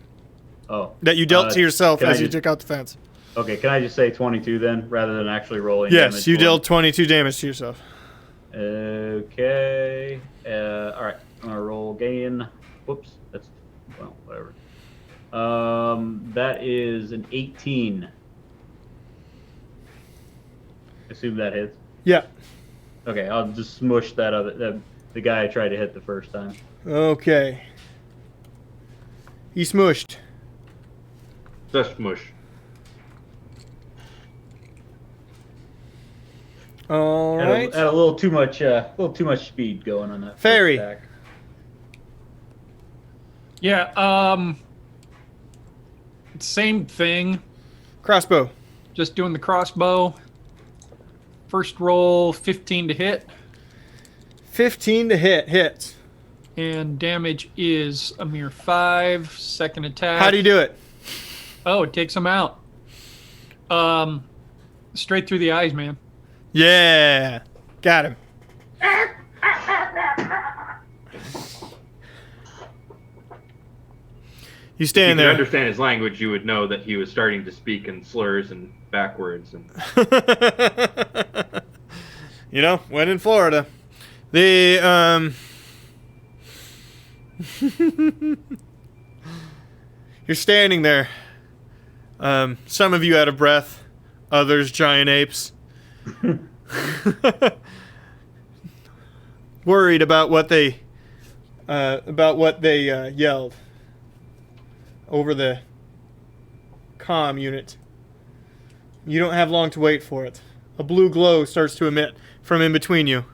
Oh. That you dealt to yourself as you just, took out the fence. Okay, can I just say 22 then, rather than actually rolling Yes, damage? you dealt 22 damage to yourself. Okay. All right. I'm going to roll again. Whoops. That's, well, whatever. That is an 18. Assume that hits. Yeah. Okay, I'll just smush that the guy I tried to hit the first time. Okay. He smushed. Just mush. All Had right. a little too much speed going on that first Fairy. attack. Yeah, same thing. Crossbow. Just doing the crossbow. First roll, 15 to hit. 15 to hit. Hits. And damage is a mere 5. Second attack. How do you do it? Oh, it takes him out. Straight through the eyes, man. Yeah. Got him. You If stand you could there. understand his language, you would know that he was starting to speak in slurs and backwards. And You know, when in Florida. The, You're standing there. Some of you out of breath. Others giant apes. Worried about what they yelled over the comm unit. You don't have long to wait for it. A blue glow starts to emit from in between you.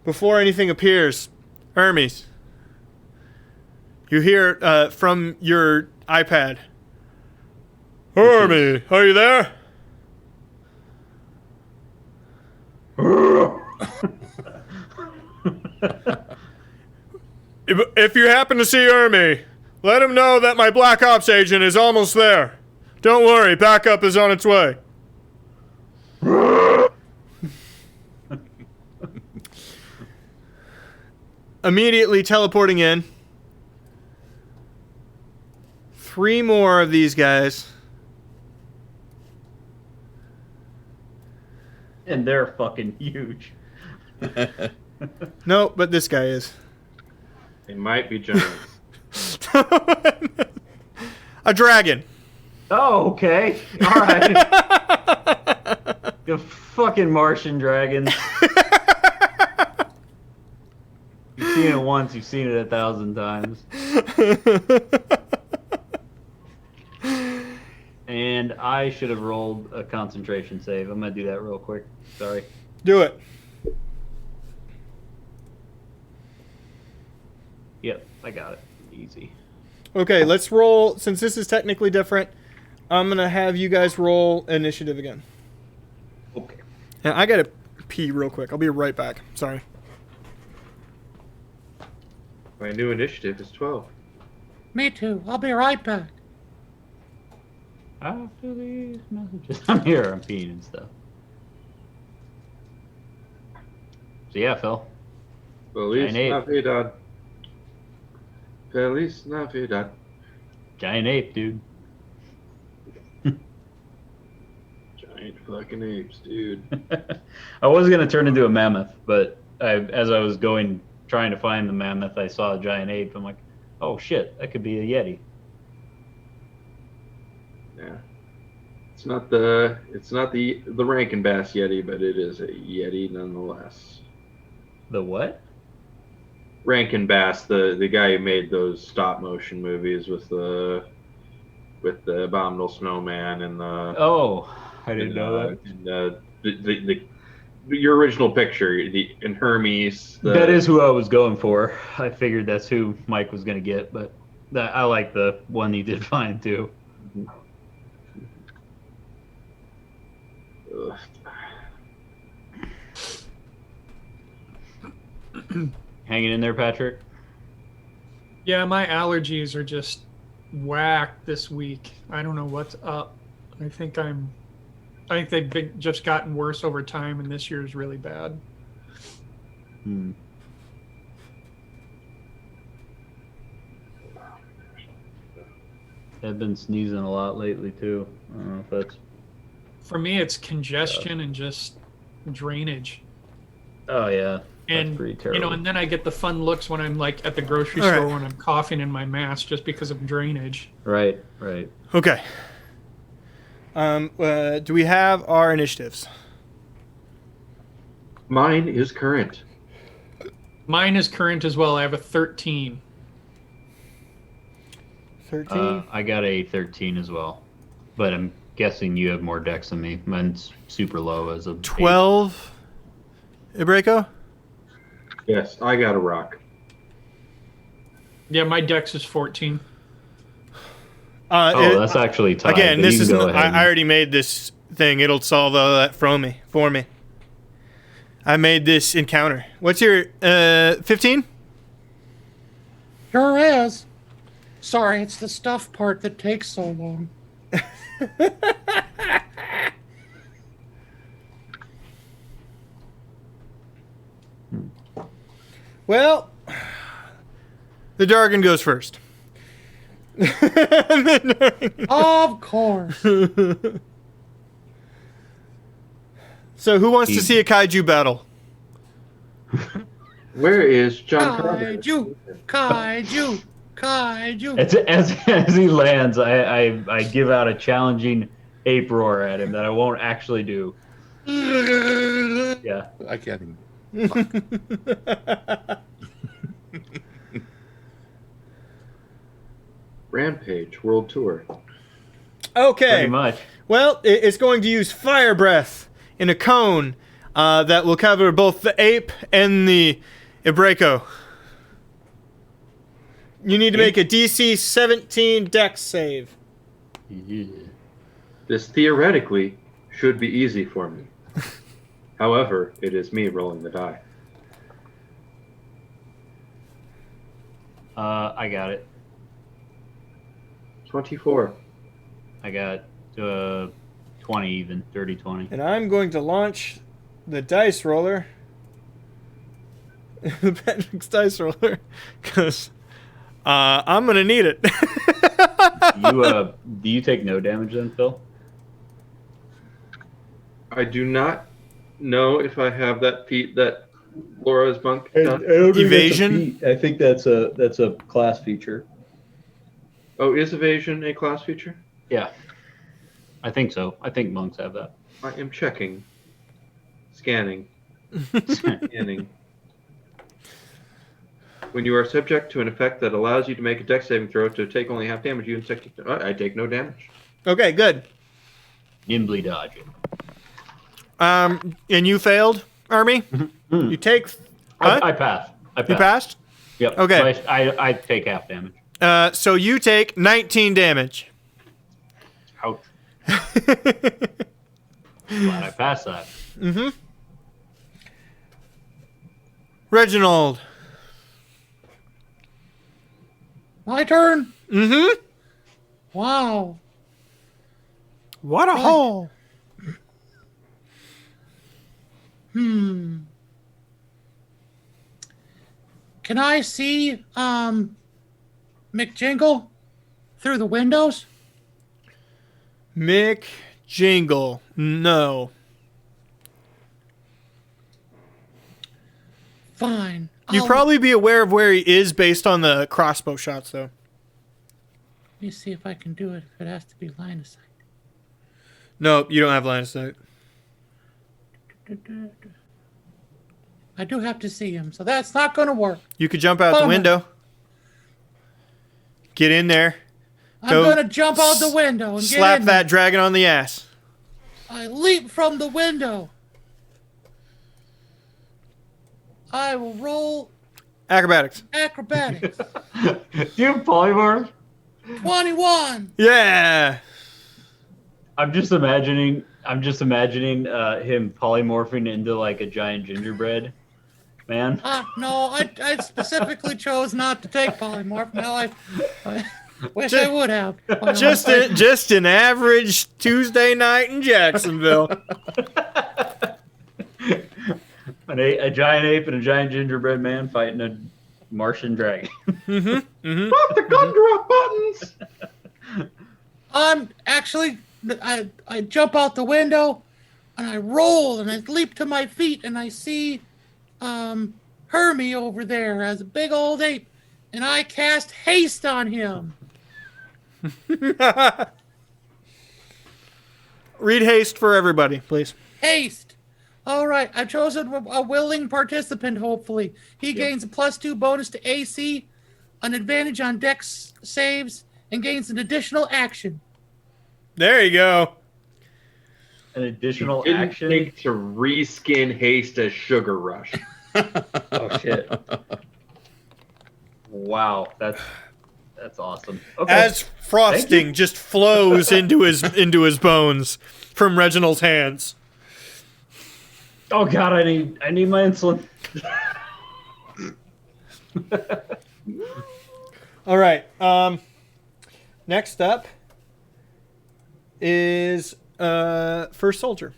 Before anything appears, Hermes, you hear from your iPad. Hermes, are you there? If you happen to see Hermes, let him know that my Black Ops agent is almost there. Don't worry, backup is on its way. Immediately teleporting in. 3 more of these guys. And they're fucking huge. No, but this guy is. they might be giants. A dragon. Oh, okay. All right. The fucking Martian dragons. You've seen it once, you've seen it 1,000 times. And I should have rolled a concentration save. I'm gonna do that real quick. Sorry. Do it. Yep, I got it. Easy. Okay, let's roll. Since this is technically different, I'm going to have you guys roll initiative again. Okay. And I got to pee real quick. I'll be right back. Sorry. My new initiative is 12. Me too. I'll be right back. After these messages. I'm here, I'm peeing and stuff. So yeah, Phil. Feliz Giant ape. Navidad. Feliz Navidad. Giant ape, dude. Giant fucking apes, dude. I was gonna turn into a mammoth, but as I was trying to find the mammoth, I saw a giant ape. I'm like, oh shit, that could be a yeti. Yeah. It's not the Rankin Bass Yeti, but it is a Yeti nonetheless. The what? Rankin Bass, the guy who made those stop motion movies with the Abominable Snowman and the Oh, I didn't know that. And your original picture, in Hermes. That is who I was going for. I figured that's who Mike was gonna get, but I like the one he did find too. Ugh. Hanging in there, Patrick. Yeah, my allergies are just whack this week. I don't know what's up. I think they've just gotten worse over time, and this year is really bad. I've been sneezing a lot lately too. I don't know if that's. For me, it's congestion and just drainage. Oh yeah. And That's pretty terrible. and then I get the fun looks when I'm like at the grocery All right. store when I'm coughing in my mask just because of drainage. Right. Okay. Do we have our initiatives? Mine is current. Mine is current as well. I have a 13. 13. I got a 13 as well, but I'm guessing you have more decks than me. Mine's super low as a 12. Ibreko? Yes, I got a rock. Yeah, my dex is 14. That's actually tied. Again, but this you can is. go ahead I already made this thing. It'll solve all that for me. I made this encounter. What's your 15? Sure is. Sorry, it's the stuff part that takes so long. Well, the Dargan goes first. Of course. So, who wants to see a kaiju battle? Where is John Carter? Kaiju. As he lands, I give out a challenging ape roar at him that I won't actually do. Yeah. I can't even. Rampage World Tour. Okay. Pretty much. Well, it's going to use fire breath in a cone that will cover both the ape and the Ibreko. You need to make a DC 17 dex save. Yeah. This theoretically should be easy for me. However, it is me rolling the die. I got it. 24. I got 20 even, 30, 20. And I'm going to launch the dice roller. The Patrick's dice roller. Because I'm going to need it. Do you take no damage then, Phil? I do not know if I have that feat that Laura's monk I done. don't think Evasion? that's a feat. I think that's a class feature. Oh, is evasion a class feature? Yeah. I think so. I think monks have that. I am checking. Scanning. Scanning. When you are subject to an effect that allows you to make a dex saving throw to take only half damage, I take no damage. Okay, good. Nimbly dodging. And you failed, Army? You take... Huh? I passed. You passed? Yep. Okay. So I take half damage. So you take 19 damage. Ouch. Glad I passed that. Mm-hmm. Reginald. My turn. Mm-hmm. Wow. What a hole. Can I see McJingle through the windows? Mick Jingle. No. Fine. You'd probably be aware of where he is based on the crossbow shots, though. Let me see if I can do it. If it has to be line of sight. No, you don't have line of sight. I do have to see him, so that's not going to work. You could jump out the Bummer. window. Get in there. I'm Go going to jump out the window and Slap get in that there. dragon on the ass. I leap from the window. I will roll Acrobatics. acrobatics. Do you have polymorph? 21. Yeah. I'm just imagining him polymorphing into like a giant gingerbread man. No, I specifically chose not to take polymorph. Now I wish I would have. Just an average Tuesday night in Jacksonville. A giant ape and a giant gingerbread man fighting a Martian dragon. Put the gun drop buttons! I'm actually, I jump out the window and I roll and I leap to my feet and I see Hermie over there as a big old ape and I cast haste on him. read haste for everybody, please. Haste. All right, I've chosen a willing participant, hopefully. He gains a +2 bonus to AC, an advantage on dex saves, and gains an additional action. There you go. An additional Didn't action. think to reskin haste as Sugar Rush. Oh shit! Wow, that's awesome. Okay. As frosting just flows into his bones from Reginald's hands. Oh god, I need my insulin. All right. Next up is First Soldier.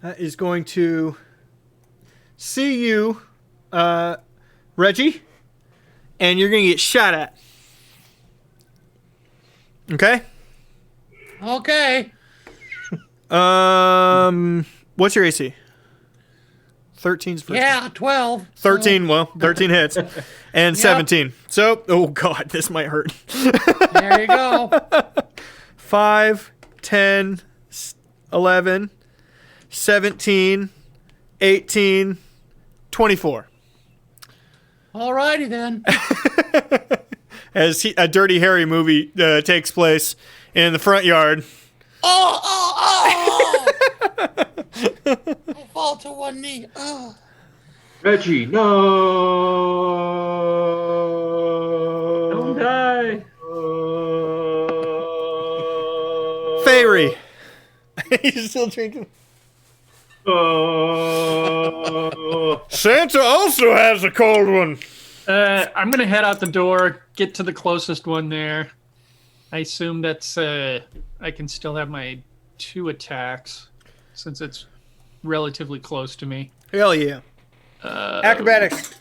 That is going to see you, Reggie, and you're going to get shot at. Okay? Okay. What's your AC? 13's first. Yeah, 12. 13, well, 13 hits. And 17. So, oh god, this might hurt. There you go. 5, 10, 11, 17, 18, 24. Alrighty then. As a Dirty Harry movie takes place in the front yard. Oh! I fall to one knee. Oh. Reggie, no! Don't die. Fairy. He's still drinking. Santa also has a cold one. I'm gonna head out the door, get to the closest one there. I assume that's I can still have my 2 attacks since it's relatively close to me. Hell yeah. Acrobatics.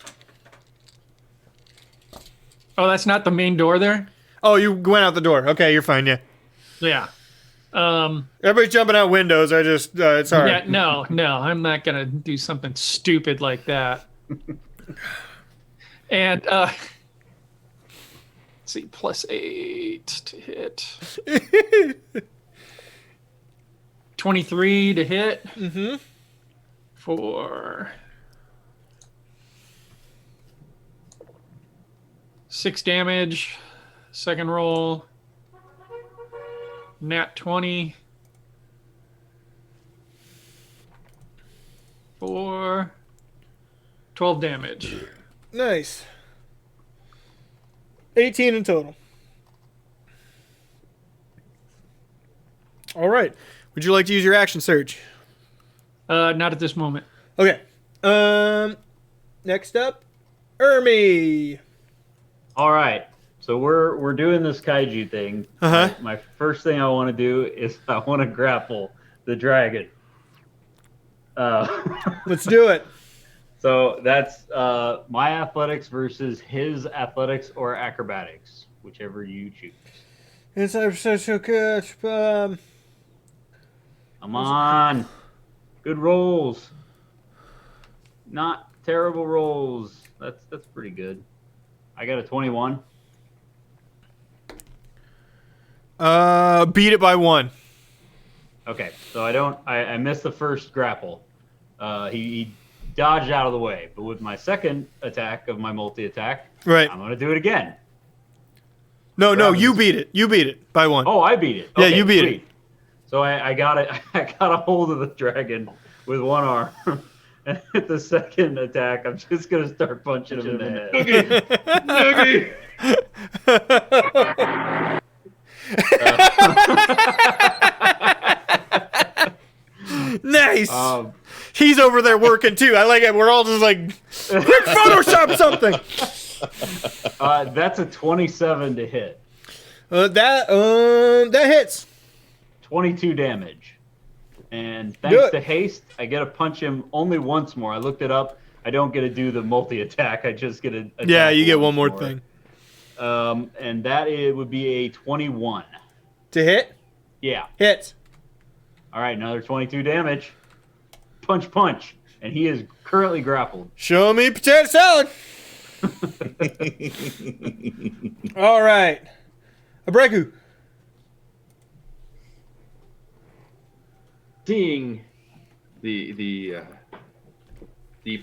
Oh, that's not the main door there? Oh, you went out the door. Okay, you're fine, yeah. Yeah. Everybody's jumping out windows. I just, it's hard. Yeah, no, I'm not gonna do something stupid like that. And let's see, +8 to hit. 23 to hit. Mm-hmm. For 6 damage. Second roll. Nat 20. For 12 damage. Nice. 18 in total. All right. Would you like to use your action surge? Not at this moment. Okay. Next up, Ermi. All right. So we're doing this kaiju thing. Uh-huh. My first thing I want to do is I want to grapple the dragon. Let's do it. So that's my athletics versus his athletics or acrobatics, whichever you choose. It's so good. Come on. Good rolls. Not terrible rolls. That's pretty good. I got a 21. Beat it by 1. Okay, so I missed the first grapple. He dodged out of the way, but with my second attack of my multi-attack, Right. I'm gonna do it again. No, you beat it. You beat it by 1. Oh, I beat it. Yeah, Okay, you beat it. sweet. So I got it. I got a hold of the dragon with one arm, and with the second attack, I'm just gonna start punching him in the head. Nice. He's over there working too. I like it. We're all just like, quick Photoshop something. That's a 27 to hit. That hits. 22 damage. And thanks to haste, I get to punch him only once more. I looked it up. I don't get to do the multi-attack. I just get to attack. Yeah, you get one more thing. And that would be a 21. To hit? Yeah. Hit. All right, another 22 damage. Punch, punch. And he is currently grappled. Show me potato salad. All right. Abreku. seeing the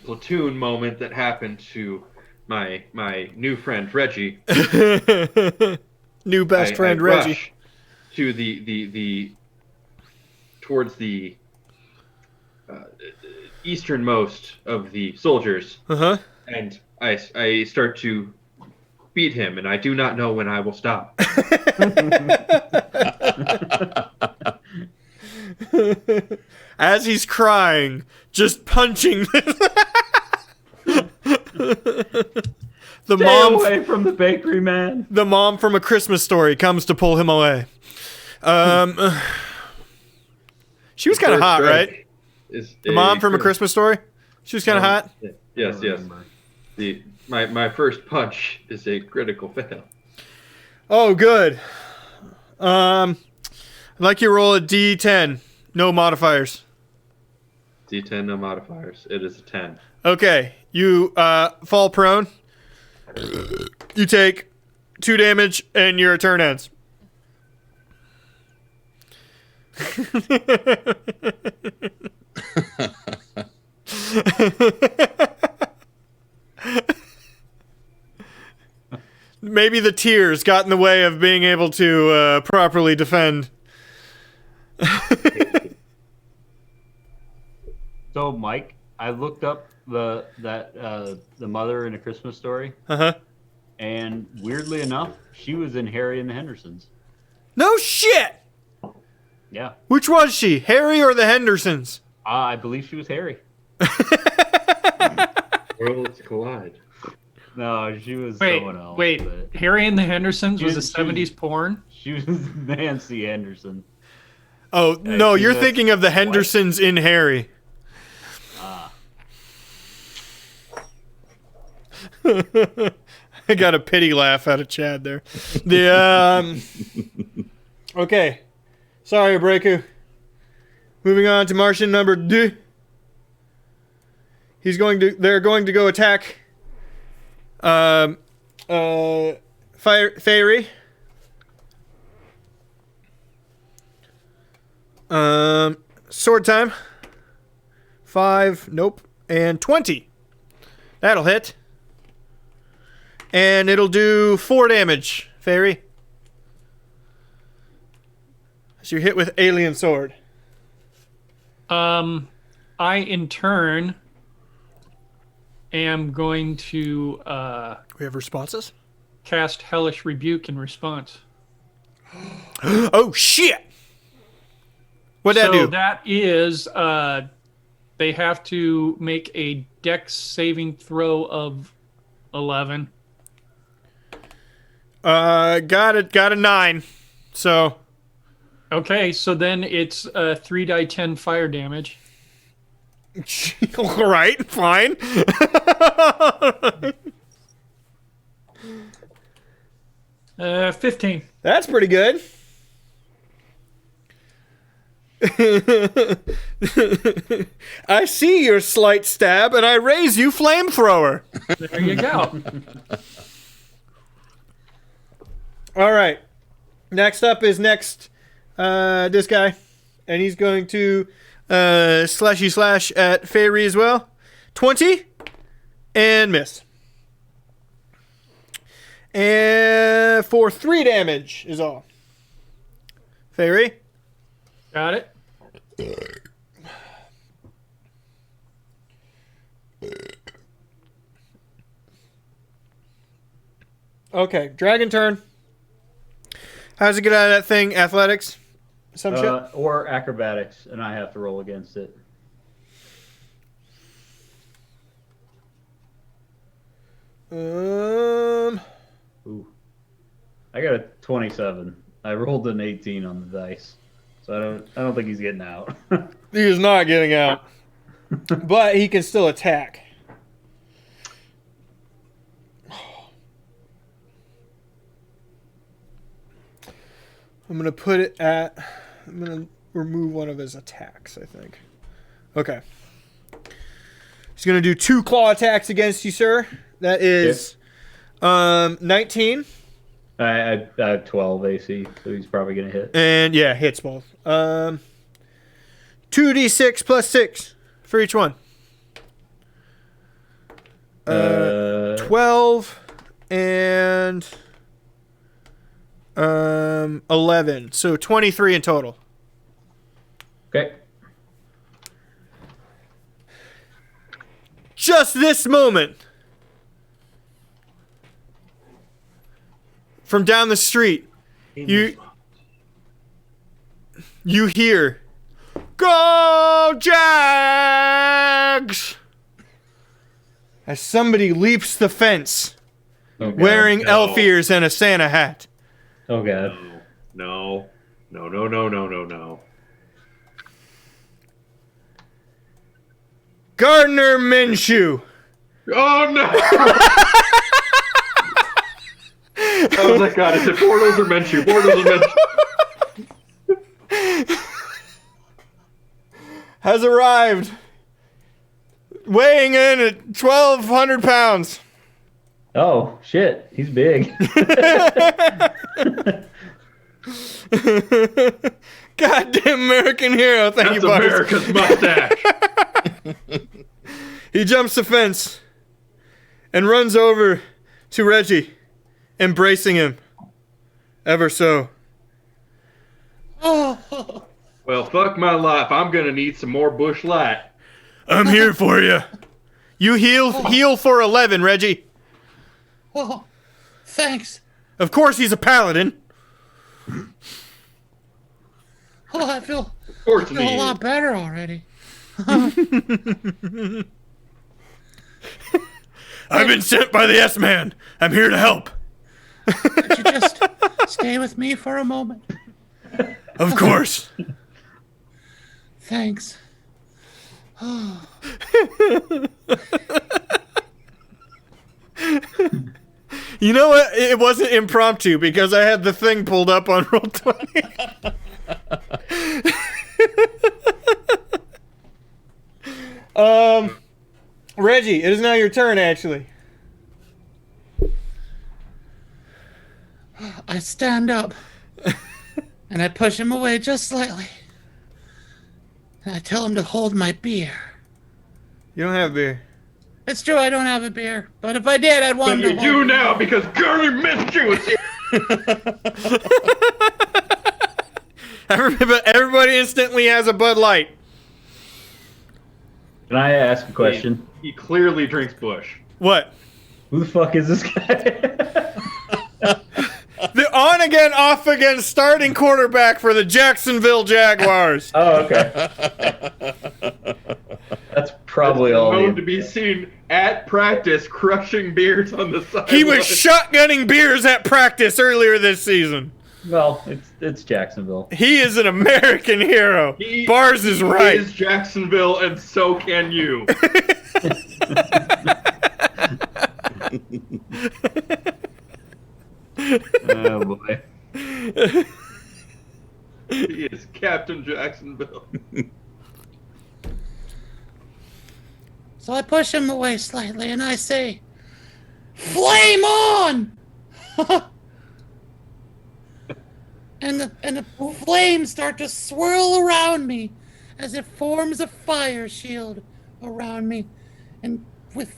platoon moment that happened to my new friend Reggie. New best friend I Reggie. rush to the towards the easternmost of the soldiers, and I start to beat him, and I do not know when I will stop. As he's crying, just punching. The Stay mom away from the bakery man. The mom from A Christmas Story comes to pull him away. She was kind of hot, right? The mom from A Christmas Story? She was kind of hot? Yes. My first punch is a critical fail. Oh, good. I'd like you to roll a D10. No modifiers. D10, no modifiers. It is a 10. Okay. You fall prone. You take 2 damage, and your turn ends. Maybe the tears got in the way of being able to properly defend. So, Mike, I looked up the mother in A Christmas Story, and weirdly enough, she was in Harry and the Hendersons. No shit! Yeah, Which was she, Harry or the Hendersons? I believe she was Harry. Worlds collide. No, she was someone else. Wait, but Harry and the Hendersons She was a was- 70s porn? she was Nancy Henderson. Oh, no, she you're was- thinking of the Hendersons in Harry. I got a pity laugh out of Chad there. Okay. Sorry, Breaku. Moving on to Martian number 2. They're going to go attack Fairy. Sword time. 5, nope. And 20. That'll hit. And it'll do 4 damage, Fairy. So you're hit with alien sword. I, in turn, am going to We have responses? cast Hellish Rebuke in response. Oh, shit! What'd that So do? that is, they have to make a Dex saving throw of 11. Got a 9. So, Okay, so then it's 3d10 fire damage. all right, fine. 15. That's pretty good. I see your slight stab, and I raise you flamethrower. There you go. All right. Next up is this guy, and he's going to slashy slash at Fairy as well. 20 and miss. And for 3 damage is all. Fairy. Got it. Okay, dragon turn. How's it get out of that thing? Athletics? Some shit? Or acrobatics, and I have to roll against it. Um, Ooh. I got a 27. I rolled an 18 on the dice. So I don't think he's getting out. he is not getting out. But he can still attack. I'm going to put it at... I'm going to remove one of his attacks, I think. Okay. He's going to do 2 claw attacks against you, sir. That is 19. I have 12 AC, so he's probably going to hit. And, yeah, hits both. 2d6 plus 6 for each one. 12 and 11. So 23 in total. Okay. Just this moment, from down the street, you hear, "Go Jags!" as somebody leaps the fence, wearing elf ears and a Santa hat. Oh god. No. Gardner Minshew. Oh no! I was like, God, is it Bortles or Minshew? Bortles or Minshew? Has arrived, weighing in at 1,200 pounds. Oh shit, he's big. Goddamn American hero. Thank That's you, Butters. America's mustache. He jumps the fence and runs over to Reggie, embracing him ever so. Oh, Well, fuck my life. I'm gonna need some more Bush Light. I'm here for you. You heal for 11, Reggie. oh, thanks. Of course he's a paladin. Oh, I feel Of course a me. lot better already. I've been sent by the S-Man. I'm here to help. Could you just stay with me for a moment? Of course. Thanks. You know what? It wasn't impromptu because I had the thing pulled up on Roll20. Reggie, it is now your turn, actually. I stand up and I push him away just slightly. And I tell him to hold my beer. You don't have beer. It's true I don't have a beer, but if I did, I'd want But him you to hold do it. now because Gardner Minshew is here. Everybody instantly has a Bud Light. Can I ask a question? He clearly drinks Bush. What? Who the fuck is this guy? The on-again, off-again starting quarterback for the Jacksonville Jaguars. Oh, okay. That's probably all. Known to be seen at practice crushing beers on the side. He was shotgunning beers at practice earlier this season. Well, it's Jacksonville. He is an American hero. Bars is right. He is Jacksonville, and so can you. Oh boy. He is Captain Jacksonville. So I push him away slightly and I say, "Flame on!" and the flames start to swirl around me as it forms a fire shield around me. And with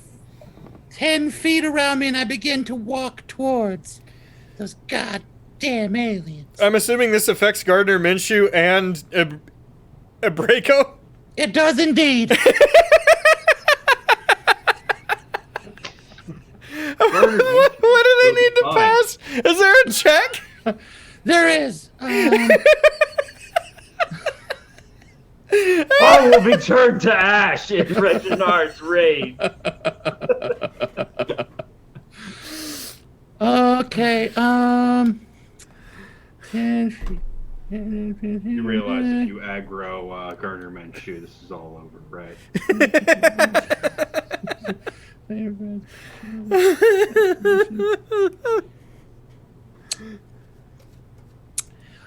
10 feet around me, and I begin to walk towards those goddamn aliens. I'm assuming this affects Gardner Minshew and Abraco? It does indeed. What do they need to pass? Is there a check? There is. I will be turned to ash in Reginald's raid. Okay, 10 feet. You realize if you aggro Gardner Minshew, this is all over, right?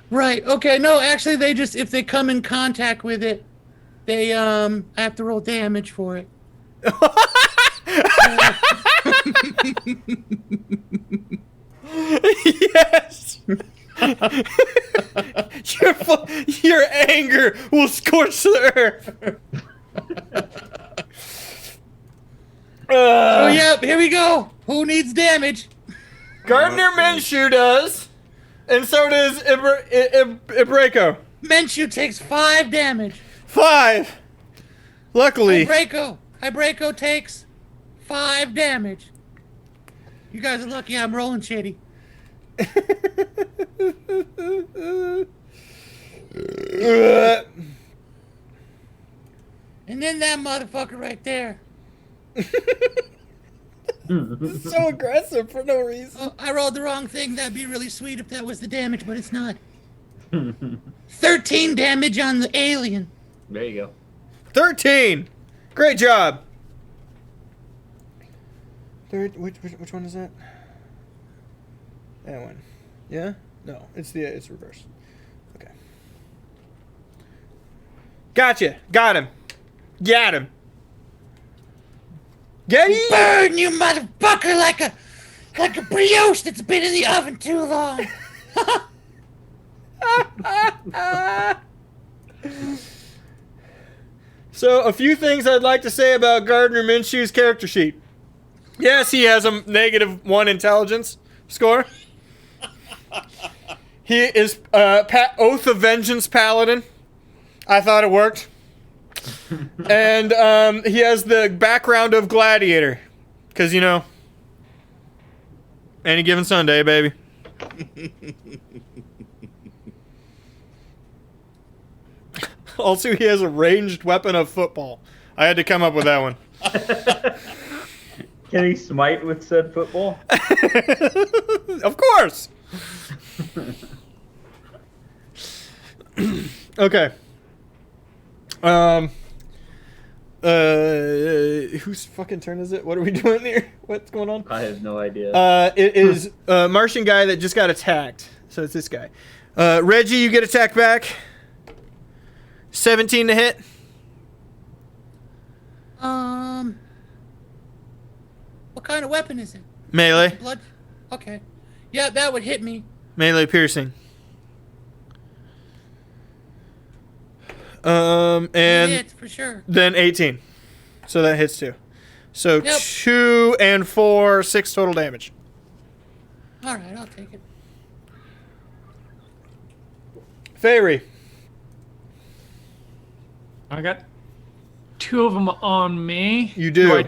Right, okay, no, actually they just, if they come in contact with it, they, I have to roll damage for it. Yes. Your anger will scorch the earth. Oh, yep, here we go. Who needs damage? Gardner Minshew does, and so does Ibreko. Minshew takes 5 damage. 5. Luckily. Ibreko takes 5 damage. You guys are lucky I'm rolling shitty. And then that motherfucker right there. This is so aggressive for no reason. Oh, I rolled the wrong thing. That'd be really sweet if that was the damage, but it's not. 13 damage on the alien. There you go. 13. Great job. Which one is that? That one. Yeah? No, it's reverse. Okay. Gotcha. Got him. Got him. Get him. Burn, you motherfucker, like a brioche that's been in the oven too long. So, a few things I'd like to say about Gardner Minshew's character sheet. Yes, he has a -1 intelligence score. He is Oath of Vengeance Paladin. I thought it worked. And he has the background of Gladiator. Because, you know, any given Sunday, baby. Also, he has a ranged weapon of football. I had to come up with that one. Can he smite with said football? Of course. Okay. Whose fucking turn is it? What are we doing here? What's going on? I have no idea. It is a Martian guy that just got attacked. So it's this guy. Reggie, you get attacked back. 17 to hit. What kind of weapon is it? Melee. Blood? Okay. Yeah, that would hit me. Melee piercing. And Hit for sure. then 18. So that hits too. So Yep. 2 and 4, 6 total damage. All right, I'll take it. Fairy. I got 2 of them on me. You do.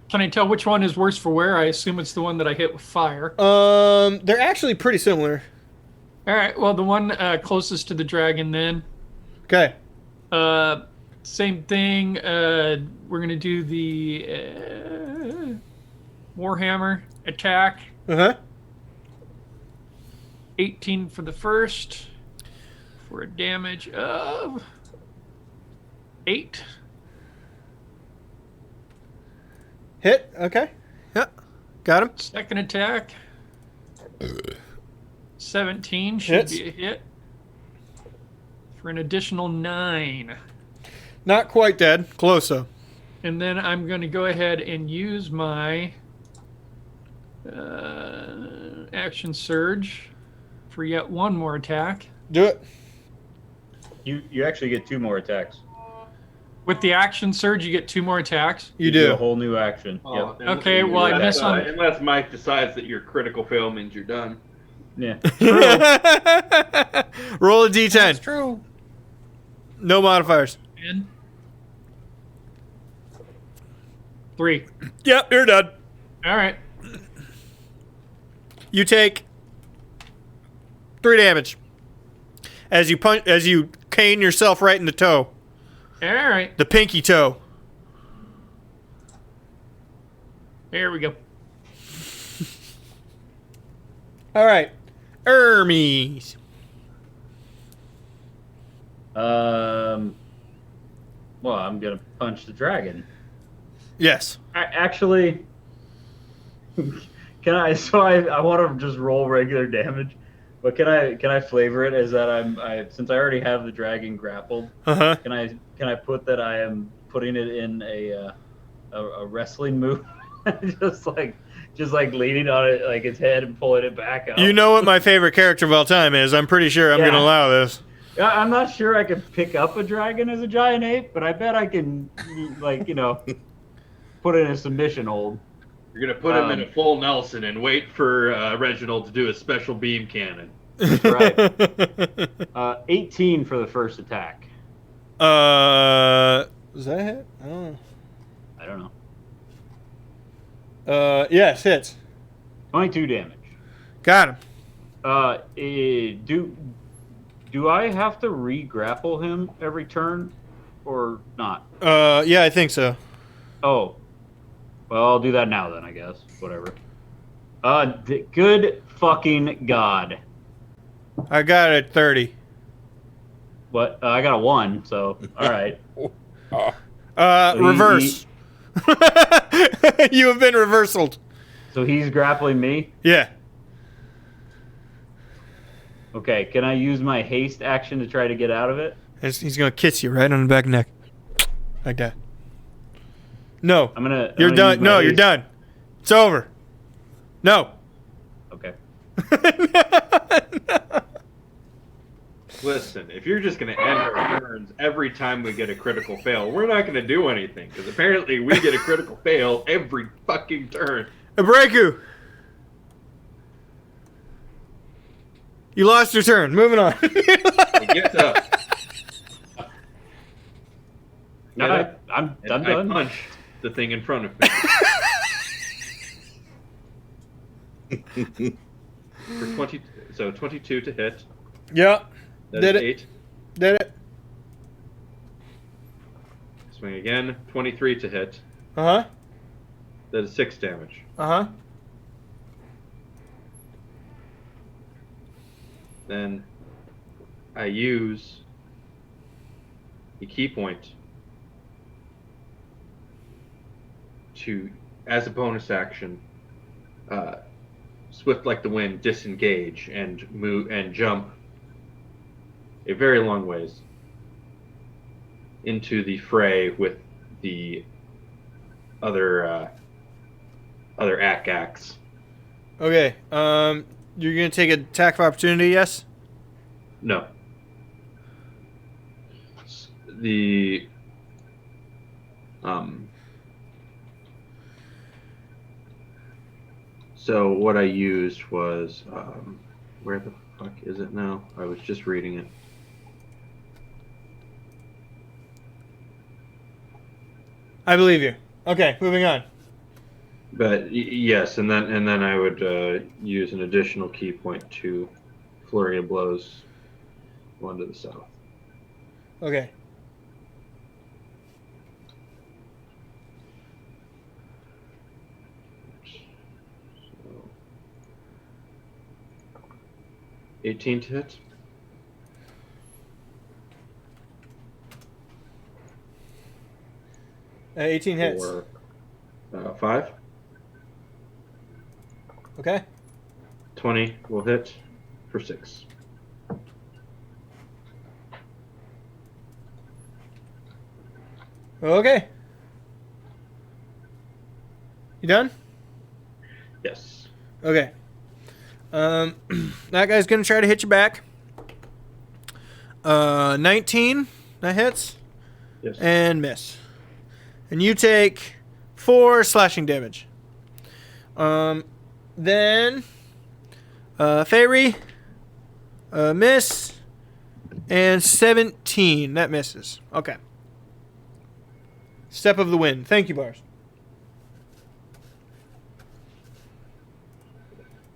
Can I tell which one is worse for wear? I assume it's the one that I hit with fire. They're actually pretty similar. All right. Well, the one closest to the dragon then. Okay. Same thing. We're gonna do the Warhammer attack. Uh-huh. 18 for the first, for a damage of 8. Hit. Okay. Yep. Got him. Second attack, 17 should Hits. be a hit for an additional 9. Not quite dead. Close though. And then I'm going to go ahead and use my action surge for yet one more attack. Do it. You actually get 2 more attacks. With the action surge, you get 2 more attacks. You a do. whole new action. Oh, Yep. Okay, well, I miss on- Unless Mike decides that your critical fail means you're done. Yeah. Roll a That's d10. true. No modifiers. And 3. Yep, you're done. All right. You take 3 damage as you cane yourself right in the toe, All right. the pinky toe. There we go. All right, Hermes. Well, I'm gonna punch the dragon. Yes. Actually, can I? So I want to just roll regular damage, but can I flavor it as that since I already have the dragon grappled? Uh huh. Can I put that I am putting it in a wrestling move? just like leaning on it, like its head and pulling it back up. You know what my favorite character of all time is. I'm pretty sure I'm Yeah. going to allow this. I'm not sure I could pick up a dragon as a giant ape, but I bet I can, like, put it in a submission hold. You're gonna put him in a full Nelson and wait for Reginald to do a special beam cannon. That's right. 18 for the first attack. Was that a hit? I don't know. I don't know. Yes, hits. 22 damage. Got him. Do I have to re-grapple him every turn, or not? Yeah, I think so. Oh, well, I'll do that now then, I guess. Whatever. Good fucking god. I got it at 30. What? I got a 1, so all right. Reverse. You have been reversaled. So he's grappling me. Yeah. Okay, can I use my haste action to try to get out of it? He's gonna kiss you right on the back of the neck, like that. No. I'm gonna You're use done. my No, you're haste- done. It's over. No. Okay. Listen, if you're just gonna end our turns every time we get a critical fail, we're not gonna do anything because apparently we get a critical fail every fucking turn. Abreku. You lost your turn. Moving on. I get up. No, Get up, I'm and done. I punch the thing in front of me. For 20, so 22 to hit. Yeah. That Did is it. 8. Did it. Swing again. 23 to hit. Uh-huh. That is 6 damage. Uh-huh. Then I use a key point to, as a bonus action, swift like the wind, disengage and move and jump a very long ways into the fray with the other axe. Okay. You're gonna take an attack of opportunity, yes? No. The so what I used was where the fuck is it now? I was just reading it. I believe you. Okay, moving on. But yes, and then I would use an additional key point to flurry of blows one to the south. Okay. So 18 to hit. Uh, 18 hits. Or 5. Okay. 20 will hit for 6. Okay. You done? Yes. Okay. That guy's gonna try to hit you back. 19, that hits. Yes. And miss. And you take 4 slashing damage. Then Fairy, miss, and 17. That misses. Okay. Step of the wind. Thank you, Bars.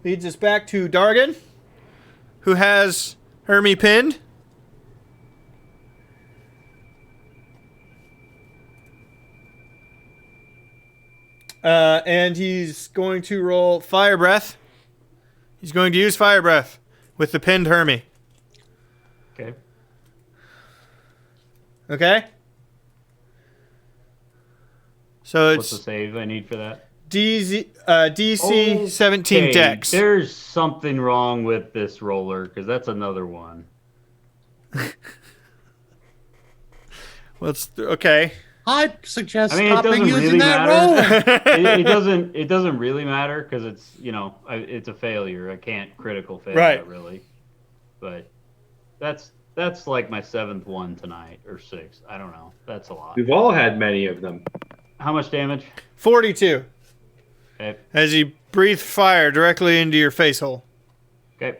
Leads us back to Dargan, who has Hermie pinned. And he's going to roll Fire Breath. He's going to use Fire Breath with the pinned Hermie. Okay. Okay? So What's the it's save I need for that? DC 17 Okay, Dex. There's something wrong with this roller because that's another one. Okay. I'd suggest I mean, it stopping doesn't using really that matter. roller. It doesn't really matter because it's it's a failure. I can't critical fail Right. that really. But that's like my 7th one tonight or 6th. I don't know. That's a lot. We've all had many of them. How much damage? 42. Okay. As he breathed fire directly into your face hole. Okay.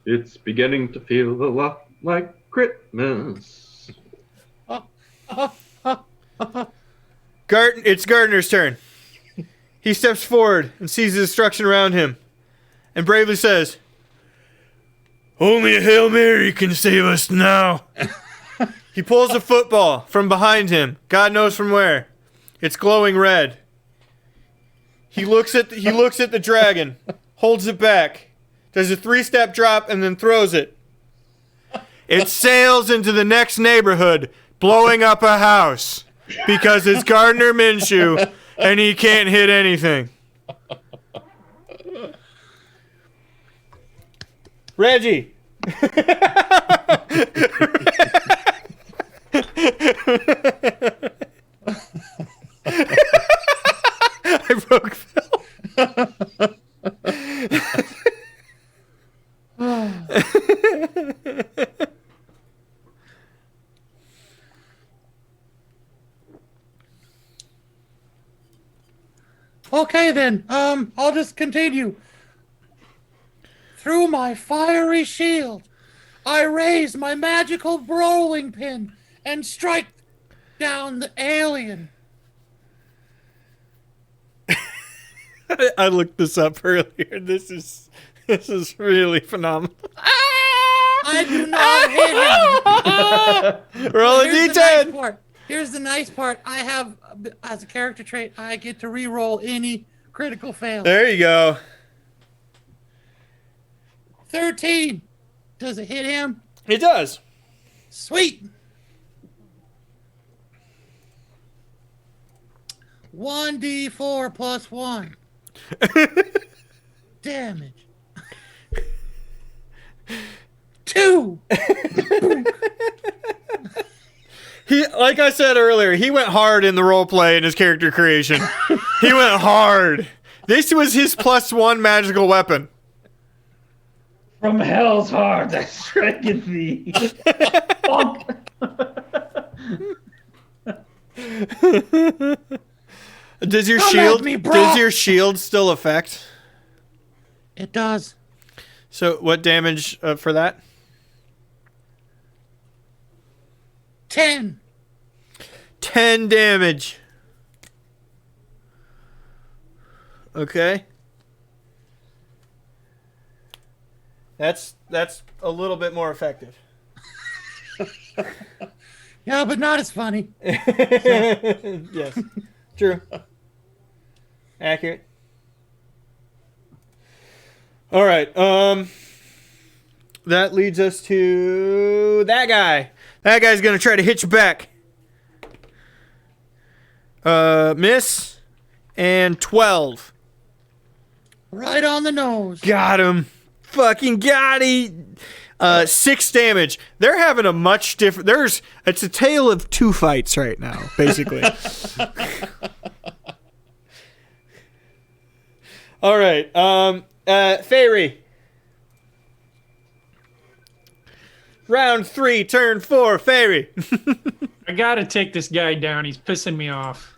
It's beginning to feel a lot like Christmas. It's Gardner's turn. He steps forward and sees the destruction around him and bravely says, "Only a Hail Mary can save us now." He pulls a football from behind him, God knows from where. It's glowing red. He looks at the dragon, holds it back, does a 3-step drop, and then throws it. It sails into the next neighborhood, blowing up a house because it's Gardner Minshew and he can't hit anything. Reggie. I broke Phil. Okay then, I'll just continue. Through my fiery shield, I raise my magical bowling pin and strike down the alien. I looked this up earlier. This is really phenomenal. I do not hit him. Roll a Here's the d10. nice part. Here's the nice part. I have, as a character trait, I get to re-roll any critical fail. There you go. 13. Does it hit him? It does. Sweet. 1d4 plus 1. Damage. 2. He, like I said earlier, he went hard in the role play in his character creation. He went hard. This was his +1 magical weapon. From hell's heart, I strike at thee. Bonk. Does your Come shield? at me, bro. Does your shield still affect? It does. So what damage for that? 10. 10 damage. Okay. That's a little bit more effective. Yeah, but not as funny. Yes. True. Accurate. All right. That leads us to that guy. That guy's gonna try to hit you back. Miss and 12. Right on the nose. Got him. Fucking got him. 6 damage. They're having a much different. It's a tale of 2 fights right now, basically. All right. Fairy. Round 3, turn 4, Fairy. I gotta take this guy down. He's pissing me off.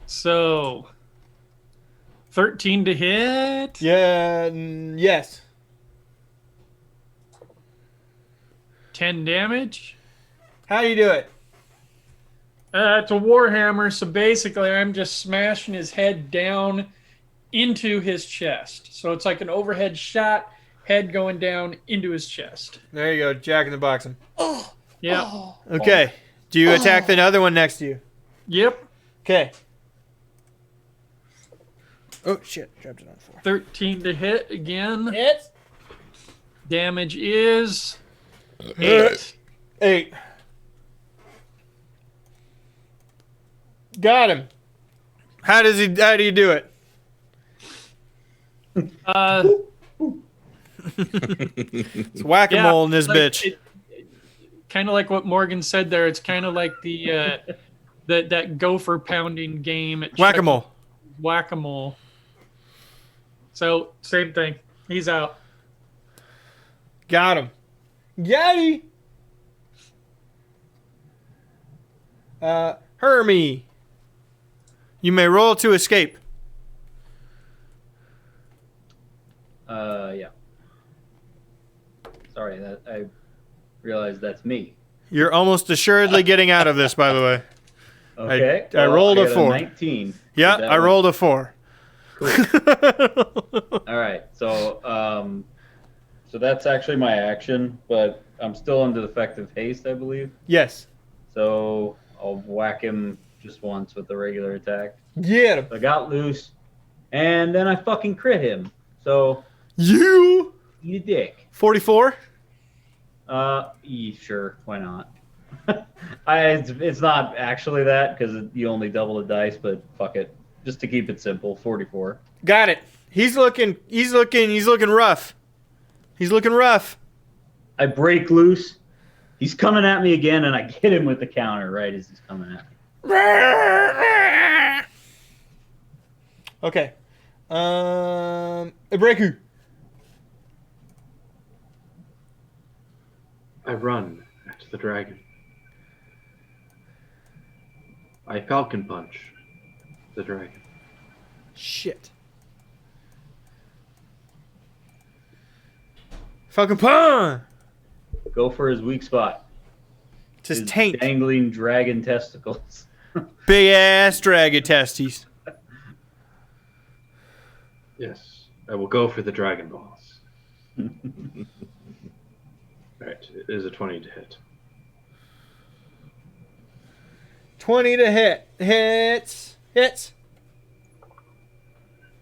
So, 13 to hit. Yeah. Yes. 10 damage. How do you do it? It's a warhammer, so basically I'm just smashing his head down into his chest. So it's like an overhead shot, head going down into his chest. There you go. Jack in the box him. Yeah. Okay. Do you attack the other one next to you? Yep. Okay. Oh, shit. Dropped it on the floor. 13 to hit again. Hits. Damage is 8. 8. Got him. How do you do it? It's whack-a-mole in this bitch. kind of like what Morgan said there. It's kind of like the that gopher pounding game at Whack-a-mole. Whack-a-mole. So same thing. He's out. Got him. Yay! Hermie. You may roll to escape. Yeah. Sorry, that I realized that's me. You're almost assuredly getting out of this, by the way. Okay. I rolled a got 4. 19. Yeah, That I one. rolled a 4. Cool. All right. So so that's actually my action, but I'm still under the effect of haste, I believe. Yes. So I'll whack him just once with the regular attack. Get him. I got loose, and then I fucking crit him. So You. eat a dick. 44. Sure, why not? It's not actually that because you only double the dice, but fuck it, just to keep it simple. 44. Got it. He's looking rough. He's looking rough. I break loose. He's coming at me again, and I get him with the counter right as he's coming at me. Okay. Ibreku. I run after the dragon. I falcon punch the dragon. Shit. Falcon Punch. Go for his weak spot. Just His taint. dangling dragon testicles. Big ass dragon testes. Yes, I will go for the dragon balls. Right, it is a 20 to hit. 20 to hit. Hits.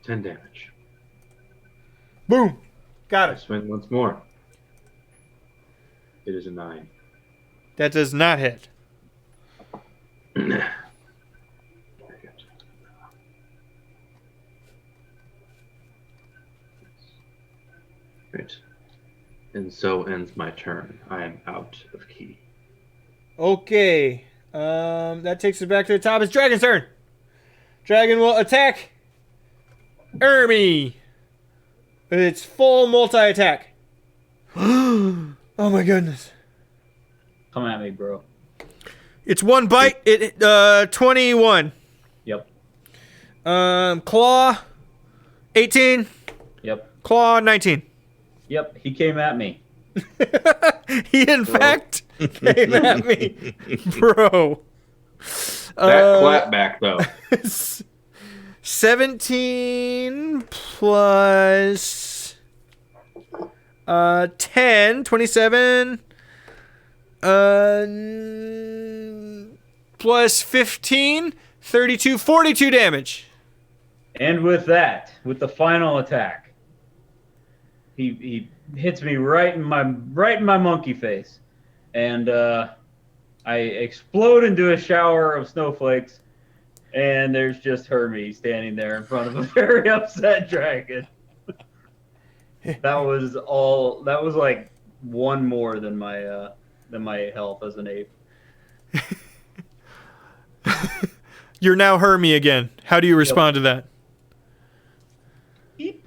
10 damage. Boom. Got I it. swing once more. It is a 9. That does not hit. Very good. Right. And so ends my turn. I am out of key. Okay. That takes us back to the top. It's Dragon's turn. Dragon will attack Ermi. It's full multi-attack. Oh my goodness. Come at me, bro. It's one bite. It 21. Yep. Claw 18. Yep. Claw 19. Yep. He came at me. He in fact came at me, bro. That clapback, though. 17 plus 10, 27 plus 15, 32, 42 damage. And with that, with the final attack, he hits me right in my monkey face, and I explode into a shower of snowflakes, and there's just Hermes standing there in front of a very upset dragon. That was like one more than my health as an ape. You're now Hermie again. How do you respond to that? Eep.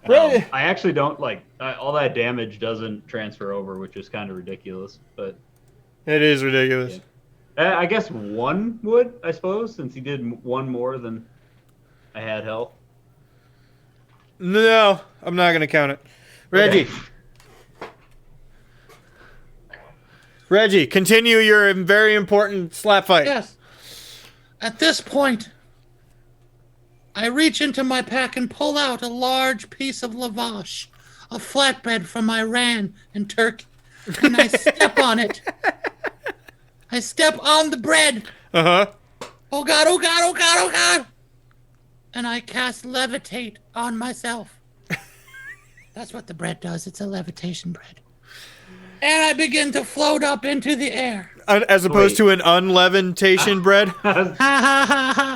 Right. I actually don't like all that damage doesn't transfer over, which is kind of ridiculous. But It is ridiculous. I guess one would, I suppose, since he did one more than I had health. No, I'm not going to count it. Reggie. Okay. Reggie, continue your very important slap fight. Yes. At this point, I reach into my pack and pull out a large piece of lavash, a flatbread from Iran and Turkey, and I step on it. I step on the bread. Uh-huh. Oh God, oh God, oh God, oh God. And I cast levitate on myself. That's what the bread does. It's a levitation bread. And I begin to float up into the air. As opposed to an unleaventation bread? I was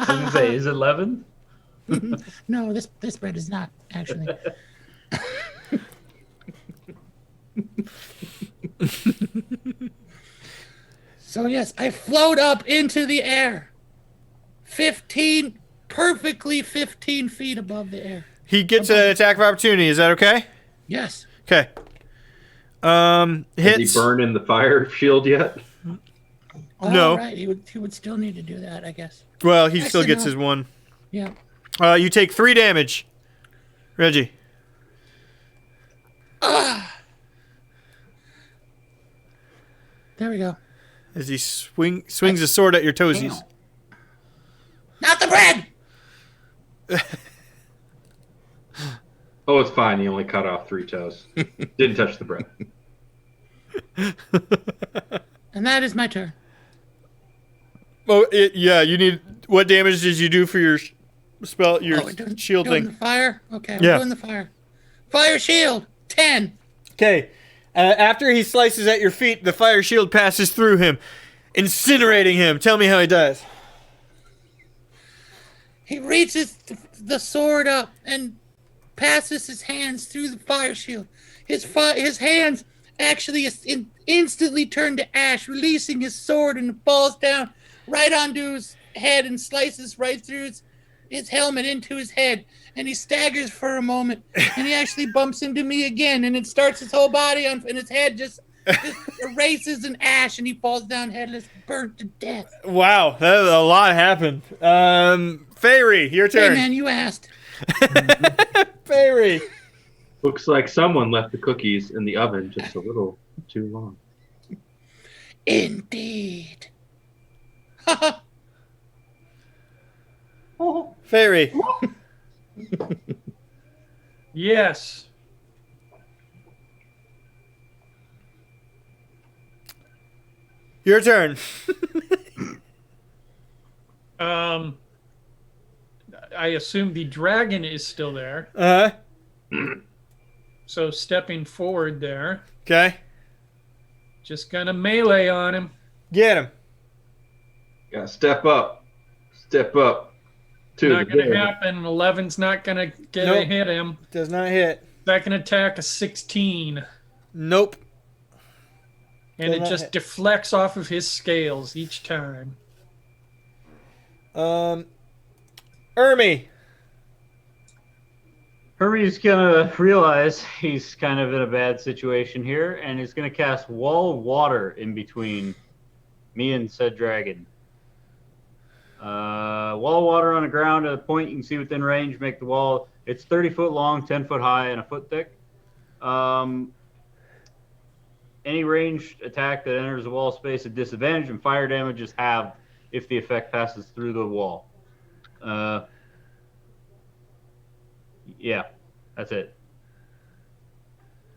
gonna say, is it leavened? No, this bread is not, actually. So yes, I float up into the air. 15 feet above the air. He gets an attack of opportunity. Is that okay? Yes. Okay. Has Hits. he burned in the fire shield yet? No. All right. He would still need to do that, I guess. Well, he still Actually, gets no. his one. Yeah. You take 3 damage. Reggie. There we go. As he swings his sword at your toesies. Not the bread. Oh, it's fine. He only cut off 3 toes. Didn't touch the bread. And that is my turn. Oh, yeah. You need. What damage did you do for your spell? Your shield doing thing. the fire. Okay. I'm Yeah. doing the fire. Fire shield. 10. Okay. After he slices at your feet, the fire shield passes through him, incinerating him. Tell me how he dies. He reaches the sword up and passes his hands through the fire shield. His hands actually instantly turn to ash, releasing his sword, and it falls down right onto his head and slices right through his helmet into his head. And he staggers for a moment, and he actually bumps into me again, and it starts his whole body on, and his head just erases in ash, and he falls down headless, burnt to death. Wow, a lot happened. Fairy, your Hey turn. man, you asked. Fairy. Looks like someone left the cookies in the oven just a little too long. Indeed. Fairy. Yes. Your turn. I assume the dragon is still there. So stepping forward there, Okay. just gonna melee on him. Get him. Gotta step up. Step up. To Not the gonna bear. happen. 11's not gonna get Nope. hit him. Does not hit. Second attack a 16, Nope. and Does it not just hit. deflects off of his scales each time. Ermi. Hermie's gonna realize he's kind of in a bad situation here, and he's gonna cast Wall of Water in between me and said dragon. Wall of water on the ground at a point you can see within range. Make the wall. It's 30 foot long, 10 foot high, and a foot thick. Any ranged attack that enters the wall space at disadvantage, and fire damage is halved if the effect passes through the wall. Yeah, that's it.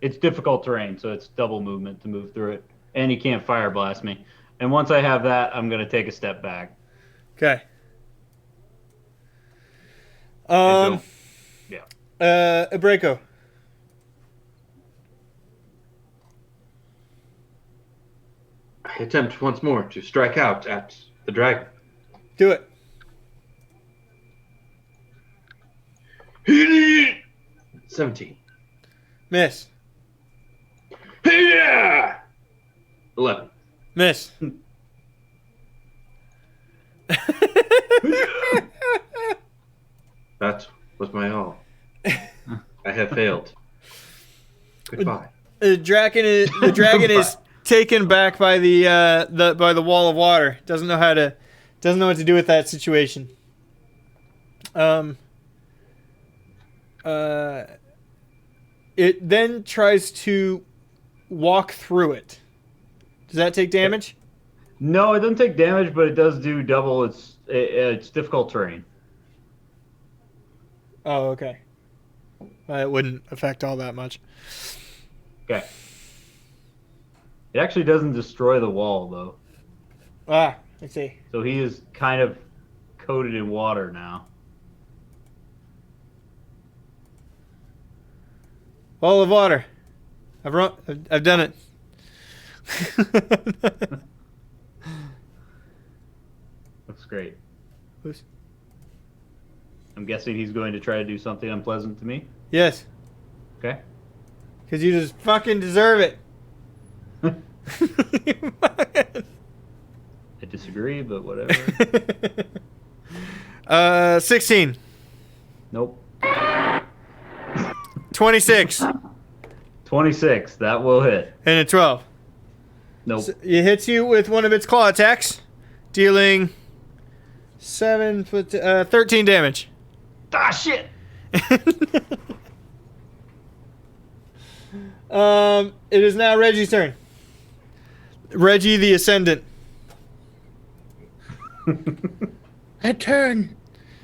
It's difficult terrain, so it's double movement to move through it, and he can't fire blast me. And once I have that, I'm gonna take a step back. Okay. Yeah. Abreko. I attempt once more to strike out at the dragon. Do it. 17. Miss. Yeah! 11. Miss. That was my all. I have failed. Goodbye. The dragon is taken back by the wall of water. Doesn't know what to do with that situation. It then tries to walk through it. Does that take damage? No, it doesn't take damage, but it does do double. It's difficult terrain. Oh, okay. It wouldn't affect all that much. Okay. It actually doesn't destroy the wall though, Ah, I see. so he is kind of coated in water now. Wall of water. I've done it. Looks great. Who's- I'm guessing he's going to try to do something unpleasant to me. Yes. Okay. Because you just fucking deserve it. I disagree, but whatever. 16. Nope. 26. 26. That will hit. And a 12. Nope. So it hits you with one of its claw attacks, dealing 13 damage. Ah, shit! It is now Reggie's turn. Reggie the Ascendant. I turn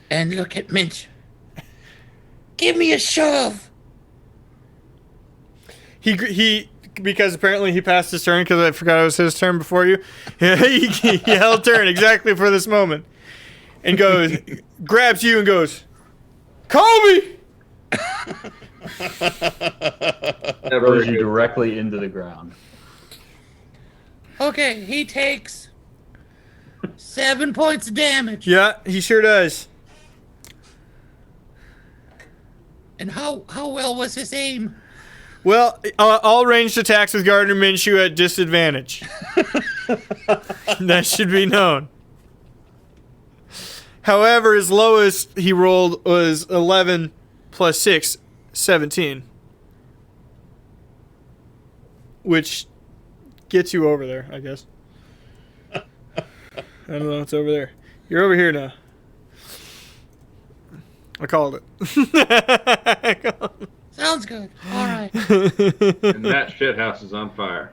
and look at Minch. Give me a shove. He because apparently he passed his turn because I forgot it was his turn before you. he held turn exactly for this moment, and goes, grabs you and goes, Kobe. Throws you directly into the ground. Okay, he takes 7 points of damage. Yeah, he sure does. And how well was his aim? Well, all ranged attacks with Gardner Minshew at disadvantage. That should be known. However, his lowest he rolled was 11 plus 6, 17. Which gets you over there, I guess. I don't know what's over there. You're over here now. I called it. Sounds good. All right. And that shit house is on fire.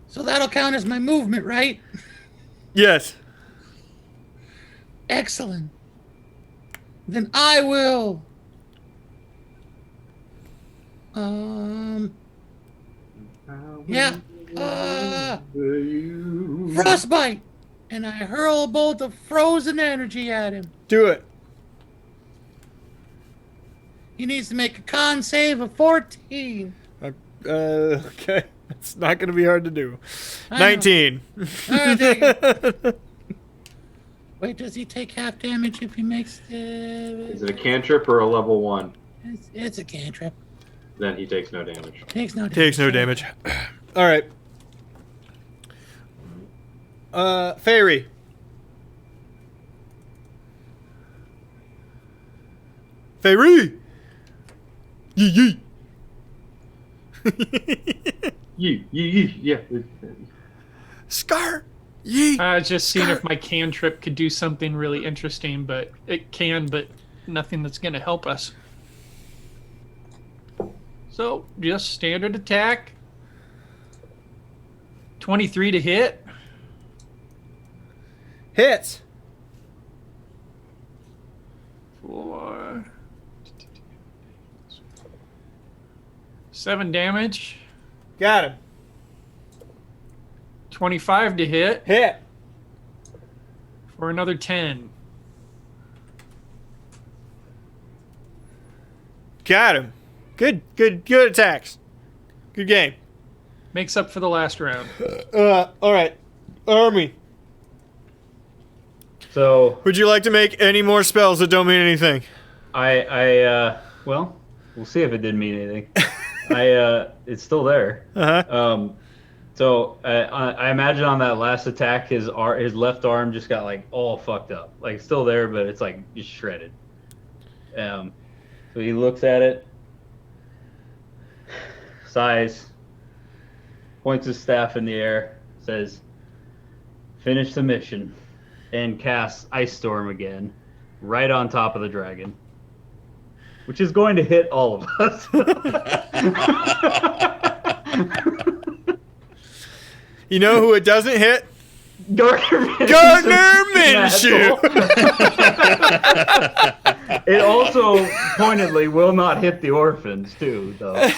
So that'll count as my movement, right? Yes. Excellent. Then I will. Yeah. Frostbite. And I hurl a bolt of frozen energy at him. Do it. He needs to make a con save of 14. Okay. It's not going to be hard to do. I know. 19. All right, take it. Wait, does he take half damage if he makes Is it a cantrip or a level 1? It's a cantrip. Then he takes no damage. Takes no damage. Takes no damage. All right. Fairy. Fairy. Yee yee. Yeah. Scar. Yee. I was just seeing if my cantrip could do something really interesting, but it can, but nothing that's going to help us. So, just standard attack. 23 to hit. Hits. 4. 7 damage. Got him. 25 to hit Hit. for another 10. Got him. Good attacks. Good game. Makes up for the last round. All right. Army. So Would you like to make any more spells that don't mean anything? well, we'll see if it didn't mean anything. It's still there. Uh-huh. So I imagine on that last attack, his left arm just got like all fucked up. Like it's still there, but it's like just shredded. So he looks at it, sighs, points his staff in the air, says, "Finish the mission," and casts Ice Storm again, right on top of the dragon, which is going to hit all of us. You know who it doesn't hit? Gardner Minshew. It also pointedly will not hit the orphans too, though.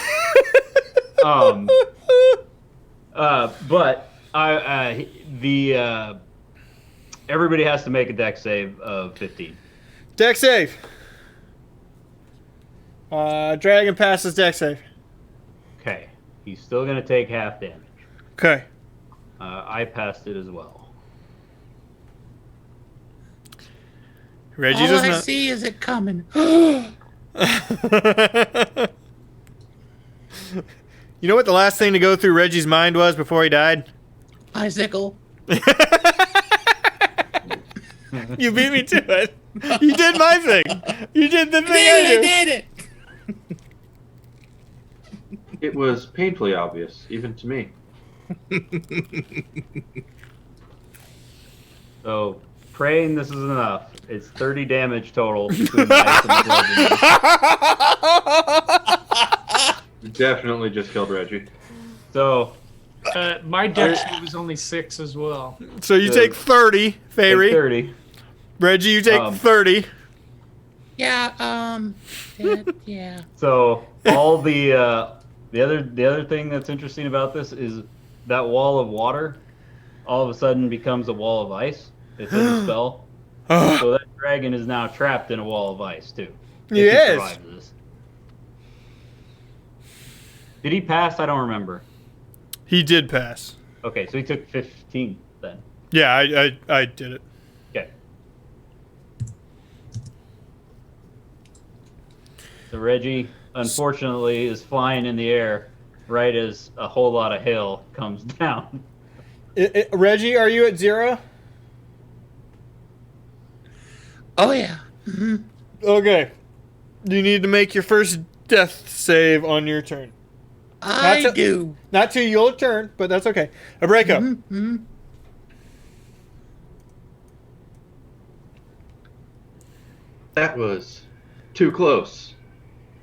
But everybody has to make a dex save of 15. Dex save. Dragon passes dex save. Okay, he's still gonna take half damage. Okay. I passed it as well. Reggie All does I not. see is it coming. You know what the last thing to go through Reggie's mind was before he died? Icicle. You beat me to it. You did my thing. You did the thing I did it! It was painfully obvious, even to me. So, praying this is enough. It's 30 damage total between the ice and the bludgeoning. You definitely just killed Reggie. So, My dex was only 6 as well. So you take 30, take Fairy. 30. Reggie, you take 30. Yeah, yeah. So all the other thing that's interesting about this is that wall of water all of a sudden becomes a wall of ice. It's a spell. So that dragon is now trapped in a wall of ice too. If he survives this. Did he pass? I don't remember. He did pass. Okay, so he took 15 then. Yeah, I did it. Okay. So Reggie, unfortunately, is flying in the air right as a whole lot of hail comes down. Reggie, are you at 0? Oh, yeah. Okay. You need to make your first death save on your turn. I do. Not till your turn, but that's okay. A breakup. That was too close.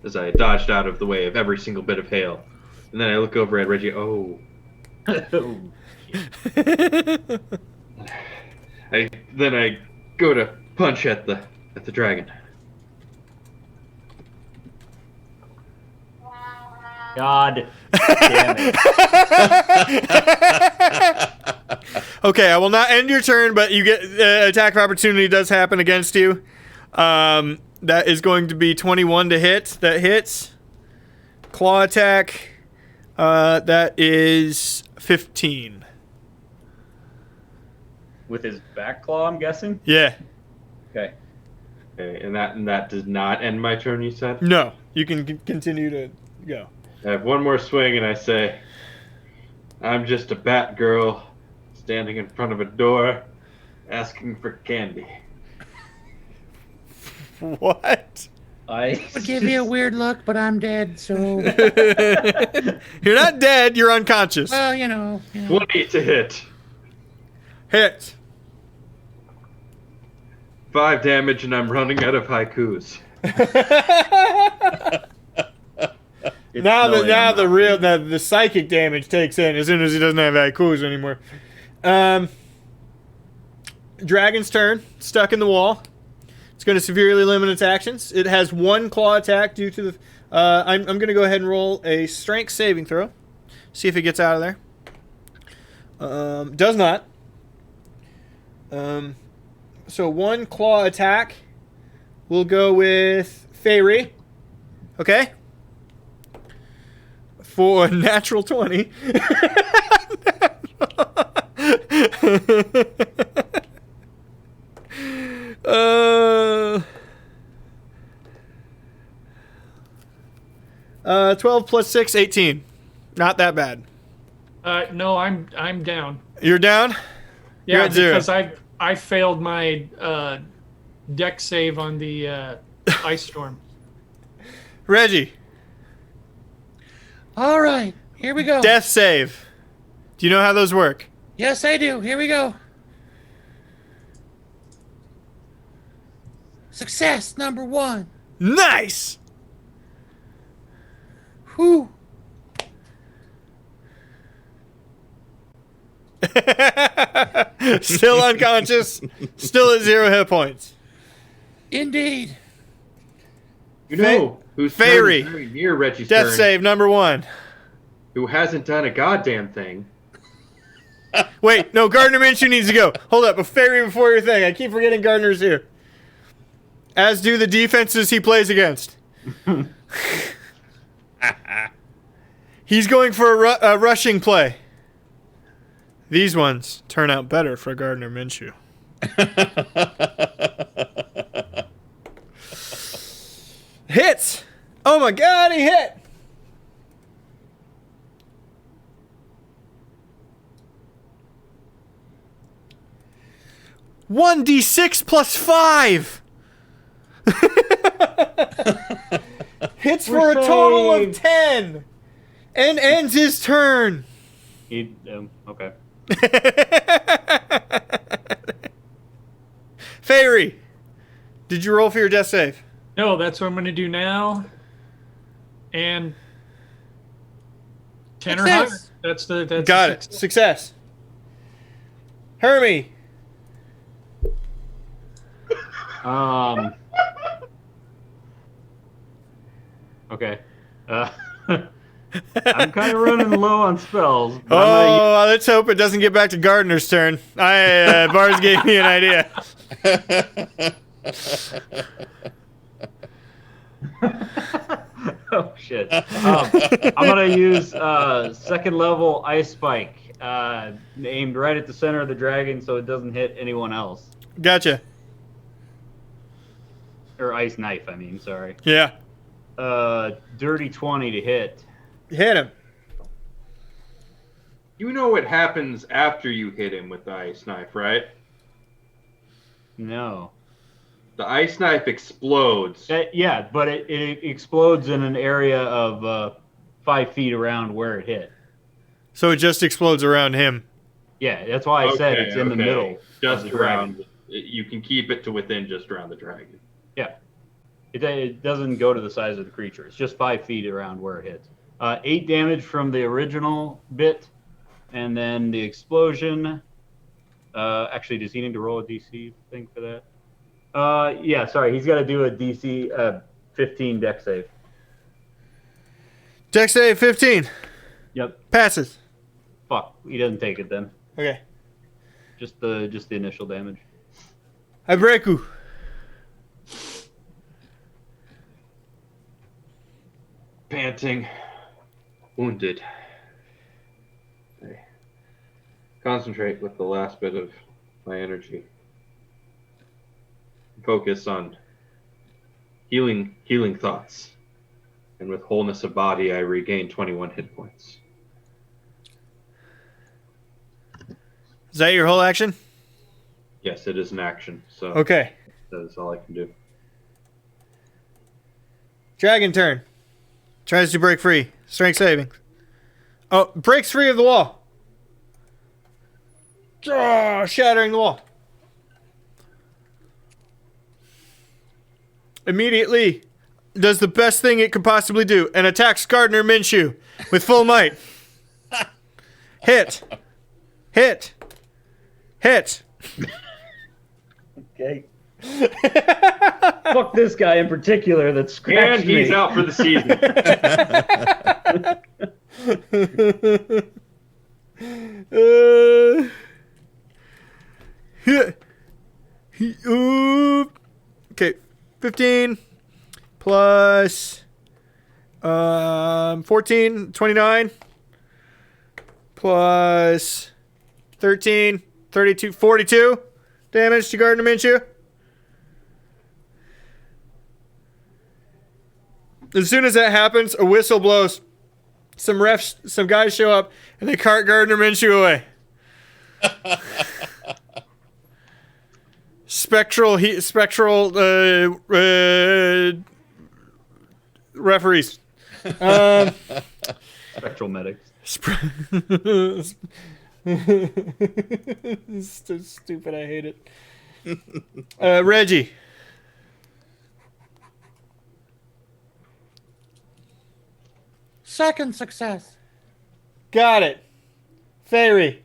As I dodged out of the way of every single bit of hail. And then I look over at Reggie. Oh. Then I go to punch at the dragon. God damn it. Okay, I will not end your turn, but you get attack of opportunity does happen against you. That is going to be 21 to hit. That hits. Claw attack. That is 15. With his back claw, I'm guessing? Yeah. Okay. Okay, and that does not end my turn, you said? No, you can continue to go. I have one more swing and I say, I'm just a bat girl standing in front of a door asking for candy. What? I would give you a weird look, but I'm dead, so... You're not dead, you're unconscious. Well, you know. 20 to hit. Hit. 5 damage and I'm running out of haikus. Now the psychic damage takes in as soon as he doesn't have haikus anymore. Dragon's turn, stuck in the wall. It's going to severely limit its actions. It has 1 claw attack due to the... I'm going to go ahead and roll a strength saving throw. See if it gets out of there. Does not. So 1 claw attack. We'll go with Fairy. Okay? For a natural 20. 12 plus 6, 18. Not that bad. No, I'm down. You're down? Yeah, You're at 0. because I failed my deck save on the ice storm. Reggie. All right, here we go. Death save. Do you know how those work? Yes, I do. Here we go. Success number 1. Nice! Whew. Still unconscious. Still at 0 hit points. Indeed. You know who's Fairy. very near Reggie's Death turn, save number 1. who hasn't done a goddamn thing. Wait, no, Gardner Minshew needs to go. Hold up, a Fairy before your thing. I keep forgetting Gardner's here. As do the defenses he plays against. He's going for a rushing play. These ones turn out better for Gardner Minshew. Hits! Oh my god, he hit! $1d6 plus 5! Hits for a total of 10! And ends his turn! Okay. Fairy! Did you roll for your death save? No, that's what I'm going to do now. And 10 or higher. Success. That's Got it. Success. Hermie! Okay. I'm kind of running low on spells. But I'm Oh, let's hope it doesn't get back to Gardner's turn. Bars gave me an idea. oh shit! I'm gonna use second level ice spike, aimed right at the center of the dragon, so it doesn't hit anyone else. Gotcha. Or ice knife, I mean. Sorry. Yeah. Dirty 20 to hit. Hit him. You know what happens after you hit him with the ice knife, right? No. The ice knife explodes. Yeah, but it explodes in an area of 5 feet around where it hit. So it just explodes around him. Yeah, that's why I said it's in the middle. Just of the dragon. around. You can keep it to within just around the dragon. Yeah. It doesn't go to the size of the creature. It's just 5 feet around where it hits. 8 damage from the original bit, and then the explosion. Actually, does he need to roll a DC thing for that? Yeah, sorry. He's got to do a DC 15 deck save. Dex save 15. Yep. Passes. Fuck. He doesn't take it then. Okay. Just the initial damage. I break you. Panting, wounded. I concentrate with the last bit of my energy. Focus on healing thoughts. And with wholeness of body, I regain 21 hit points. Is that your whole action? Yes, it is an action, so Okay. that is all I can do. Dragon turn. Tries to break free. Strength saving. Oh, breaks free of the wall. Oh, shattering the wall. Immediately does the best thing it could possibly do and attacks Gardner Minshew with full might. Hit. Hit. Hit. Okay. Fuck this guy in particular that scratched And he's me. out for the season. Okay, 15 plus 14, 29 plus 13, 32, 42 damage to Gardner Minshew. As soon as that happens, a whistle blows. Some guys show up, and they cart Gardner Minshew away. Spectral referees. Spectral medics. So stupid, I hate it. Reggie. Second success. Got it. Fairy.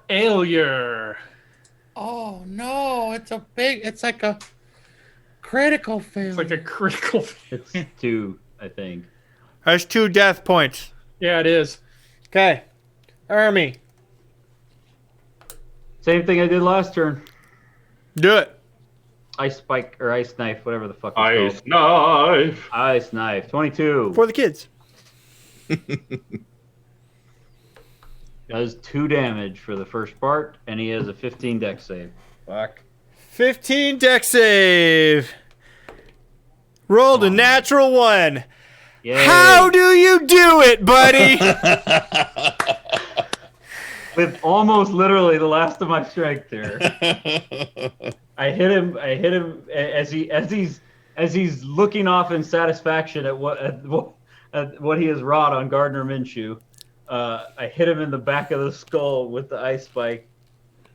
Failure. Oh no, it's like a critical failure. It's like a critical. It's 2, I think. There's 2 death points. Yeah, it is. Okay. Army. Same thing I did last turn. Do it. Ice spike or ice knife, whatever the fuck it's Ice called. knife. Ice knife. 22. For the kids. Does 2 damage for the first part, and he has a 15 dex save. Fuck. 15 deck save. Rolled a natural 1. Yay. How do you do it, buddy? With almost literally the last of my strength here. I hit him as he's looking off in satisfaction at what he has wrought on Gardner Minshew. I hit him in the back of the skull with the ice spike.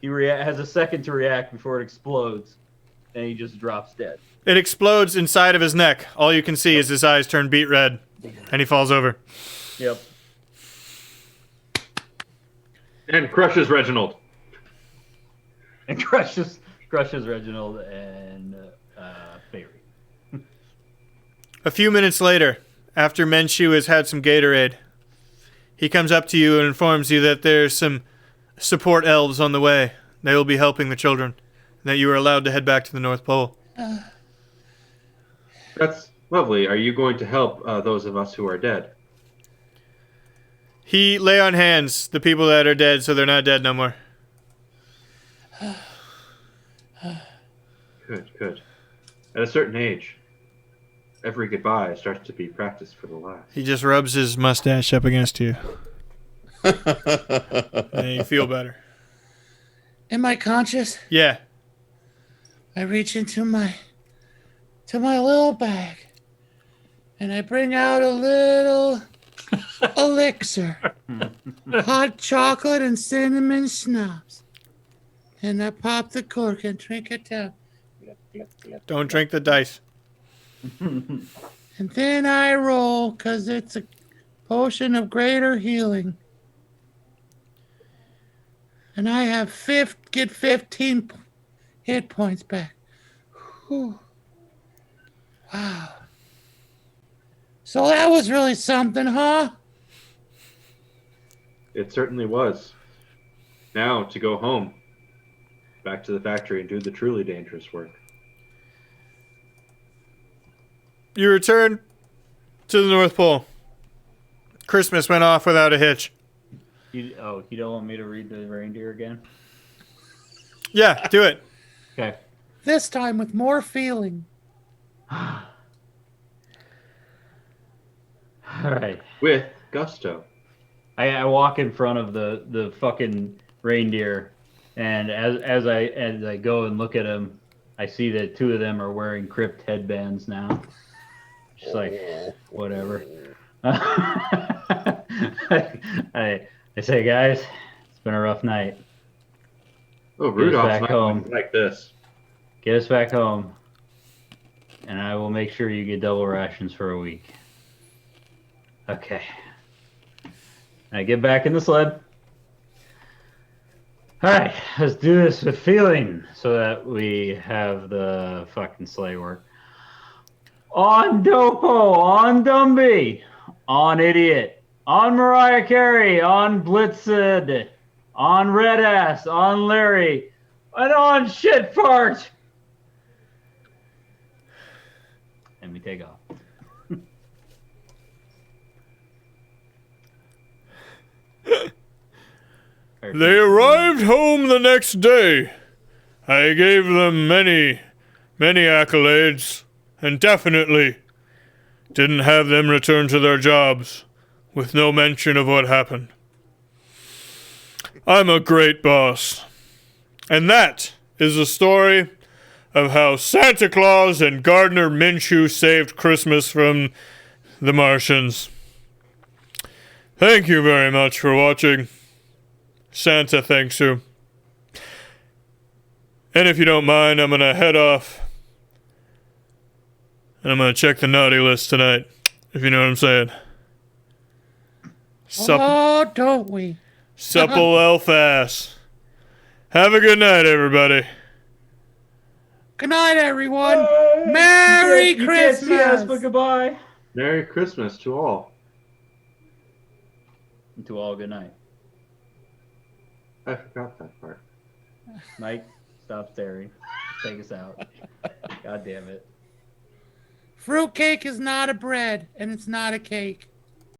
He has a second to react before it explodes, and he just drops dead. It explodes inside of his neck. All you can see is his eyes turn beet red, and he falls over. Yep. And crushes Reginald. And crushes Reginald and Fairy. A few minutes later, after Minshew has had some Gatorade, he comes up to you and informs you that there's some support elves on the way. They will be helping the children, and that you are allowed to head back to the North Pole. That's lovely. Are you going to help those of us who are dead? He lay on hands the people that are dead so they're not dead no more. Good. At a certain age, every goodbye starts to be practiced for the last. He just rubs his mustache up against you. And you feel better. Am I conscious? Yeah. I reach into my little bag, and I bring out a little elixir, hot chocolate and cinnamon schnapps, and I pop the cork and drink it down. Don't drink the dice. And then I roll, because it's a potion of greater healing. And I get 15 hit points back. Whew. Wow. So that was really something, huh? It certainly was. Now to go home, back to the factory and do the truly dangerous work. You return to the North Pole. Christmas went off without a hitch. You don't want me to read the reindeer again? Yeah, do it. Okay. This time with more feeling. All right. With gusto. I walk in front of the fucking reindeer, and as I go and look at them, I see that 2 of them are wearing crypt headbands now. Just like whatever. I say, guys, it's been a rough night. Oh, Rudolph's back not home. going like this. Get us back home, and I will make sure you get double rations for a week. Okay. I get back in the sled. All right, let's do this with feeling so that we have the fucking sleigh work. On Dopo, on Dumby, on Idiot, on Mariah Carey, on Blitzed, on Red Ass, on Larry, and on Shit Fart. And we take off. They arrived home the next day. I gave them many, many accolades, and definitely didn't have them return to their jobs with no mention of what happened. I'm a great boss. And that is the story of how Santa Claus and Gardner Minshew saved Christmas from the Martians. Thank you very much for watching. Santa thanks you. And if you don't mind, I'm going to head off. And I'm going to check the naughty list tonight, if you know what I'm saying. Oh, don't we? Supple elf ass. Have a good night, everybody. Good night, everyone. Merry You can't see us, but Christmas. goodbye. Merry Christmas to all. And to all, good night. I forgot that part. Mike, stop staring. Take us out. God damn it. Fruitcake is not a bread, and it's not a cake.